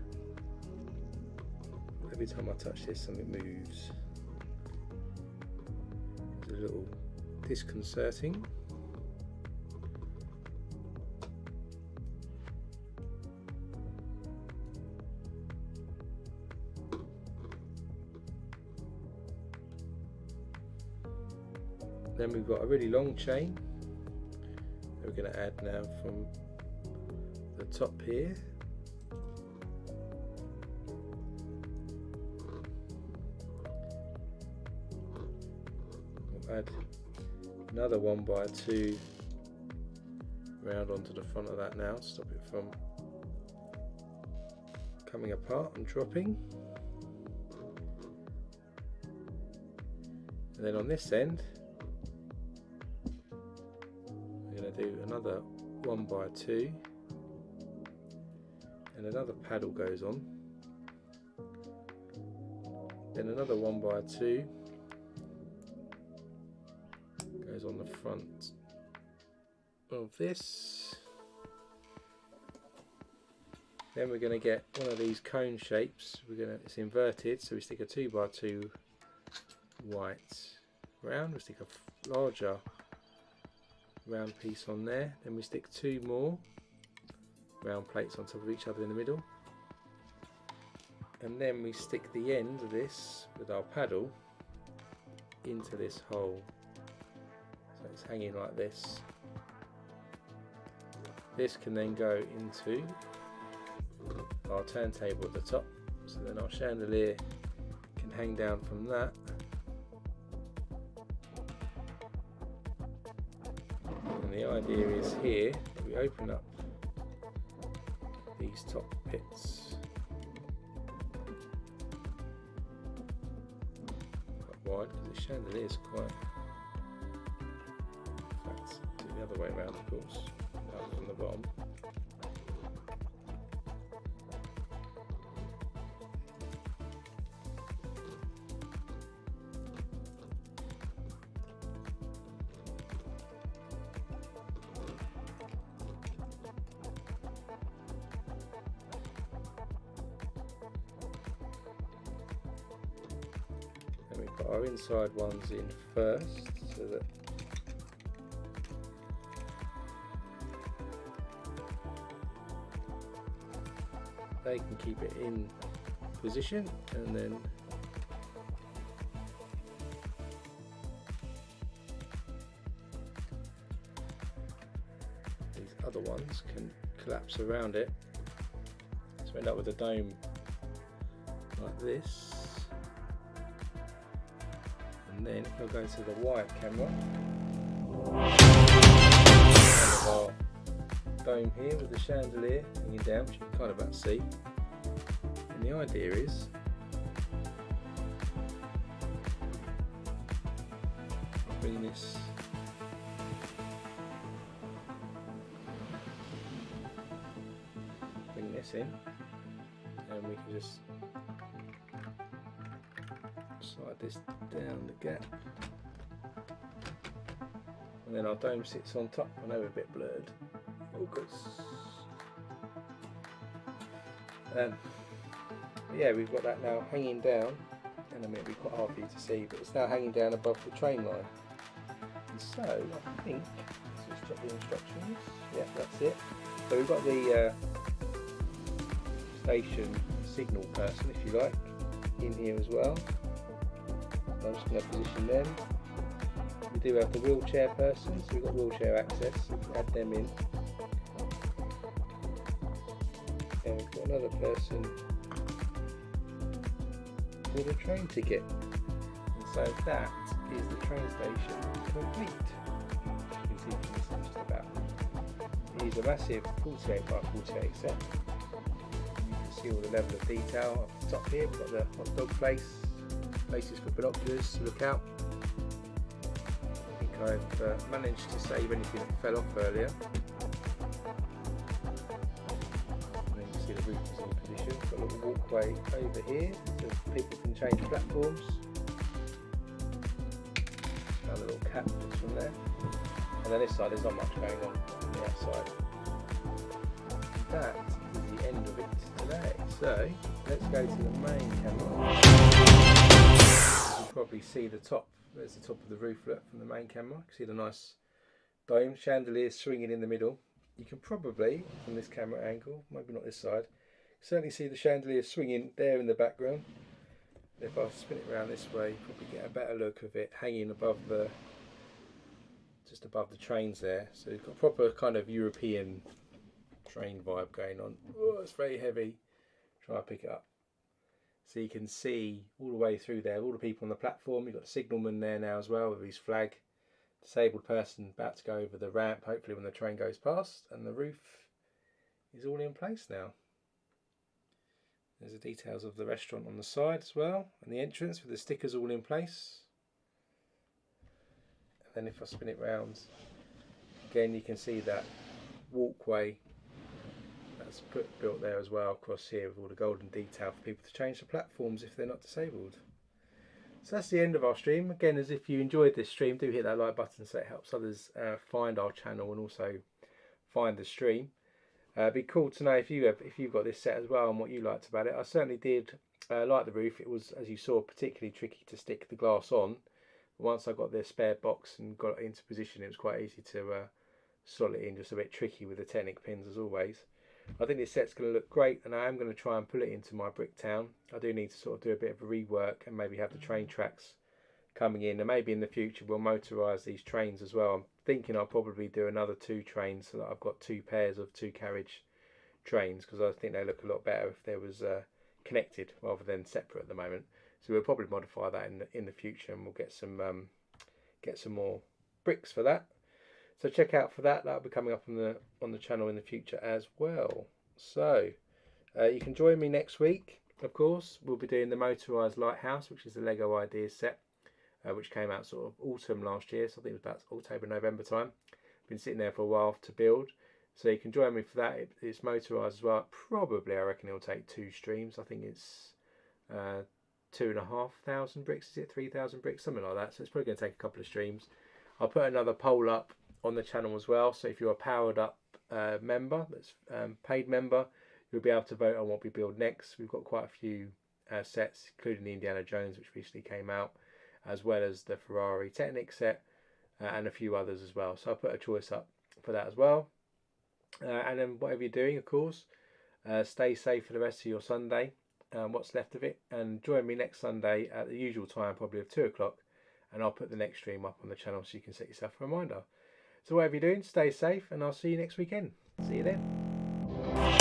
Every time I touch this, something moves. It's a little disconcerting. Then we've got a really long chain that we're going to add now from the top here. We'll add another 1x2 round onto the front of that now to stop it from coming apart and dropping. And then on this end, do another 1x2 and another paddle goes on, then another 1x2 goes on the front of this. Then we're going to get one of these cone shapes. It's inverted, so we stick a 2x2 white round, we stick a larger round piece on there, then we stick 2 more round plates on top of each other in the middle, and then we stick the end of this with our paddle into this hole, so it's hanging like this. This can then go into our turntable at the top, so then our chandelier can hang down from that. The idea is here, we open up these top bits the chandelier is quite, in fact, do the other way around, of course, rather from the bottom. We put our inside ones in first so that they can keep it in position, and then these other ones can collapse around it, so end up with a dome like this. And then if I go to the wide camera, our dome here with the chandelier hanging down, which you can kind of about see. And the idea is bring this in, and we can just slide this down the gap, and then our dome sits on top. I know we're a bit blurred. Focus. Yeah, we've got that now hanging down, and I mean it'll be quite hard for you to see, but it's now hanging down above the train line. And so I think, let's just check the instructions. Yeah, that's it. So we've got the station signal person, if you like, in here as well. I'm just going to position them. We do have the wheelchair person, so we've got wheelchair access, so we can add them in. And we've got another person with a train ticket. And so that is the train station complete. You can see from this just about. It is a massive 48 by 48 set. See all the level of detail up the top here. We've got the hot dog places for binoculars to look out. I think I've managed to save anything that fell off earlier. And then you can see the roof is in position. Got a little walkway over here so people can change platforms. Another little cap just from there. And then this side there's not much going on the outside. That is the end of it today. So let's go to the main camera. You can probably see the top. There's the top of the rooflet from the main camera. You can see the nice dome, chandelier swinging in the middle. You can probably, from this camera angle, maybe not this side, certainly see the chandelier swinging there in the background. If I spin it around this way, you probably get a better look of it hanging above the, just above the trains there. So you've got proper kind of European train vibe going on. Oh, it's very heavy. Try to pick it up. So you can see all the way through there, all the people on the platform. You've got the signalman there now as well with his flag. Disabled person about to go over the ramp, hopefully when the train goes past. And the roof is all in place now. There's the details of the restaurant on the side as well, and the entrance with the stickers all in place. And then if I spin it round, again you can see that walkway that's built there as well across here with all the golden detail for people to change the platforms if they're not disabled. So that's the end of our stream. Again, as if you enjoyed this stream, do hit that like button so it helps others find our channel and also find the stream. It'd be cool to know if you've got this set as well and what you liked about it. I certainly did like the roof. It was, as you saw, particularly tricky to stick the glass on. But once I got the spare box and got it into position, it was quite easy to slot it in. Just a bit tricky with the Technic pins as always. I think this set's going to look great, and I am going to try and pull it into my brick town. I do need to sort of do a bit of a rework and maybe have the train tracks coming in, and maybe in the future we'll motorise these trains as well. I'm thinking I'll probably do another 2 trains so that I've got 2 pairs of 2 carriage trains, because I think they look a lot better if they was connected rather than separate at the moment. So we'll probably modify that in the future, and we'll get some more bricks for that. So check out for that. That'll be coming up on the channel in the future as well. So you can join me next week. Of course, we'll be doing the Motorised Lighthouse, which is the LEGO Ideas set. which came out sort of autumn last year, so I think it was about October, November time. Been sitting there for a while to build, so you can join me for that. It's motorised as well. Probably, I reckon it'll take 2 streams. I think it's 2,500 bricks, is it 3,000 bricks, something like that. So it's probably going to take a couple of streams. I'll put another poll up on the channel as well, so if you're a powered up member, that's paid member, you'll be able to vote on what we build next. We've got quite a few sets, including the Indiana Jones, which recently came out, as well as the Ferrari Technic set, and a few others as well. So I'll put a choice up for that as well. And then whatever you're doing, of course, stay safe for the rest of your Sunday, what's left of it, and join me next Sunday at the usual time, probably of 2 o'clock, and I'll put the next stream up on the channel so you can set yourself a reminder. So whatever you're doing, stay safe, and I'll see you next weekend. See you then.